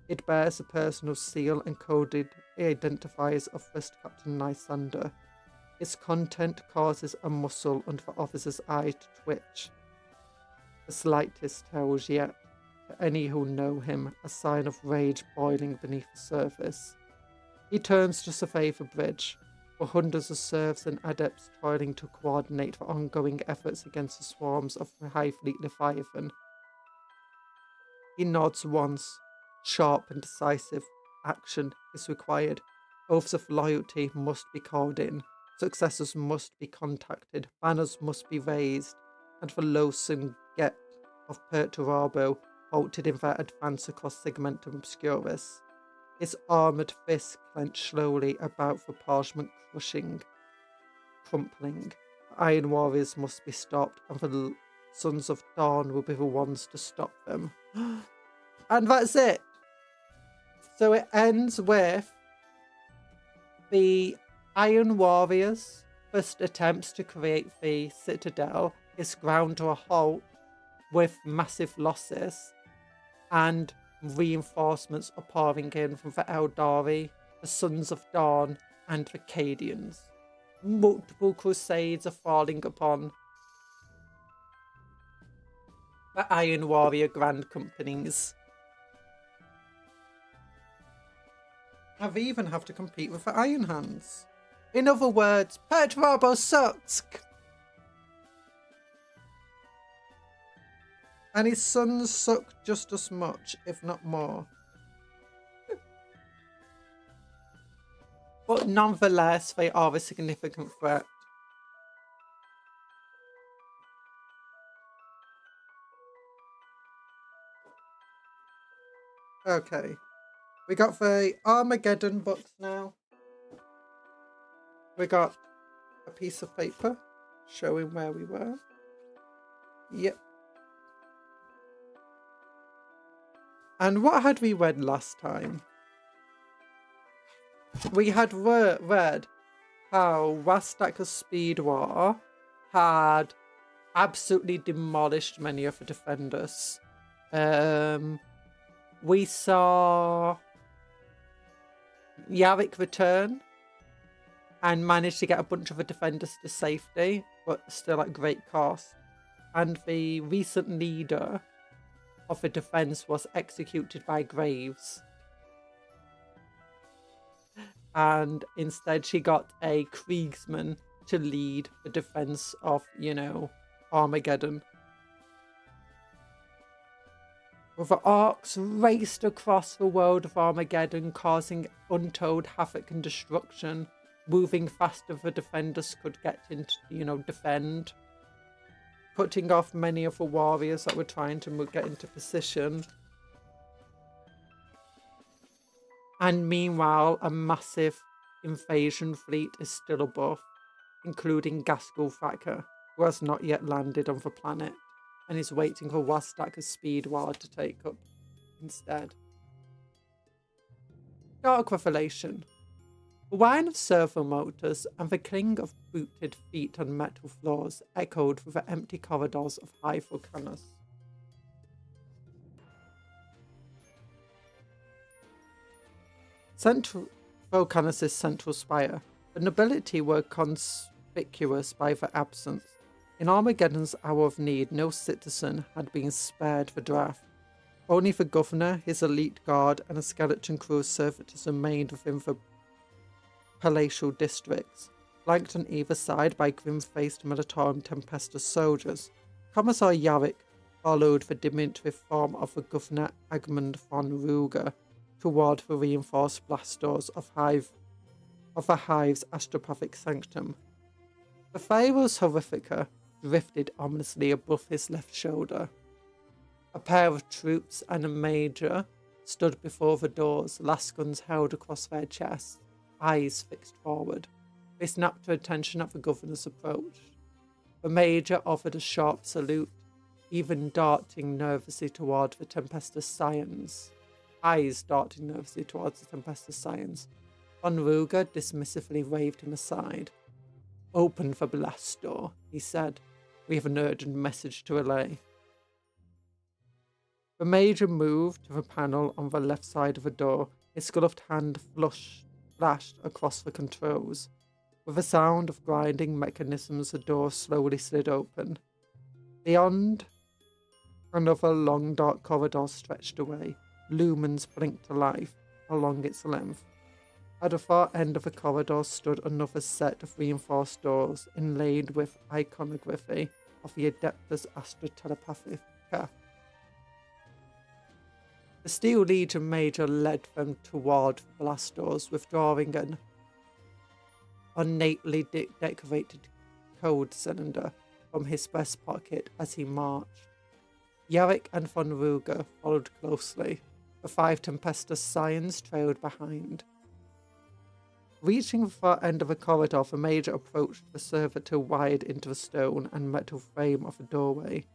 It bears a personal seal and coded identifiers of First Captain Lysander. Its content causes a muscle under the officer's eye to twitch. The slightest tells yet, to any who know him, a sign of rage boiling beneath the surface. He turns to survey the bridge, for hundreds of serfs and adepts toiling to coordinate the ongoing efforts against the swarms of the High Fleet Leviathan. He nods once. Sharp and decisive action is required. Oaths of loyalty must be called in. Successors must be contacted. Banners must be raised. And the loathsome get of Perturabo halted in their advance across Segmentum Obscurus. His armoured fists clench slowly about the parchment crumpling. The Iron Warriors must be stopped, and the Sons of Dawn will be the ones to stop them. And that's it. So it ends with the Iron Warriors' first attempts to create the Citadel is ground to a halt with massive losses, and reinforcements are pouring in from the Eldari, the Sons of Dawn, and the Cadians. Multiple crusades are falling upon the Iron Warrior Grand Companies. And they even have to compete with the Iron Hands. In other words, Perturabo sucks! And his sons suck just as much, if not more. But nonetheless, they are a significant threat. Okay. We got the Armageddon books now. We got a piece of paper showing where we were. Yep. And what had we read last time? We had read how Rastaker's Speed War had absolutely demolished many of the defenders. We saw Yarick return and managed to get a bunch of the defenders to safety, but still at great cost. And the recent leader of the defence was executed by Graves. And instead she got a Kriegsman to lead the defence of, Armageddon. The orcs raced across the world of Armageddon, causing untold havoc and destruction, moving faster than the defenders could get into, defend, cutting off many of the warriors that were trying to get into position. And meanwhile, a massive invasion fleet is still above, including Gaskell Thacker, who has not yet landed on the planet and is waiting for Wastak's speed ward to take up instead. Dark Revelation. The whine of servo motors and the cling of booted feet on metal floors echoed through the empty corridors of High Vulcanus. Vulcanus' central spire. The nobility were conspicuous by their absence. In Armageddon's hour of need, no citizen had been spared the draft. Only the governor, his elite guard, and a skeleton crew of servitors remained within the palatial districts, flanked on either side by grim-faced Militarum Tempestus soldiers. Commissar Yarrick followed the diminutive form of the governor Agmund von Ruger toward the reinforced blast doors of the Hive's astropathic sanctum. The Pharaoh's Horrifica drifted ominously above his left shoulder. A pair of troops and a major stood before the doors, lasguns held across their chests, eyes fixed forward. They snapped to attention at the governor's approach. The major offered a sharp salute, even darting nervously toward the Tempestus Scions. Eyes darting nervously towards the Tempestus Scions. Von Ruger dismissively waved him aside. "Open the blast door," he said. "We have an urgent message to relay." The major moved to the panel on the left side of the door. His gloved hand flashed across the controls. With a sound of grinding mechanisms, the door slowly slid open. Beyond, another long dark corridor stretched away. Lumens blinked to life along its length. At the far end of the corridor stood another set of reinforced doors, inlaid with iconography of the Adeptus Astra Telepathica. The Steel Legion Major led them toward the blast doors, withdrawing an ornately decorated code cylinder from his breast pocket as he marched. Yarrick and von Ruger followed closely. The 5 Tempestus Scions trailed behind. Reaching the far end of the corridor, the major approached the servitor wired into the stone and metal frame of the doorway.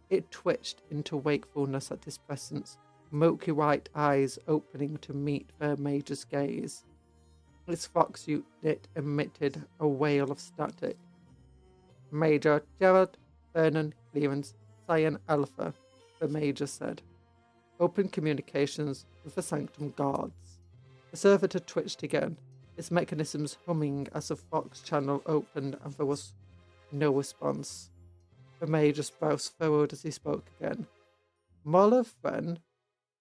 It twitched into wakefulness at his presence, milky white eyes opening to meet their major's gaze. Its fox unit emitted a wail of static. "Major Gerard Vernon Clearance, Scion Alpha," the major said. "Open communications with the Sanctum guards." The servitor twitched again, its mechanisms humming as the Fox channel opened, and there was no response. The major's brows furrowed as he spoke again. "Muller, friend,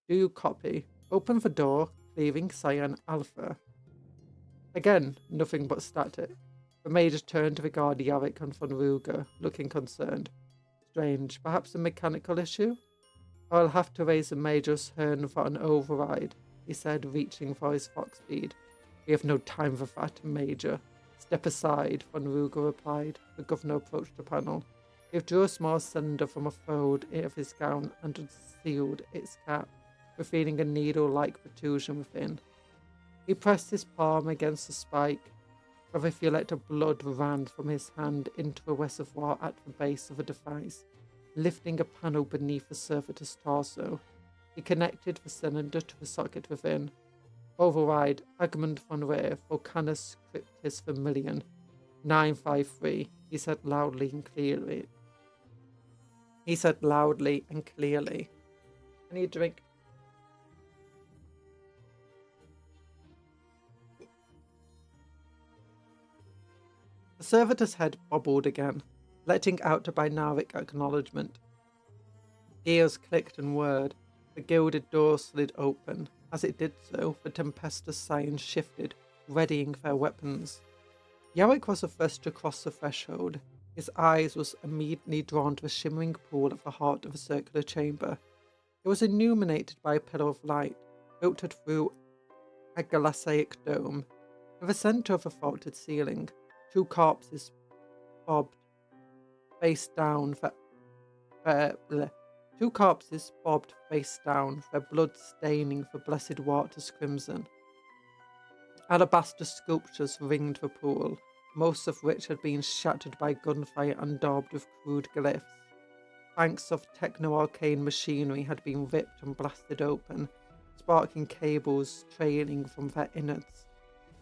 do you copy? Open the door, clearing Scion Alpha." Again, nothing but static. The major turned to regard Yarrick and von Ruger, looking concerned. "Strange. Perhaps a mechanical issue? I'll have to raise the major's horn for an override," he said, reaching for his fox speed. "We have no time for that, Major." "Step aside," von Ruger replied. The governor approached the panel. He drew a small cylinder from a fold of his gown and unsealed its cap, revealing a needle-like protrusion within. He pressed his palm against the spike. A rivulet of blood ran from his hand into the reservoir at the base of the device, lifting a panel beneath the servitor's torso. He connected the cylinder to the socket within. "Override Agmund von Rehr, Vulcanus Cryptis Vermilion, 953, he said loudly and clearly. I need a drink. The servitor's head bobbled again, letting out a binaric acknowledgement. Gears clicked and whirred. The gilded door slid open. As it did so, the Tempestus Scions shifted, readying their weapons. Yarick was the first to cross the threshold. His eyes was immediately drawn to the shimmering pool at the heart of the circular chamber. It was illuminated by a pillar of light, filtered through a glassaic dome. In the centre of the vaulted ceiling, two corpses bobbed face down, their blood staining the blessed waters crimson. Alabaster sculptures ringed the pool, most of which had been shattered by gunfire and daubed with crude glyphs. Banks of techno-arcane machinery had been ripped and blasted open, sparking cables trailing from their innards.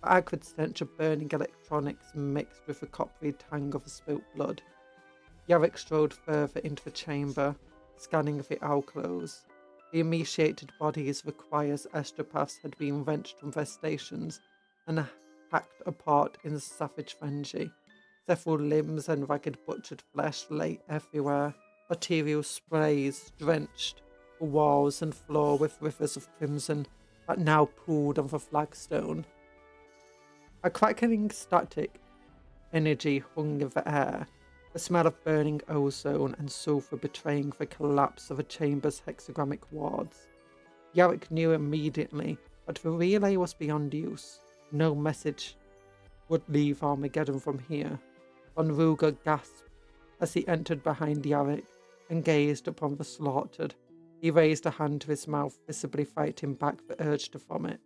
The acrid stench of burning electronics mixed with the coppery tang of the spilt blood. Yarick strode further into the chamber, scanning the alcoves. The emaciated bodies of the choir's astropaths had been wrenched from their stations and hacked apart in savage frenzy. Several limbs and ragged butchered flesh lay everywhere. Arterial sprays drenched the walls and floor with rivers of crimson that now pooled on the flagstone. A crackling static energy hung in the air, the smell of burning ozone and sulfur betraying the collapse of the chamber's hexagramic wards. Yarick knew immediately that the relay was beyond use. No message would leave Armageddon from here. Von Ruger gasped as he entered behind Yarick and gazed upon the slaughtered. He raised a hand to his mouth, visibly fighting back the urge to vomit.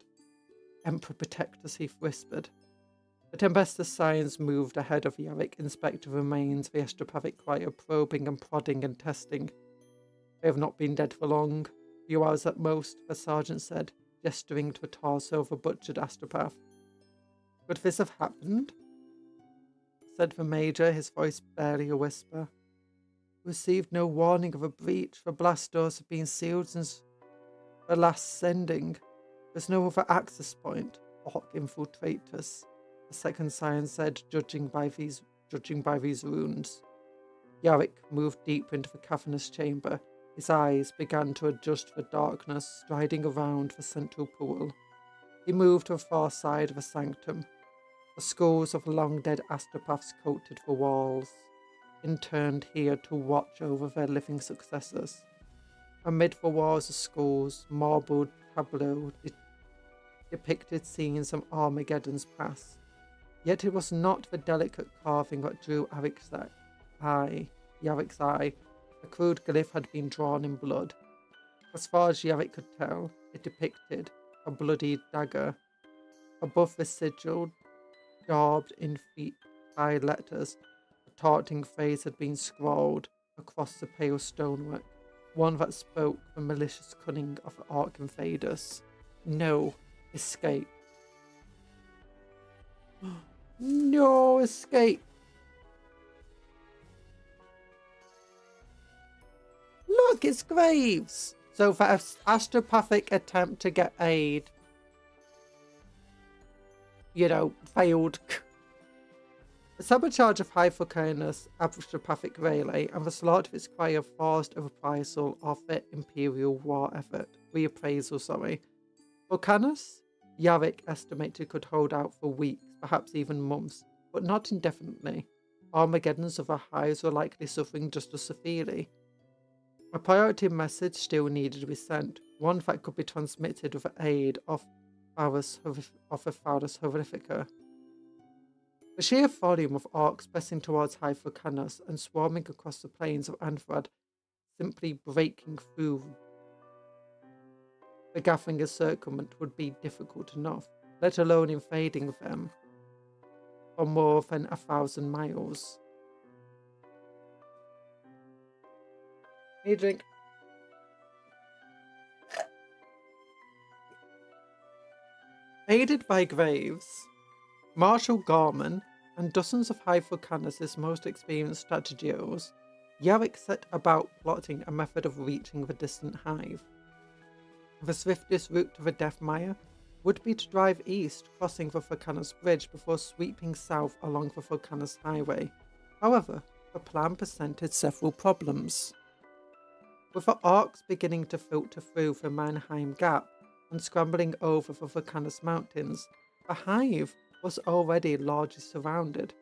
"Emperor protect us," he whispered. The Tempestus Scions moved ahead of Yarick, inspecting the remains of the astropathic choir, probing and prodding and testing. "They have not been dead for long. A few hours at most," the sergeant said, gesturing to the torso of a butchered astropath. "Could this have happened?" said the major, his voice barely a whisper. "Received no warning of a breach. The blast doors have been sealed since the last sending. There's no other access point. Orc infiltrators," the second scion said, judging by these runes. Yarick moved deeper into the cavernous chamber. His eyes began to adjust to the darkness, striding around the central pool. He moved to the far side of the sanctum. The skulls of long-dead astropaths coated the walls, interned here to watch over their living successors. Amid the walls of skulls, marbled tableaux depicted scenes from Armageddon's past. Yet it was not the delicate carving that drew Yarick's eye. A crude glyph had been drawn in blood. As far as Yarick could tell, it depicted a bloody dagger. Above the sigil, daubed in high letters, a taunting phrase had been scrawled across the pale stonework, one that spoke the malicious cunning of the Arch invaders. No escape. No escape. Look, it's Graves. So for an astropathic attempt to get aid, failed. The sabotage of Hyphocanus' astropathic relay and the slaughter of its choir forced a reprisal of the Imperial war effort. Volcanus, Yarick estimated, could hold out for weeks, perhaps even months, but not indefinitely. Armageddon's other hives were likely suffering just as severely. A priority message still needed to be sent, one that could be transmitted with the aid of Varus Horrifica. The sheer volume of orcs pressing towards Hyphocanus and swarming across the plains of Anthrad, simply breaking through the gathering encirclement, would be difficult enough, let alone invading them for more than 1,000 miles. Need a drink. Aided by Graves, Marshal Gorman, and dozens of Hyphocanus' most experienced strategios, Yarick set about plotting a method of reaching the distant hive. The swiftest route to the Deathmire would be to drive east, crossing the Volcanus Bridge before sweeping south along the Volcanus Highway. However, the plan presented several problems. With the orcs beginning to filter through the Mannheim Gap and scrambling over the Vulcanus Mountains, the hive was already largely surrounded.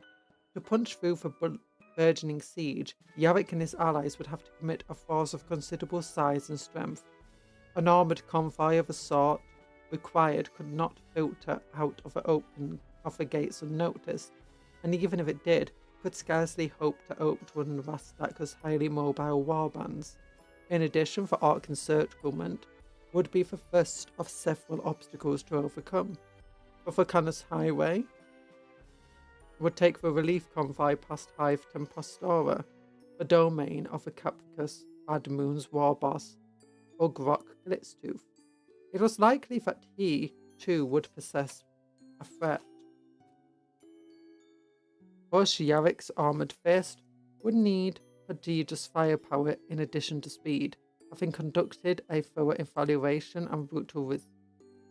To punch through the burgeoning siege, Yavik and his allies would have to commit a force of considerable size and strength. An armoured convoy of the sort required could not filter out of the gates unnoticed, and even if it did, could scarcely hope to outrun Rastak's highly mobile warbands. In addition, the Orc encirclement would be the first of several obstacles to overcome. The Vulcanus Highway would take the relief convoy past Hive Tempostora, the domain of the Capricus Bad Moon's war boss, Ugrok Glitztooth. It was likely that he, too, would possess a threat. Bush Yavik's armoured fist would need prodigious firepower in addition to speed. Having conducted a thorough evaluation and brutal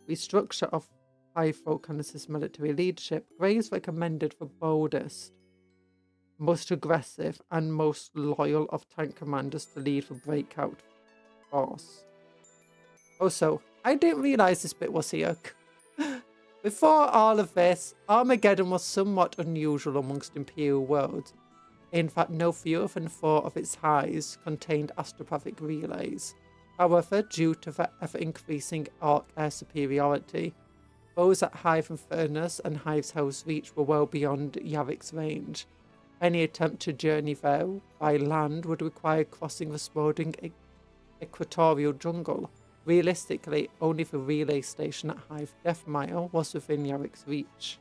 restructure of Hive Vulcanus' military leadership, Graves recommended the boldest, most aggressive, and most loyal of tank commanders to lead the breakout force. Also, I didn't realise this bit was here. Before all of this, Armageddon was somewhat unusual amongst Imperial worlds, in that no fewer than 4 of its hives contained astropathic relays. However, due to the ever-increasing Orc air superiority, those at Hive Infernus and Hive's Hell's Reach were well beyond Yavik's range. Any attempt to journey there by land would require crossing the smouldering equatorial jungle. Realistically, only the relay station at Hive Death Mile was within Yavik's reach.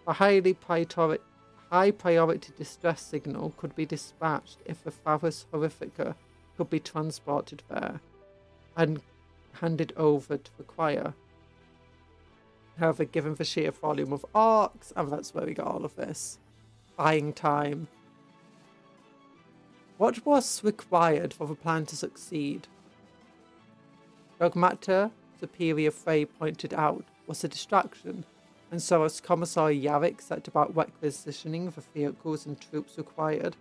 A high priority distress signal could be dispatched if the Tharus Horrifica could be transported there and handed over to the choir. However, given the sheer volume of orcs, and that's where we got all of this, buying time. What was required for the plan to succeed? Dogmata, Superior Frey pointed out, was a distraction, and so as Commissar Yavik set about requisitioning the vehicles and troops required,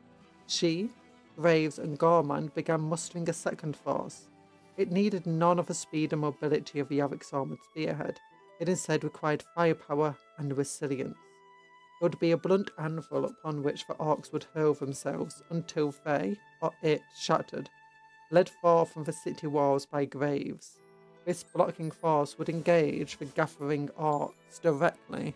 she, Graves, and Gorman began mustering a second force. It needed none of the speed and mobility of Yavik's armoured spearhead. It instead required firepower and resilience. It would be a blunt anvil upon which the orcs would hurl themselves until they, or it, shattered, led forth from the city walls by Graves. This blocking force would engage the gathering orcs directly.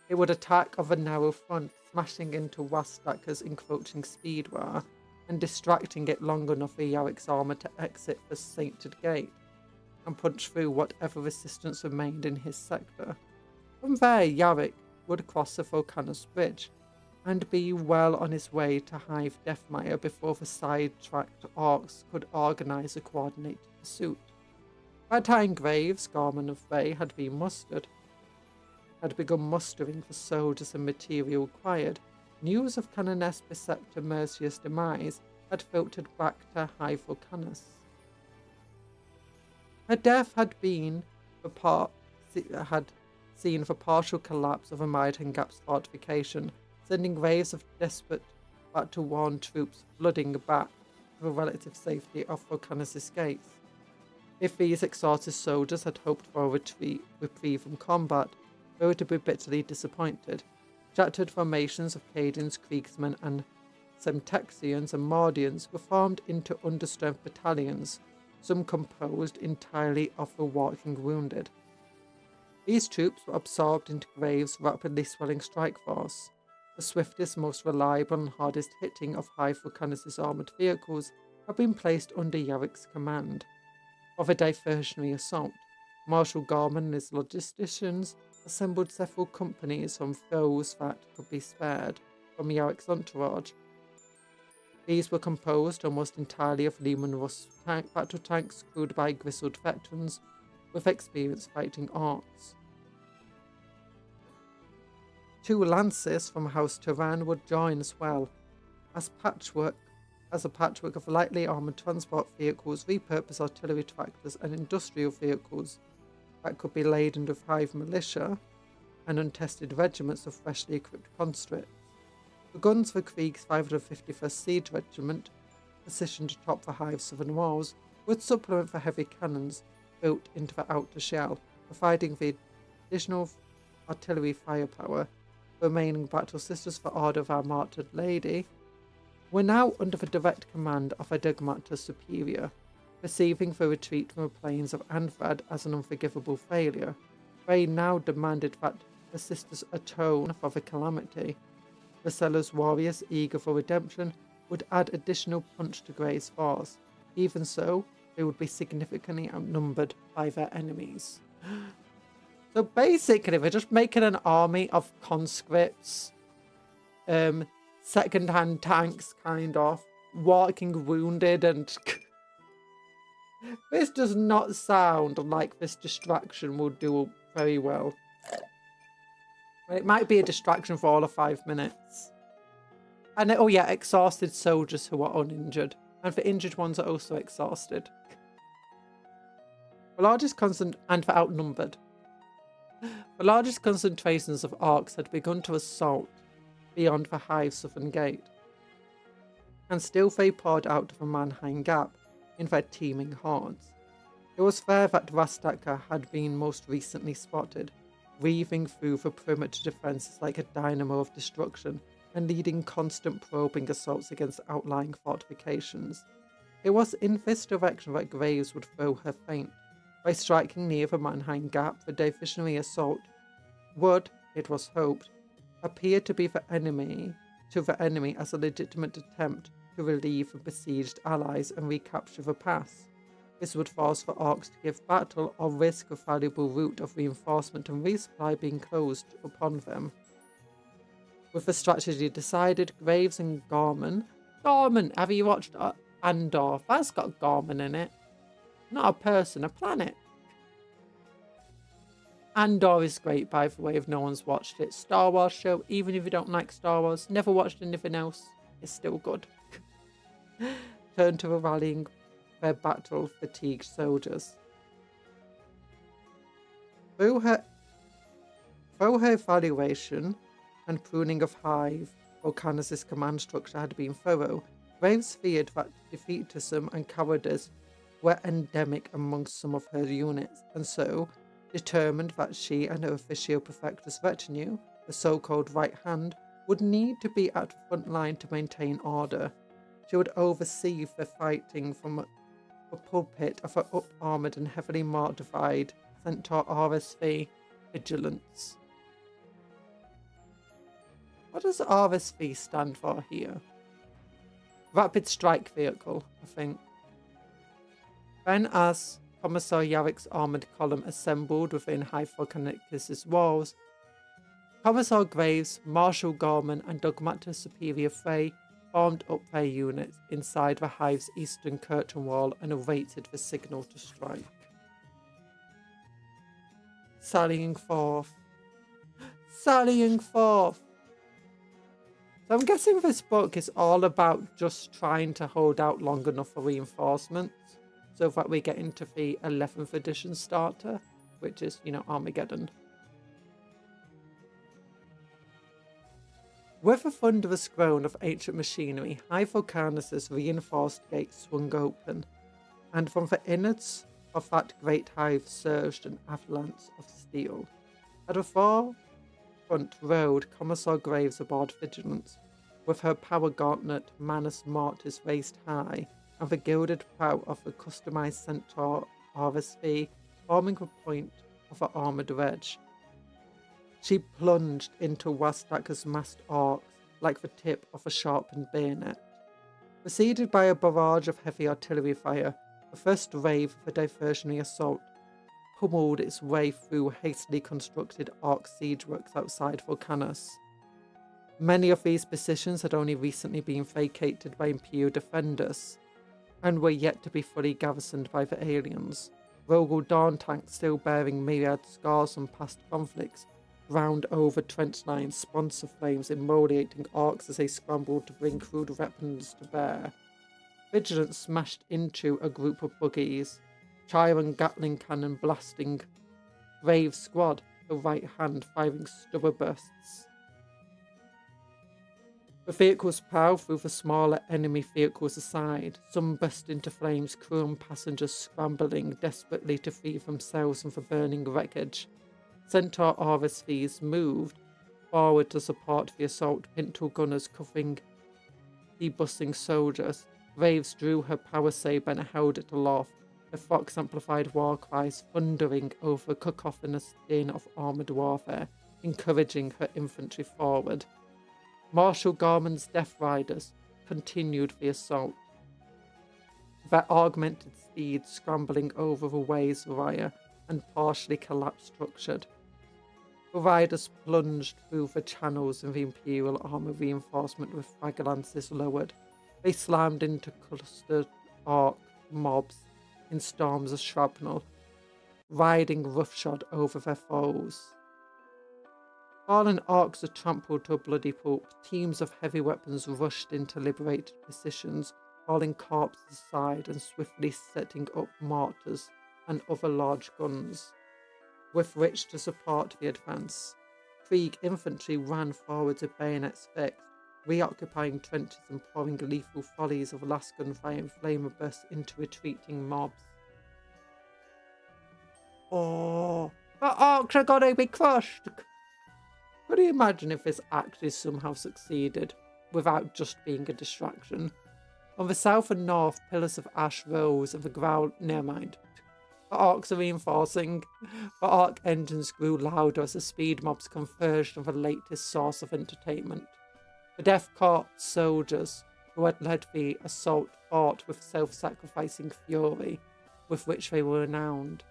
It would attack on the narrow front, smashing into Wastaker's encroaching speedwire and distracting it long enough for Yavik's armour to exit the sainted gate and punch through whatever resistance remained in his sector. From there, Yavik would cross the Vulcanus Bridge and be well on his way to Hive Deathmire before the sidetracked orcs could organise a coordinated pursuit. By the time Graves, Gorman and Frey had begun mustering the soldiers and material required, news of Canoness Preceptor Mercius' demise had filtered back to Hive Vulcanus. Her death had seen the partial collapse of Armageddon Gap's fortification, sending waves of desperate but to warn troops flooding back to the relative safety of Vulcanus' gates. If these exhausted soldiers had hoped for a reprieve from combat, they were to be bitterly disappointed. Shattered formations of Cadians, Kriegsmen, and Semtexians and Mordians were formed into understrength battalions, some composed entirely of the walking wounded. These troops were absorbed into Graves' rapidly swelling strike force. The swiftest, most reliable and hardest hitting of Hive Vulcanus' armoured vehicles had been placed under Yavik's command. For the diversionary assault, Marshal Gorman and his logisticians assembled several companies from those that could be spared from Yavik's entourage. These were composed almost entirely of Lehman Russ battle tanks crewed by grizzled veterans with experience fighting orcs. 2 lances from House Turan would join as well, as a patchwork of lightly armoured transport vehicles, repurposed artillery tractors and industrial vehicles that could be laden with Hive militia and untested regiments of freshly equipped conscripts. The guns for Krieg's 551st Siege Regiment positioned atop the hive's southern walls, would supplement the heavy cannons built into the outer shell, providing the additional artillery firepower. The remaining battle sisters, the Order of our Martyred Lady, were now under the direct command of a Dogmata Superior, perceiving the retreat from the plains of Anfrad as an unforgivable failure. They now demanded that the sisters atone for the calamity. The Sellers warriors, eager for redemption, would add additional punch to Grey's force. Even so, they would be significantly outnumbered by their enemies. So basically, they're just making an army of conscripts, second-hand tanks, kind of, walking wounded, and this does not sound like this distraction will do very well. It might be a distraction for all of 5 minutes. And oh yeah, exhausted soldiers who are uninjured. And the injured ones are also exhausted. The largest and for outnumbered. The largest concentrations of orcs had begun to assault beyond the hive's southern gate. And still they poured out of the Mannheim Gap in their teeming hordes. It was there that Rastaka had been most recently spotted, weaving through the perimeter defences like a dynamo of destruction and leading constant probing assaults against outlying fortifications. It was in this direction that Graves would throw her feint. By striking near the Mannheim Gap, the diversionary assault would, it was hoped, appear to be the enemy as a legitimate attempt to relieve the besieged allies and recapture the pass. This would force the orcs to give battle or risk a valuable route of reinforcement and resupply being closed upon them. With the strategy decided, Graves and Gorman... Gorman! Have you watched Andor? That's got Gorman in it. Not a person, a planet. Andor is great, by the way, if no one's watched it. Star Wars show, even if you don't like Star Wars, never watched anything else, it's still good. Turn to the rallying their battle-fatigued soldiers. Through her evaluation and pruning of Hive, Volcanus' command structure had been thorough. Graves feared that defeatism and cowardice were endemic amongst some of her units, and so determined that she and her officio perfectus retinue, the so-called right hand, would need to be at the front line to maintain order. She would oversee the fighting from the pulpit of her up-armoured and heavily mortified Centaur RSV Vigilance. What does RSV stand for here? Rapid Strike Vehicle, I think. Then as Commissar Yarrick's armoured column assembled within Hive Volcanicus' walls, Commissar Graves, Marshal Gorman and Dogmata Superior Frey formed up their units inside the Hive's eastern curtain wall and awaited the signal to strike. Sallying forth. Sallying forth! So I'm guessing this book is all about just trying to hold out long enough for reinforcements so that we get into the 11th edition starter, which is, Armageddon. With a thunderous groan of ancient machinery, Hive Volcanus' reinforced gate swung open, and from the innards of that great hive surged an avalanche of steel. At the forefront rode Commissar Graves aboard Vigilance, with her power gauntlet Manus Mortis raised high, and the gilded prow of the customized Centaur RSV forming the point of her armoured wedge. She plunged into Wastaka's massed orcs like the tip of a sharpened bayonet. Preceded by a barrage of heavy artillery fire, the first wave of the diversionary assault pummeled its way through hastily constructed orc siege works outside Volcanus. Many of these positions had only recently been vacated by Imperial defenders, and were yet to be fully garrisoned by the aliens. Rogel Dawn tanks still bearing myriad scars from past conflicts ground over trench lines, sponsor flames immolating orcs as they scrambled to bring crude weapons to bear. Vigilance smashed into a group of buggies, Chiron Gatling cannon blasting Graves' squad, the right hand firing stubber bursts. The vehicles plough through the smaller enemy vehicles aside. Some burst into flames, crew and passengers scrambling desperately to free themselves from the burning wreckage. Centaur RSVs moved forward to support the assault pintle gunners covering the bussing soldiers. Graves drew her power saber and held it aloft, the fox amplified war cries thundering over the cacophonous din of armoured warfare, encouraging her infantry forward. Marshal Garman's Death Riders continued the assault, their augmented speed scrambling over the ways wire and partially collapsed structured. The riders plunged through the channels in the Imperial armour reinforcement with flaglances lowered. They slammed into clustered Ark mobs in storms of shrapnel, riding roughshod over their foes. Fallen Arks are trampled to a bloody pulp. Teams of heavy weapons rushed into liberated positions, hauling corpses aside and swiftly setting up mortars and other large guns, with which to support the advance. Krieg infantry ran forwards with bayonets fixed, reoccupying trenches and pouring lethal volleys of last gunfire and flamer bursts into retreating mobs. Oh, the Arks are gonna be crushed! Could you imagine if this actually somehow succeeded, without just being a distraction? On the south and north, pillars of ash rose and the ground. Never mind. The Arks are reinforcing. The Ark engines grew louder as the speed mobs converged on the latest source of entertainment. The Death Corps soldiers who had led the assault fought with self-sacrificing fury, with which they were renowned,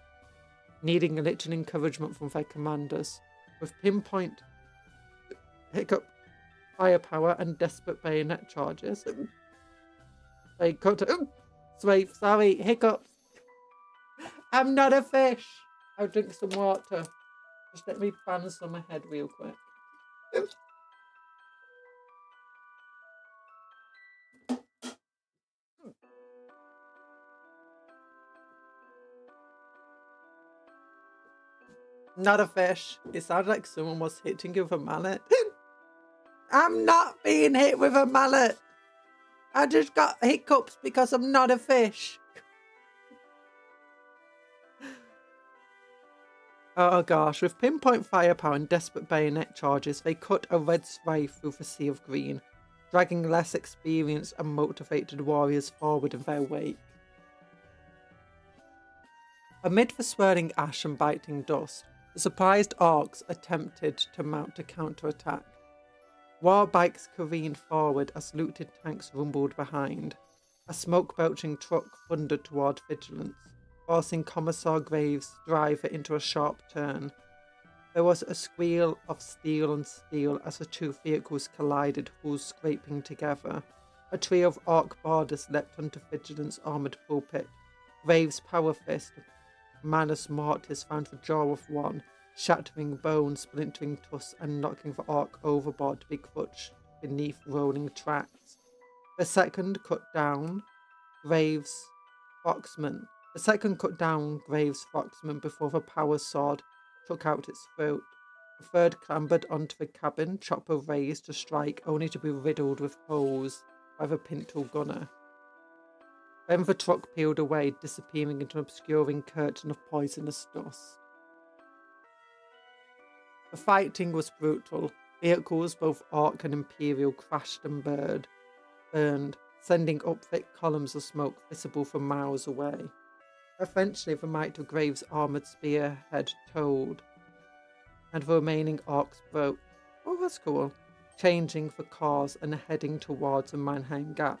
needing a little encouragement from their commanders. With pinpoint hiccup firepower and desperate bayonet charges, they cut. Sorry, hiccups. I'm not a fish. I'll drink some water. Just let me fan some my head real quick. Not a fish. It sounded like someone was hitting you with a mallet. I'm not being hit with a mallet. I just got hiccups because I'm not a fish. Oh gosh, with pinpoint firepower and desperate bayonet charges, they cut a red swathe through the sea of green, dragging less experienced and motivated warriors forward in their wake. Amid the swirling ash and biting dust, the surprised Arks attempted to mount a counterattack. War bikes careened forward as looted tanks rumbled behind. A smoke-belching truck thundered toward Vigilance, forcing Commissar Graves' driver into a sharp turn. There was a squeal of steel on steel as the two vehicles collided, hulls scraping together. A trio of Ark boarders leapt onto Vigilance's armoured pulpit. Graves' power fist, Manus Mortis, found the jaw of one, shattering bones, splintering tusks, and knocking the Ark overboard to be crushed beneath rolling tracks. The second cut down Graves' Foxman before the power sword took out its throat. The third clambered onto the cabin, chopper raised to strike, only to be riddled with holes by the pintle gunner. Then the truck peeled away, disappearing into an obscuring curtain of poisonous dust. The fighting was brutal. Vehicles, both Ark and Imperial, crashed and burned, sending up thick columns of smoke visible from miles away. Eventually, the might of Graves' armoured spearhead told, and the remaining Arks broke. Oh, that's cool. Changing for course and heading towards the Mannheim Gap.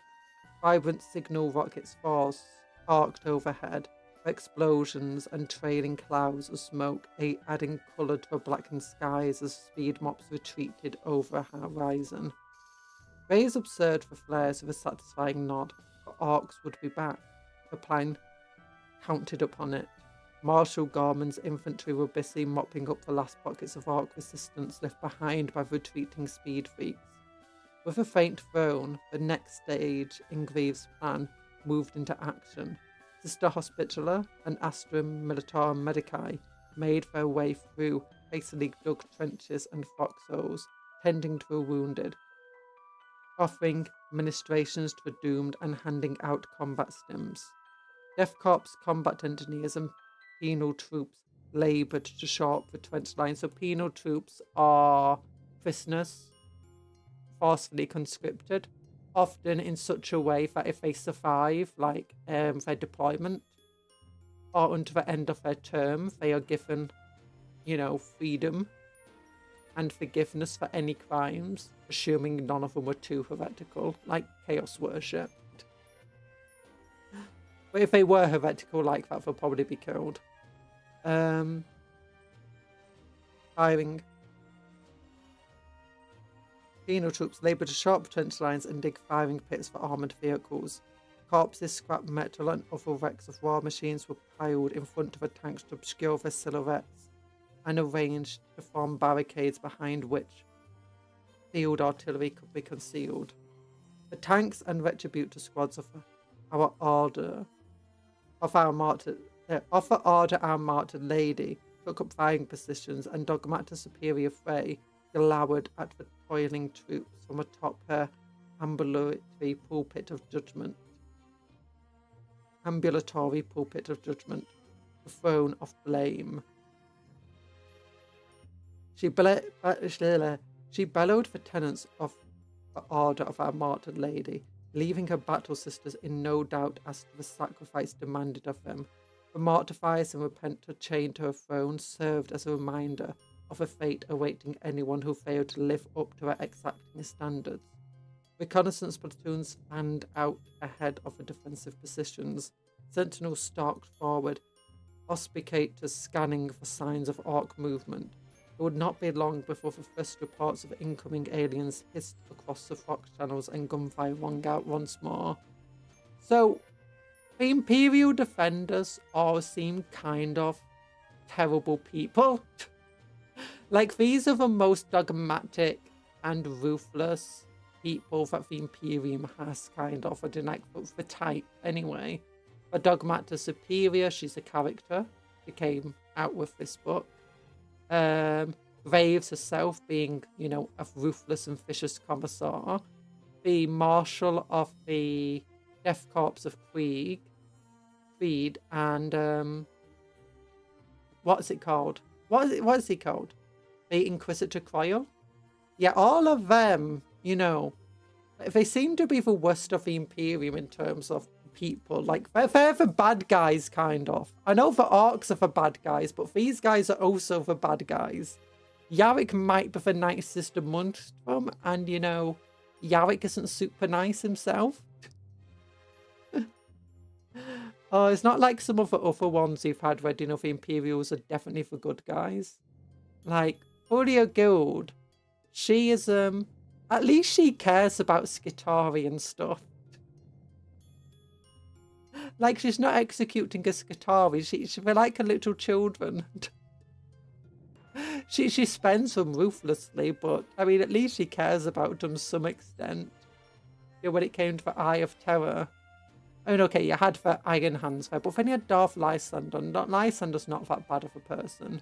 Vibrant signal rockets arced overhead, explosions and trailing clouds of smoke, adding colour to the blackened skies as speed mobs retreated over a horizon. Graves observed the flares with a satisfying nod. The Arks would be back. The plan counted upon it. Marshal Garman's infantry were busy mopping up the last pockets of Ark resistance left behind by retreating speed freaks. With a faint groan, the next stage in Graves' plan moved into action. Sister Hospitaller and Astrum Militarum Medici made their way through hastily dug trenches and foxholes, tending to the wounded. offering ministrations to the doomed and handing out combat stims. Death Corps combat engineers and penal troops laboured to shore up the trench line. So penal troops are prisoners, forcefully conscripted, often in such a way that if they survive, like their deployment, or until the end of their term, they are given, you know, freedom and forgiveness for any crimes, assuming none of them were too heretical, like chaos worship. But if they were heretical like that, they'll probably be killed. Firing. Penal troops laboured to sharp trench lines and dig firing pits for armoured vehicles. Corpses, scrap metal and other wrecks of war machines were piled in front of the tanks to obscure their silhouettes and arranged to form barricades behind which field artillery could be concealed. The tanks and retributor squads of our order, our martyred lady, took up firing positions, and Dogmata Superior Frey glowered at the toiling troops from atop her ambulatory pulpit of judgment. The throne of blame. She bellowed for tenants of the order of our martyred lady, leaving her battle sisters in no doubt as to the sacrifice demanded of them. The martyrs and repentant chained to her throne served as a reminder of a fate awaiting anyone who failed to live up to her exacting standards. Reconnaissance platoons fanned out ahead of the defensive positions. Sentinels stalked forward, auspicators scanning for signs of orc movement. It would not be long before the first reports of incoming aliens hissed across the fox channels and gunfire rang out once more. So, the Imperial Defenders all seem kind of terrible people. Like, these are the most dogmatic and ruthless people that the Imperium has, kind of. I didn't like the type, anyway. A Dogmata Superior, she's a character. She came out with this book. Graves herself being, you know, a ruthless and vicious commissar. The Marshal of the Death Corps of Creed, and what is it called? What is he called? The Inquisitor Croyle? Yeah, all of them, you know, they seem to be the worst of the Imperium in terms of people. Like, they're the bad guys, kind of. I know the orcs are the bad guys, but these guys are also the bad guys. Yarick might be the nicest amongst them, and, you know, Yarick isn't super nice himself. Oh, it's not like some of the other ones you've had where, you know, the Imperials are definitely the good guys. Like, Furia Guild, she is, at least she cares about Skitarii and stuff. Like, she's not executing a Skitarii, they're like her little children. She spends them ruthlessly, but, I mean, at least she cares about them to some extent. You know, when it came to the Eye of Terror. I mean, okay, you had the Iron Hands there, but then you had Darth Lysander, and Lysander's not that bad of a person.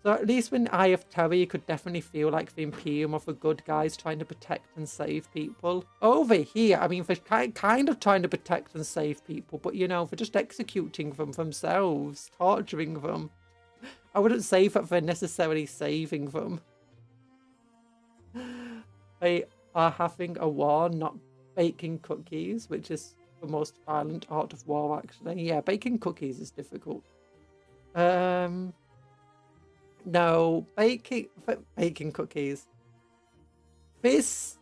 So at least when Eye of Terror, you could definitely feel like the Imperium of the good guys trying to protect and save people. Over here, I mean, they're kind of trying to protect and save people, but, you know, they're just executing them themselves, torturing them. I wouldn't say that they're necessarily saving them. They are having a war, not baking cookies, which is the most violent art of war, actually. Yeah, baking cookies is difficult. No, baking cookies. This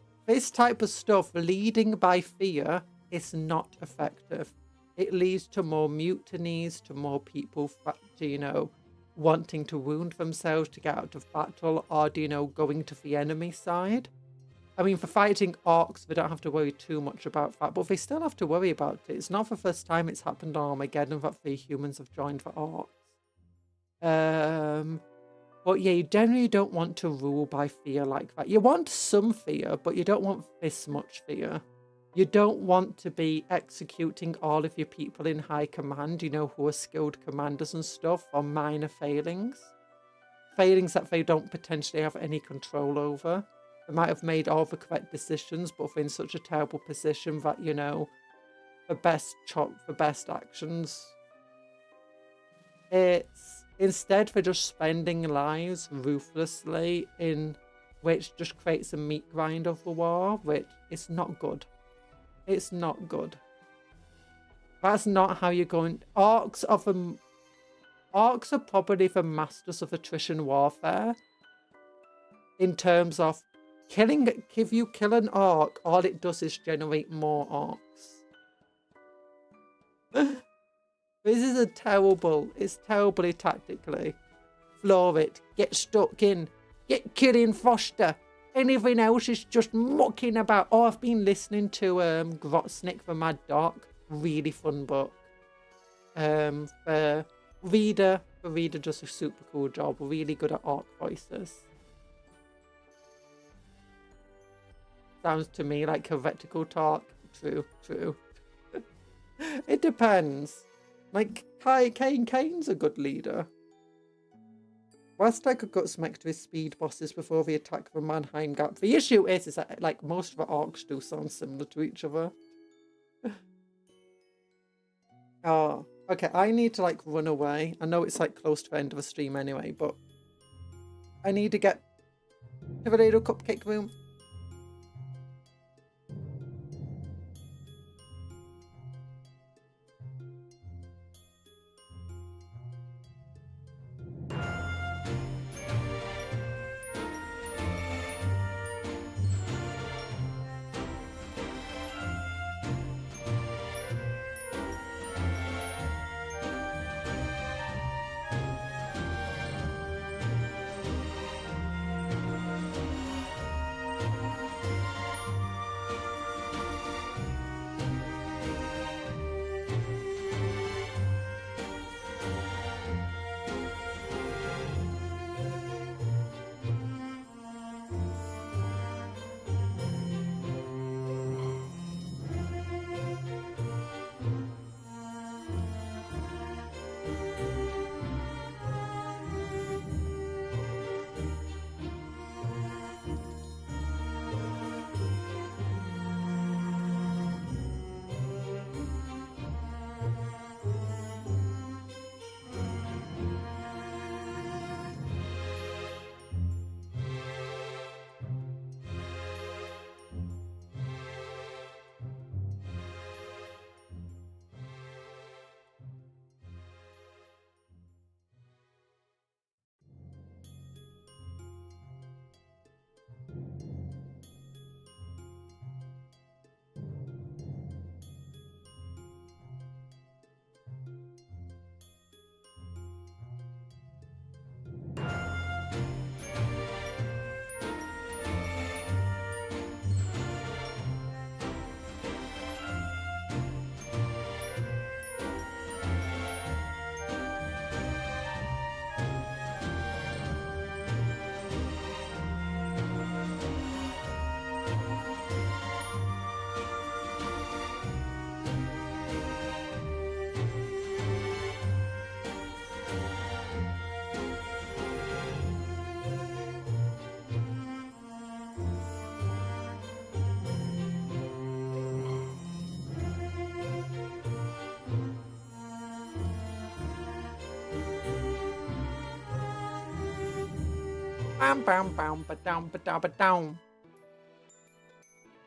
type of stuff, leading by fear, is not effective. It leads to more mutinies, to more people, you know, wanting to wound themselves to get out of battle, or, you know, going to the enemy side. I mean, for fighting orcs, they don't have to worry too much about that, but they still have to worry about it. It's not the first time it's happened on Armageddon that the humans have joined the orcs. But yeah, you generally don't want to rule by fear like that. You want some fear, but you don't want this much fear. You don't want to be executing all of your people in high command, you know, who are skilled commanders and stuff, on minor failings. Failings that they don't potentially have any control over. they might have made all the correct decisions, but they're in such a terrible position that, you know, the best actions. It's instead they're just spending lives ruthlessly, in which just creates a meat grind of the war, which is not good. It's not good. That's not how you're going. Orcs are probably the masters of attrition warfare. In terms of if you kill an orc, all it does is generate more orcs. This is it's terribly tactically. Floor it, get stuck in, get killing Foster. Anything else is just mucking about. Oh, I've been listening to Grotsnick the Mad Dog. Really fun book. The reader does a super cool job. Really good at orc voices. Sounds to me like heretical talk. True. It depends. Like, Kane's a good leader. Whilst I could gut smack to his speed bosses before the attack the Mannheim Gap, the issue is that, like, most of the orcs do sound similar to each other. Oh, okay, I need to, like, run away. I know it's, like, close to the end of the stream anyway, but I need to get to the little cupcake room.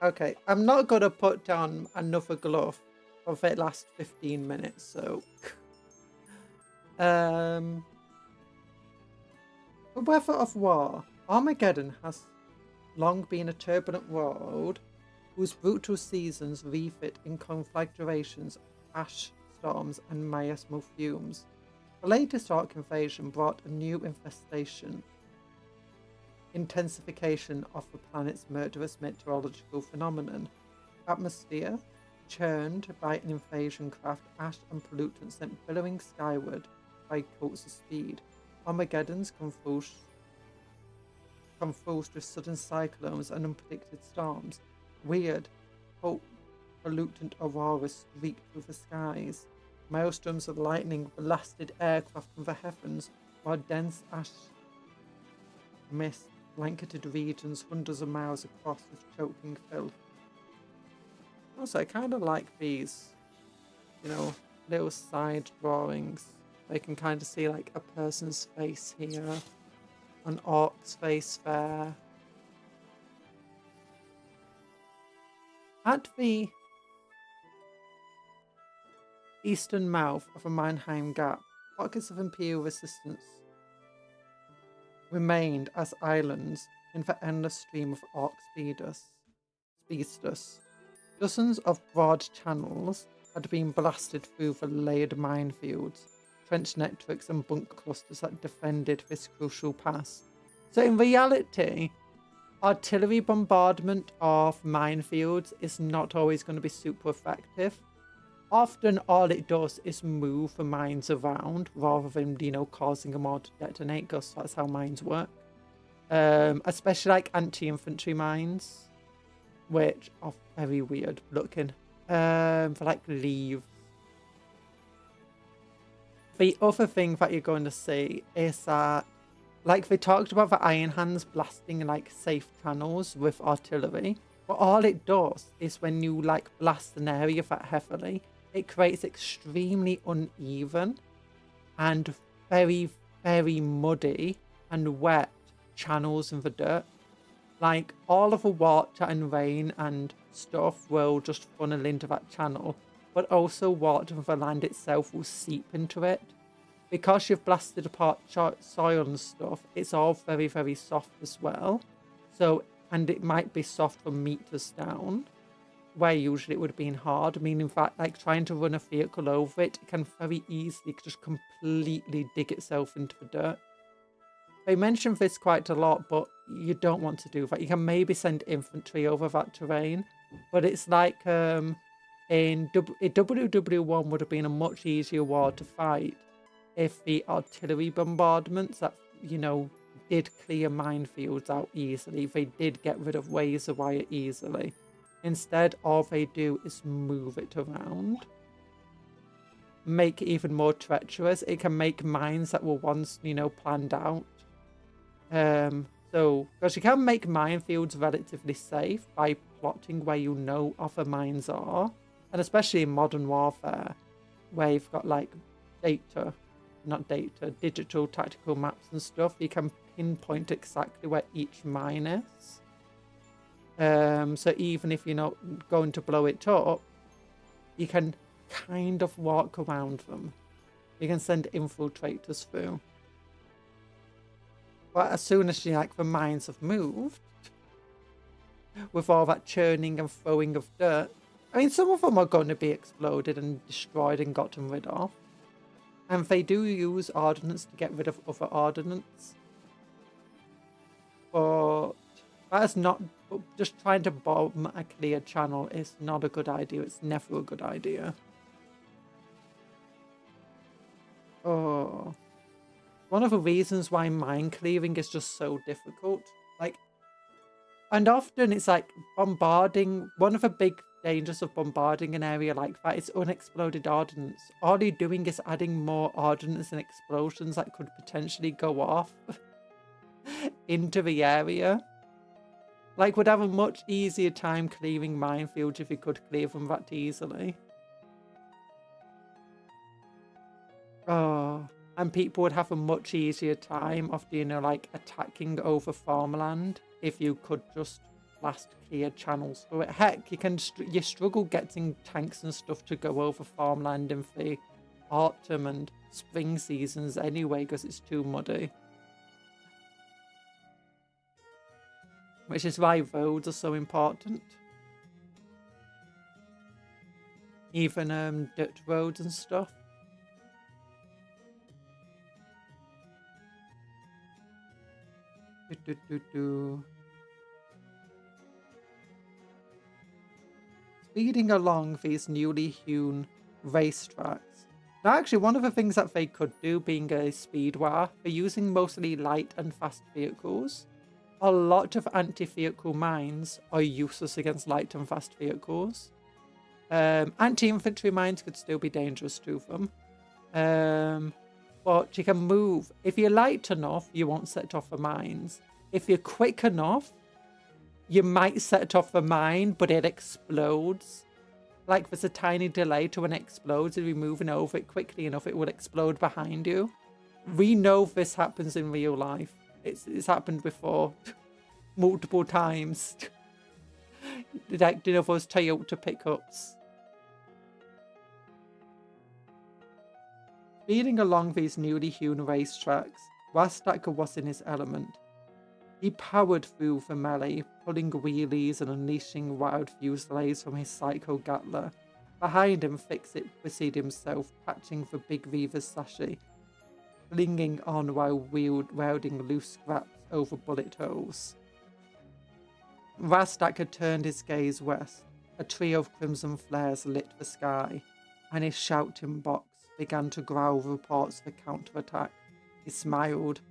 Okay, I'm not gonna put down another glove for the last 15 minutes, so the weather of war. Armageddon has long been a turbulent world whose brutal seasons refit in conflagrations, ash storms, and miasmal fumes. The latest orc invasion brought a new infestation, intensification of the planet's murderous meteorological phenomenon. Atmosphere, churned by an invasion craft, ash and pollutants sent billowing skyward by coats of speed. Armageddon's confused with sudden cyclones and unpredicted storms. Weird, pollutant auroras streaked through the skies. Maelstroms of lightning blasted aircraft from the heavens, while dense ash mist blanketed regions hundreds of miles across with choking filth. Also, I kind of like these, you know, little side drawings. I can kind of see like a person's face here, an orc's face there. At the eastern mouth of the Mannheim Gap, pockets of Imperial resistance remained as islands in the endless stream of orc speedsters. Dozens of broad channels had been blasted through the layered minefields, trench networks and bunker clusters that defended this crucial pass. So in reality, artillery bombardment of minefields is not always going to be super effective. Often all it does is move the mines around rather than, you know, causing them all to detonate, because that's how mines work. Especially like anti-infantry mines, which are very weird looking. For like leaves. The other thing that you're going to see is that, like they talked about the Iron Hands blasting like safe channels with artillery, but all it does is when you like blast an area that heavily, it creates extremely uneven and very, very muddy and wet channels in the dirt. Like all of the water and rain and stuff will just funnel into that channel, but also water from the land itself will seep into it. Because you've blasted apart soil and stuff, it's all very, very soft as well. So, and it might be soft from meters down, where usually it would have been hard. Meaning that, like trying to run a vehicle over it, it can very easily just completely dig itself into the dirt. They mentioned this quite a lot, but you don't want to do that. You can maybe send infantry over that terrain, but it's like in WW1 would have been a much easier war to fight if the artillery bombardments that, you know, did clear minefields out easily. They did get rid of razor wire easily. Instead, all they do is move it around. Make it even more treacherous. It can make mines that were once, you know, planned out. So, because you can make minefields relatively safe by plotting where you know other mines are. And especially in modern warfare, where you've got like digital tactical maps and stuff, you can pinpoint exactly where each mine is. So even if you're not going to blow it up, you can kind of walk around them. You can send infiltrators through. But as soon as the mines have moved, with all that churning and throwing of dirt, I mean, some of them are going to be exploded and destroyed and gotten rid of. And they do use ordnance to get rid of other ordnance. But that is not... Just trying to bomb a clear channel is not a good idea. It's never a good idea. Oh. One of the reasons why mine clearing is just so difficult. Like, and often it's like bombarding... One of the big dangers of bombarding an area like that is unexploded ordnance. All you're doing is adding more ordnance and explosions that could potentially go off into the area. Like, would have a much easier time clearing minefields if you could clear them that easily. Oh, and people would have a much easier time of, you know, like attacking over farmland if you could just blast clear channels through it. Heck, you struggle getting tanks and stuff to go over farmland in the autumn and spring seasons anyway because it's too muddy. Which is why roads are so important. Even dirt roads and stuff. Speeding along these newly hewn racetracks. Now actually one of the things that they could do, being a speed war, they're using mostly light and fast vehicles. A lot of anti-vehicle mines are useless against light and fast vehicles. Anti-infantry mines could still be dangerous to them. But you can move. If you're light enough, you won't set off the mines. if you're quick enough, you might set off a mine, but it explodes. Like there's a tiny delay to when it explodes. If you're moving over it quickly enough, it will explode behind you. We know this happens in real life. It's happened before, multiple times. Like, you know, those Toyota pickups. Speeding along these newly hewn racetracks, Rastacker was in his element. He powered through the melee, pulling wheelies and unleashing wild fusillades from his Psycho Gatler. Behind him, Fixit busied himself, patching the big Reaver's sachet, flinging on while wielding loose scraps over bullet holes. Rastacker turned his gaze west. A trio of crimson flares lit the sky, and his shouting box began to growl reports for counterattack. He smiled.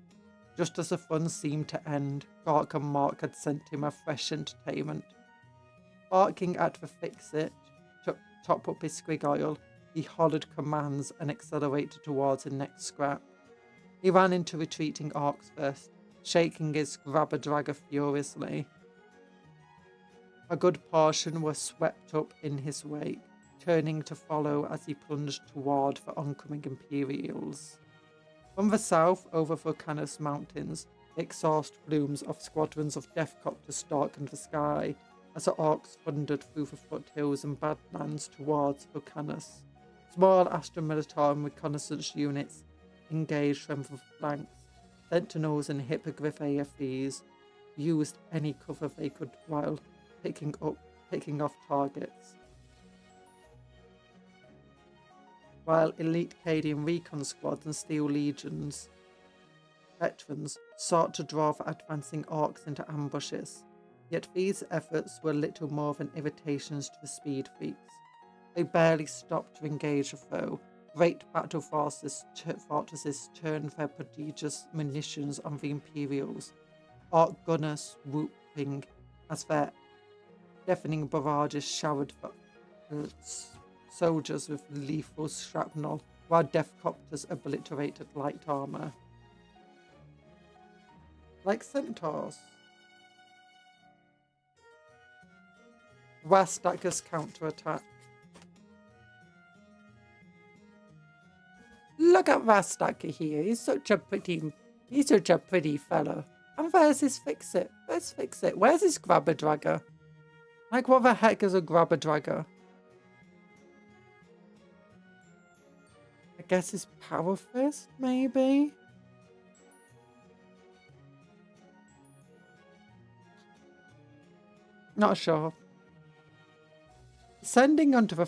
Just as the fun seemed to end, Gork and Mark had sent him a fresh entertainment. Barking at the Fixit to top up his squig oil, he hollered commands and accelerated towards the next scrap. He ran into retreating orcs first, shaking his grabber-dragger furiously. A good portion were swept up in his wake, turning to follow as he plunged toward the oncoming Imperials. From the south, over Vulcanus Mountains, the exhaust plumes of squadrons of deathcopters darkened the sky as the orcs thundered through the foothills and badlands towards Vulcanus. Small Astra Militar and reconnaissance units engaged from the flanks. Sentinels and Hippogriff AFVs used any cover they could while picking off targets. While elite Cadian recon squads and Steel Legions veterans sought to draw the advancing orcs into ambushes, yet these efforts were little more than irritations to the speed freaks. They barely stopped to engage the foe. Great battle fortresses turned their prodigious munitions on the Imperials, orc gunners whooping as their deafening barrages showered the soldiers with lethal shrapnel, while deathcopters obliterated light armor. Like centaurs. Rastacker's counterattack. Look at Rastacker here. He's such a pretty fellow. And where's his Fixit? Where's Fixit? Where's his grabber-dragger? Like, what the heck is a grabber-dragger? I guess his power fist, maybe? Not sure. Descending onto the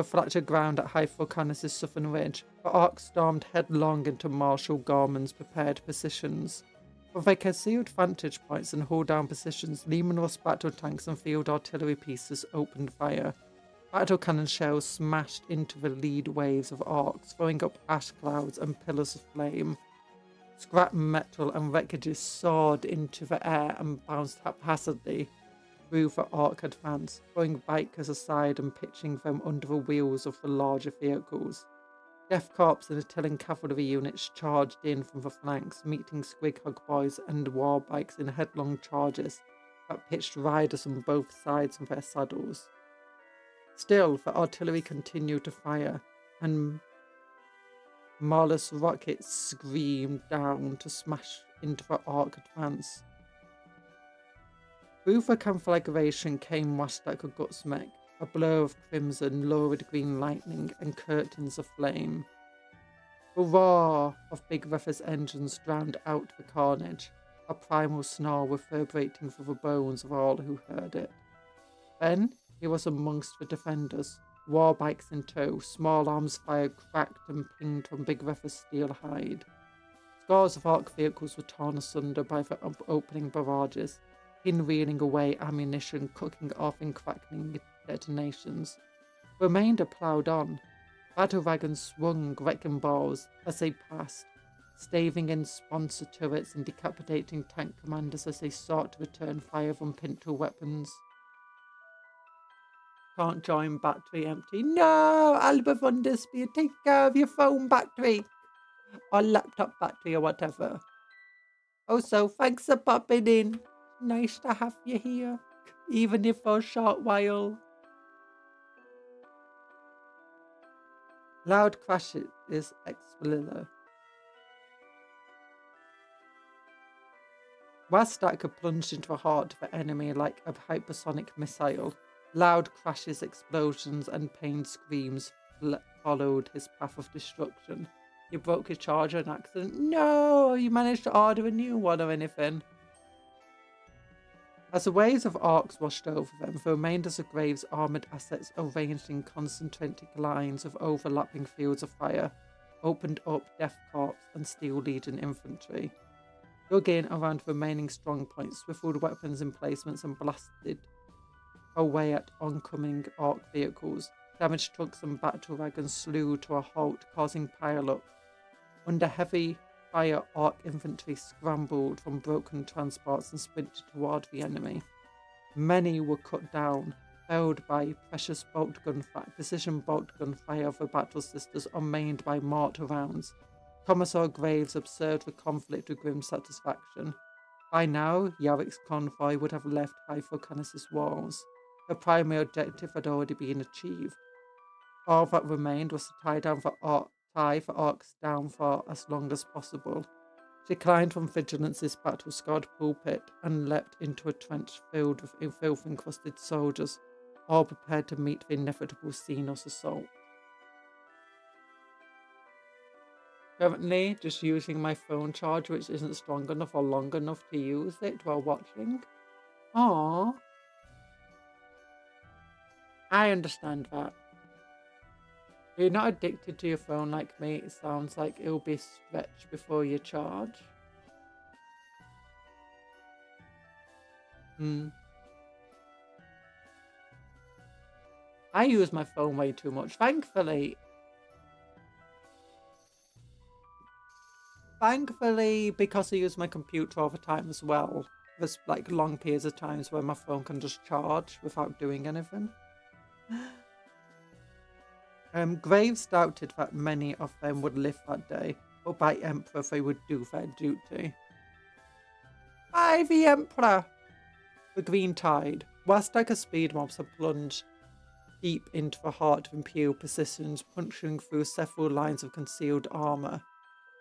flatter ground at High Vulcanus' southern ridge, the orcs stormed headlong into Marshal Gorman's prepared positions. From their concealed vantage points and hold-down positions, Leman-Russ battle tanks and field artillery pieces opened fire. Battle cannon shells smashed into the lead waves of orcs, throwing up ash clouds and pillars of flame. Scrap metal and wreckages soared into the air and bounced haphazardly through the orc advance, throwing bikers aside and pitching them under the wheels of the larger vehicles. Death Corps and Italian cavalry units charged in from the flanks, meeting Squighog boys and war bikes in headlong charges that pitched riders on both sides of their saddles. Still, the artillery continued to fire, and Marlus rockets screamed down to smash into the orc advance. Through the conflagration came Rastacker Gutsmech, a blur of crimson, lurid green lightning, and curtains of flame. The roar of Big Ruffer's engines drowned out the carnage, a primal snarl reverberating through the bones of all who heard it. Then he was amongst the defenders, war bikes in tow, small arms fire cracked and pinged from Big Ruffer's steel hide. Scores of orc vehicles were torn asunder by the opening barrages, pinwheeling away ammunition, cooking off in crackling detonations. The remainder ploughed on. Battle wagons swung wrecking balls as they passed, staving in sponsor turrets and decapitating tank commanders as they sought to return fire from pinto weapons. Can't join, battery empty. No, Alba Wonderspear, take care of your phone battery or laptop battery or whatever. Also, thanks for popping in. Nice to have you here, even if for a short while. Loud crashes is explosive. Wastacker plunged into the heart of the enemy like a hypersonic missile. Loud crashes, explosions, and pained screams followed his path of destruction. You broke your charger in accident? No! You managed to order a new one or anything? As the waves of arcs washed over them, the remainders of Graves' armoured assets arranged in concentric lines of overlapping fields of fire opened up Death Corps and Steel Legion infantry. Dug in around the remaining strong points, swiveled weapons emplacements and blasted away at oncoming Arc vehicles. Damaged trucks and battle wagons slew to a halt, causing pile-up. Under heavy fire, Arc infantry scrambled from broken transports and sprinted toward the enemy. Many were cut down, felled by precision bolt gun fire of the Battle Sisters, or maimed by mortar rounds. Commissar Graves observed the conflict with grim satisfaction. By now, Yarrick's convoy would have left Hyphocanis' walls. Her primary objective had already been achieved. All that remained was to tie the Arcs down for as long as possible. She climbed from Vigilance's battle-scarred pulpit and leapt into a trench filled with filth-encrusted soldiers, all prepared to meet the inevitable Xenos assault. Currently, just using my phone charger, which isn't strong enough or long enough to use it while watching. Aww. I understand that. You're not addicted to your phone like me. It sounds like it'll be stretched before you charge. I use my phone way too much. Thankfully, because I use my computer all the time as well, there's like long periods of times where my phone can just charge without doing anything. Graves doubted that many of them would live that day, but by Emperor they would do their duty. By the Emperor! The Green Tide. Wastacker speed mobs had plunged deep into the heart of Imperial positions, puncturing through several lines of concealed armour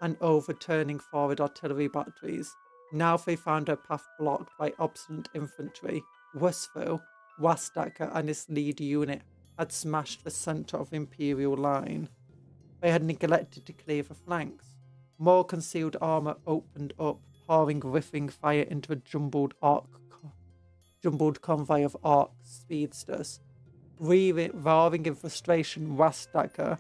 and overturning forward artillery batteries. Now they found their path blocked by obstinate infantry. Worse though, Wastacker and his lead unit had smashed the centre of the Imperial line. They had neglected to clear the flanks. More concealed armour opened up, pouring riffing fire into a jumbled convoy of Arc speedsters. Roaring in frustration, Wastacker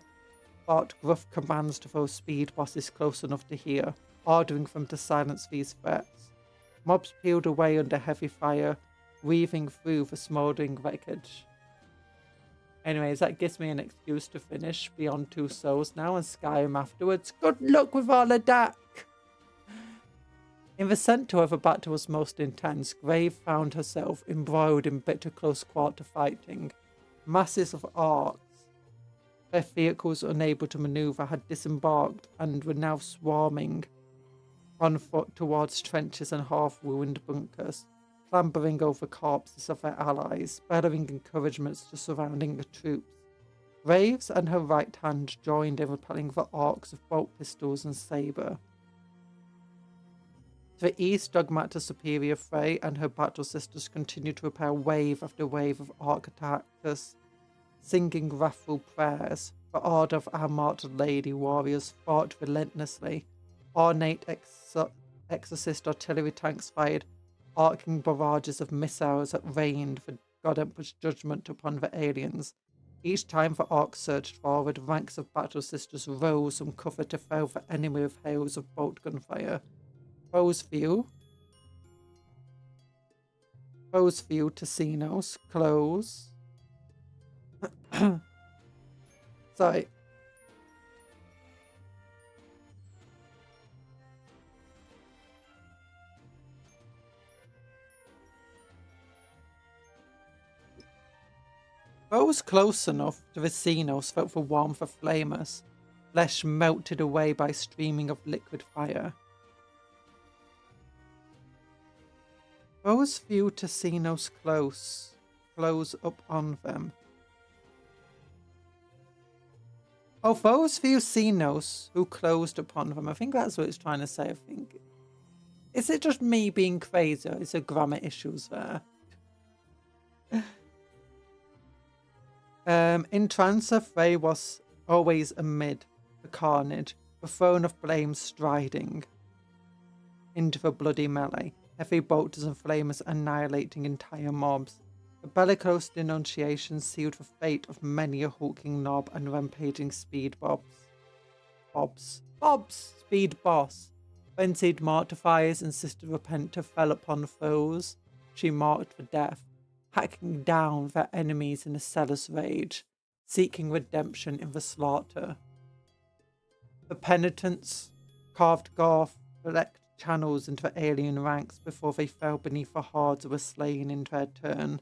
barked gruff commands to those speed bosses close enough to hear, ordering them to silence these threats. Mobs peeled away under heavy fire, weaving through the smouldering wreckage. Anyways, that gives me an excuse to finish Beyond Two Souls now and Skyrim afterwards. Good luck with all of that! In the centre where the battle was most intense, Grave found herself embroiled in bitter close-quarter fighting. Masses of Arcs, their vehicles unable to manoeuvre, had disembarked and were now swarming on foot towards trenches and half-ruined bunkers, clambering over corpses of their allies, bellowing encouragements to surrounding troops. Graves and her right hand joined in repelling the Arcs of bolt pistols and sabre. To the east, Dogmata Superior Frey and her battle sisters continued to repel wave after wave of Arc attackers, singing wrathful prayers. The order of our martyred lady warriors fought relentlessly. Ornate exorcist artillery tanks fired arcing barrages of missiles that rained the God Emperor's judgment upon the aliens. Each time the Arc surged forward, ranks of battle sisters rose from cover to fell the enemy with hails of bolt gunfire. Foes view to Xenos, close. Sorry. Those close enough to the Xenos felt the warmth of flamers, flesh melted away by streaming of liquid fire. Those few to see nos close up on them. Oh, those few Xenos who closed upon them. I think that's what it's trying to say, I think. Is it just me being crazy, or is there grammar issues there? In transit, Frey was always amid the carnage, the throne of blame striding into the bloody melee, heavy bolters and flamers annihilating entire mobs. The bellicose denunciation sealed the fate of many a hulking knob and rampaging speed Bobs. Speed boss. Frenzied martyrs and Sister Repenter fell upon foes she marked for death, hacking down their enemies in a zealous rage, seeking redemption in the slaughter. The penitents carved select channels into the alien ranks before they fell beneath the hordes that were slain in their turn.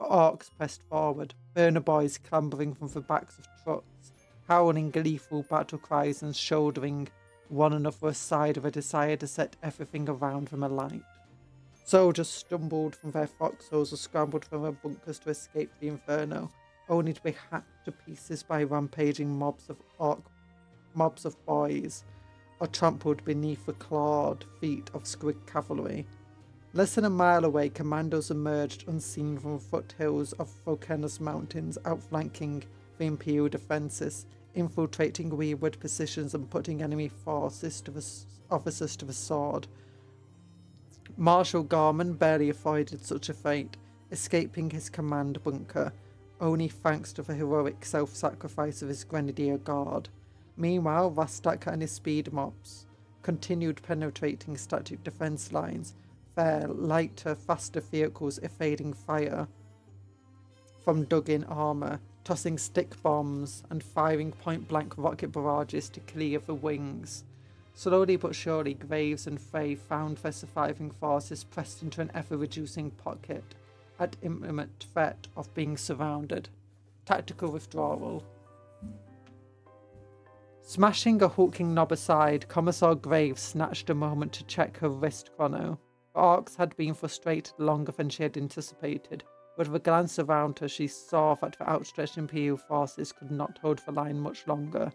The orcs pressed forward, burner boys clambering from the backs of trucks, howling gleeful battle cries and shouldering one another aside with a desire to set everything around them alight. Soldiers stumbled from their foxholes or scrambled from their bunkers to escape the inferno, only to be hacked to pieces by rampaging mobs of boys, or trampled beneath the clawed feet of squig cavalry. Less than a mile away, commandos emerged unseen from the foothills of Volcano's mountains, outflanking the Imperial defences, infiltrating rearward positions and putting enemy officers to the sword. Marshal Garman barely avoided such a fate, escaping his command bunker, only thanks to the heroic self-sacrifice of his Grenadier Guard. Meanwhile, Rastak and his speed mobs continued penetrating static defence lines, their lighter, faster vehicles evading fire from dug-in armour, tossing stick bombs and firing point-blank rocket barrages to clear the wings. Slowly but surely, Graves and Frey found their surviving forces pressed into an ever-reducing pocket at imminent threat of being surrounded. Tactical withdrawal. Smashing a hulking knob aside, Commissar Graves snatched a moment to check her wrist chrono. The orcs had been frustrated longer than she had anticipated, but with a glance around her she saw that the outstretched Imperial forces could not hold the line much longer.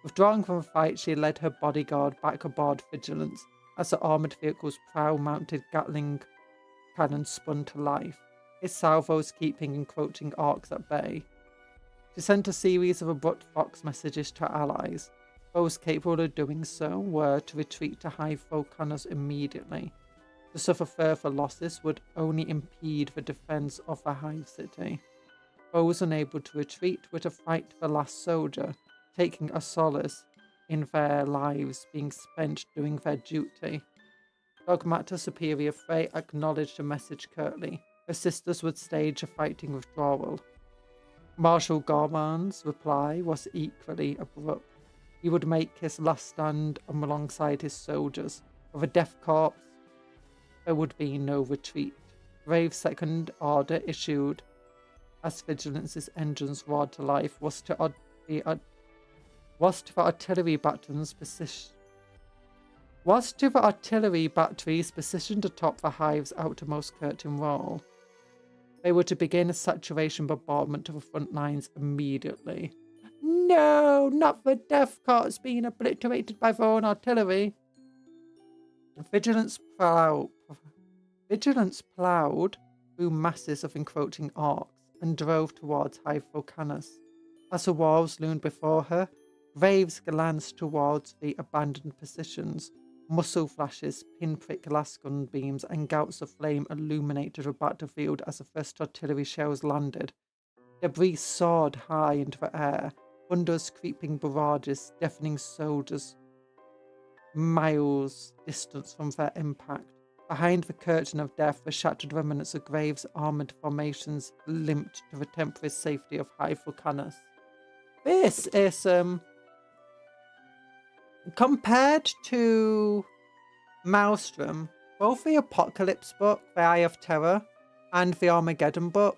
Withdrawing from the fight, she led her bodyguard back aboard Vigilance as the armoured vehicle's prow-mounted Gatling cannon spun to life, its salvos keeping encroaching orcs at bay. She sent a series of abrupt Fox messages to her allies. Those capable of doing so were to retreat to High Volcanos immediately. To suffer further losses would only impede the defence of the Hive City. Those unable to retreat were to fight to the last soldier, taking a solace in their lives being spent doing their duty. Dogmata Superior Frey acknowledged the message curtly. Her sisters would stage a fighting withdrawal. Marshal Gorman's reply was equally abrupt. He would make his last stand alongside his soldiers. With a death corpse, there would be no retreat. Graves' second order issued as Vigilance's engines roared to life was to the artillery batteries positioned atop the Hive's outermost curtain wall. They were to begin a saturation bombardment of the front lines immediately. No, not the death corps being obliterated by their own artillery. Vigilance ploughed through masses of encroaching orcs and drove towards High Volcanos. As the walls loomed before her, Graves glanced towards the abandoned positions. Muzzle flashes, pinprick lasgun beams, and gouts of flame illuminated the battlefield as the first artillery shells landed. Debris soared high into the air, thunderous creeping barrages, deafening soldiers miles distance from their impact. Behind the curtain of death, the shattered remnants of Graves' armoured formations limped to the temporary safety of High Volcanos. This is, compared to Maelstrom, both the Apocalypse book, The Eye of Terror, and the Armageddon book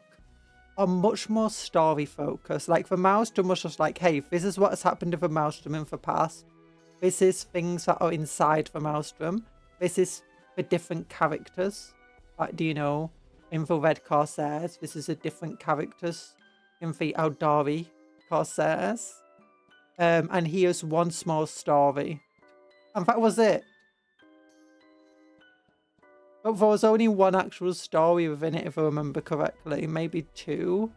are much more story focused. Like, the Maelstrom was just like, hey, this is what has happened to the Maelstrom in the past. This is things that are inside the Maelstrom. This is the different characters. do you know, Infrared Corsairs. This is a different characters in the Aldari Corsairs. And here's one small story. And that was it. But there was only one actual story within it, if I remember correctly. Maybe two.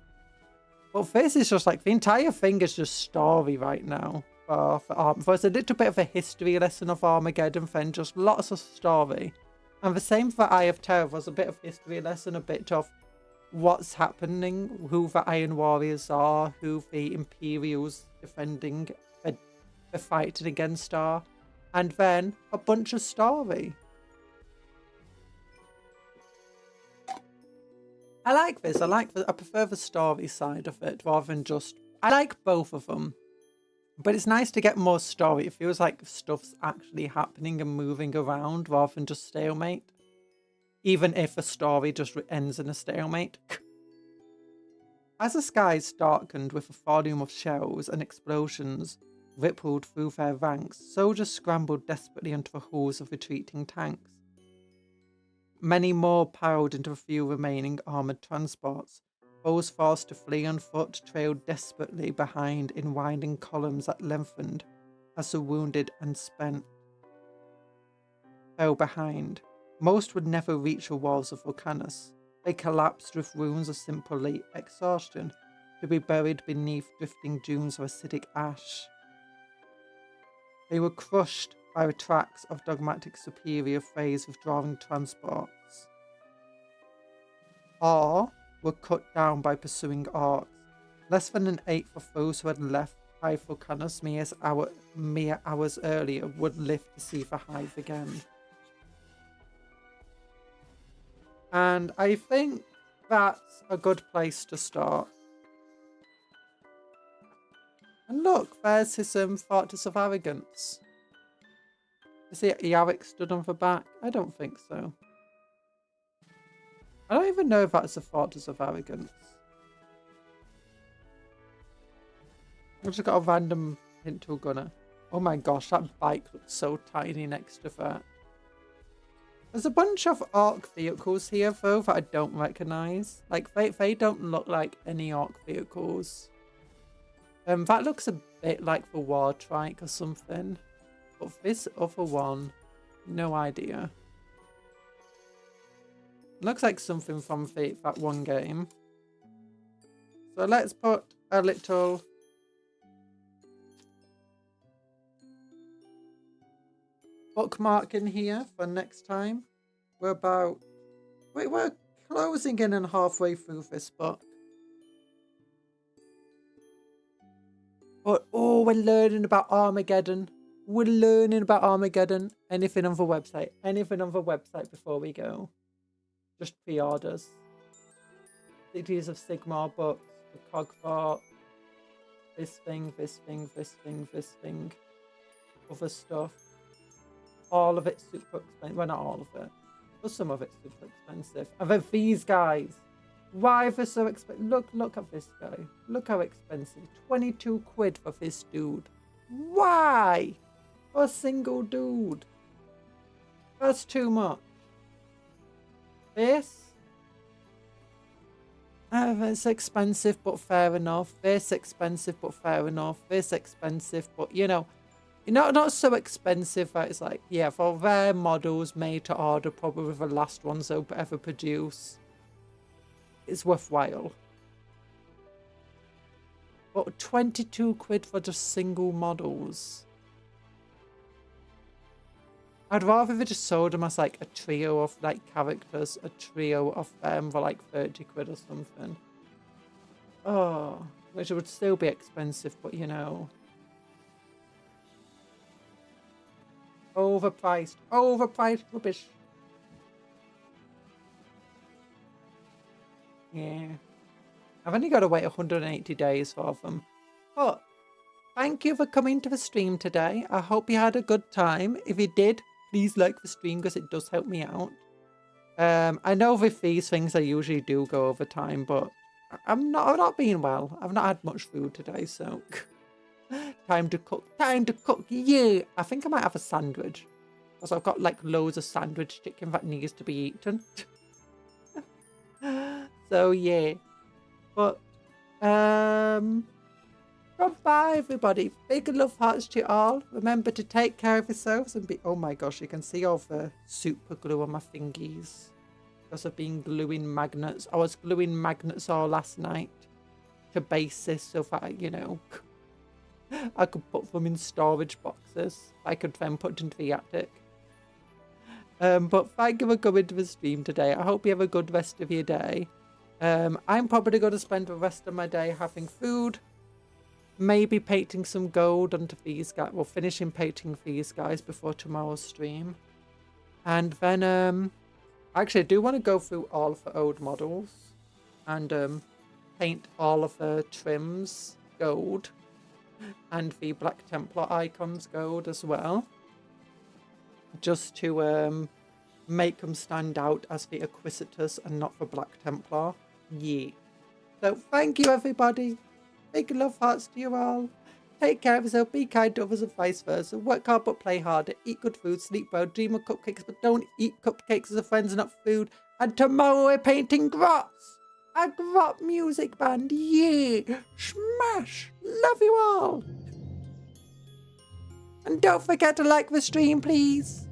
But this is just like, the entire thing is just story right now. There's a little bit of a history lesson of Armageddon, then just lots of story. And the same for Eye of Terror, was a bit of history lesson, a bit of what's happening, who the Iron Warriors are, who the Imperials defending, the fighting against are. And then a bunch of story. I like this. I prefer the story side of it rather than just... I like both of them. But it's nice to get more story. It feels like stuff's actually happening and moving around rather than just stalemate. Even if a story just ends in a stalemate. As the skies darkened with a volume of shells and explosions rippled through their ranks, soldiers scrambled desperately into the hulls of retreating tanks. Many more piled into the few remaining armoured transports. Those forced to flee on foot trailed desperately behind in winding columns that lengthened as the wounded and spent fell behind. Most would never reach the walls of Vulcanus. They collapsed with wounds of simple exhaustion, to be buried beneath drifting dunes of acidic ash. They were crushed by the tracks of dogmatic superior phrase withdrawing transports, or were cut down by pursuing orcs. Less than an eighth of those who had left High Vulcanus mere hours earlier would live to see the hive again. And I think that's a good place to start. And look, there's his Fortress of Arrogance. Is it Yarick stood on the back? I don't think so. I don't even know if that's a Fortress of Arrogance. I've just got a random hint to a gunner. Oh my gosh, that bike looks so tiny next to that. There's a bunch of orc vehicles here though that I don't recognise. Like they don't look like any orc vehicles. That looks a bit like the War Trike or something. But this other one, no idea. Looks like something from that one game. So let's put a little bookmark in here for next time. We're closing in and halfway through this book. But oh, we're learning about Armageddon. We're learning about Armageddon. Anything on the website? Anything on the website before we go? Just pre-orders. Cities of Sigmar books, the Cogfort, this thing, this thing, this thing, this thing, other stuff. All of it's super expensive. Well, not all of it, but some of it's super expensive. And then these guys. Why are they so expensive? Look at this guy. Look how expensive. 22 quid for this dude. Why? For a single dude. That's too much. This? It's expensive, but fair enough. This expensive, but fair enough. This expensive, but you know, not so expensive that it's like, yeah, for rare models made to order, probably the last ones they'll ever produce. It's worthwhile. But 22 quid for just single models. I'd rather they just sold them as like a trio of like characters, a trio of them for like 30 quid or something. Oh, which would still be expensive, but you know. Overpriced rubbish. Yeah. I've only got to wait 180 days for them. But thank you for coming to the stream today. I hope you had a good time. If you did, please like the stream because it does help me out. I know with these things I usually do go over time, but I'm not being well. I've not had much food today, so time to cook. Yeah. I think I might have a sandwich because I've got like loads of sandwich chicken that needs to be eaten. So yeah. But goodbye everybody. Big love hearts to you all. Remember to take care of yourselves and be, oh my gosh, you can see all the super glue on my fingies. Because I've been gluing magnets. I was gluing magnets all last night to bases so that, you know, I could put them in storage boxes. I could then put into the attic. But thank you for coming to the stream today. I hope you have a good rest of your day. I'm probably going to spend the rest of my day having food. Maybe painting some gold onto these guys. Well, finishing painting these guys before tomorrow's stream. And then, actually, I do want to go through all of the old models. And paint all of the trims gold. And the Black Templar icons gold as well. Just to make them stand out as the Inquisitors and not the Black Templar. Yeah. So, thank you, everybody. Big love hearts to you all. Take care of yourself, be kind to others and vice versa. Work hard but play harder. Eat good food, sleep well, dream of cupcakes, but don't eat cupcakes as a friends, not food. And tomorrow we're painting grots. A grot music band, yeah. Smash. Love you all. And don't forget to like the stream, please.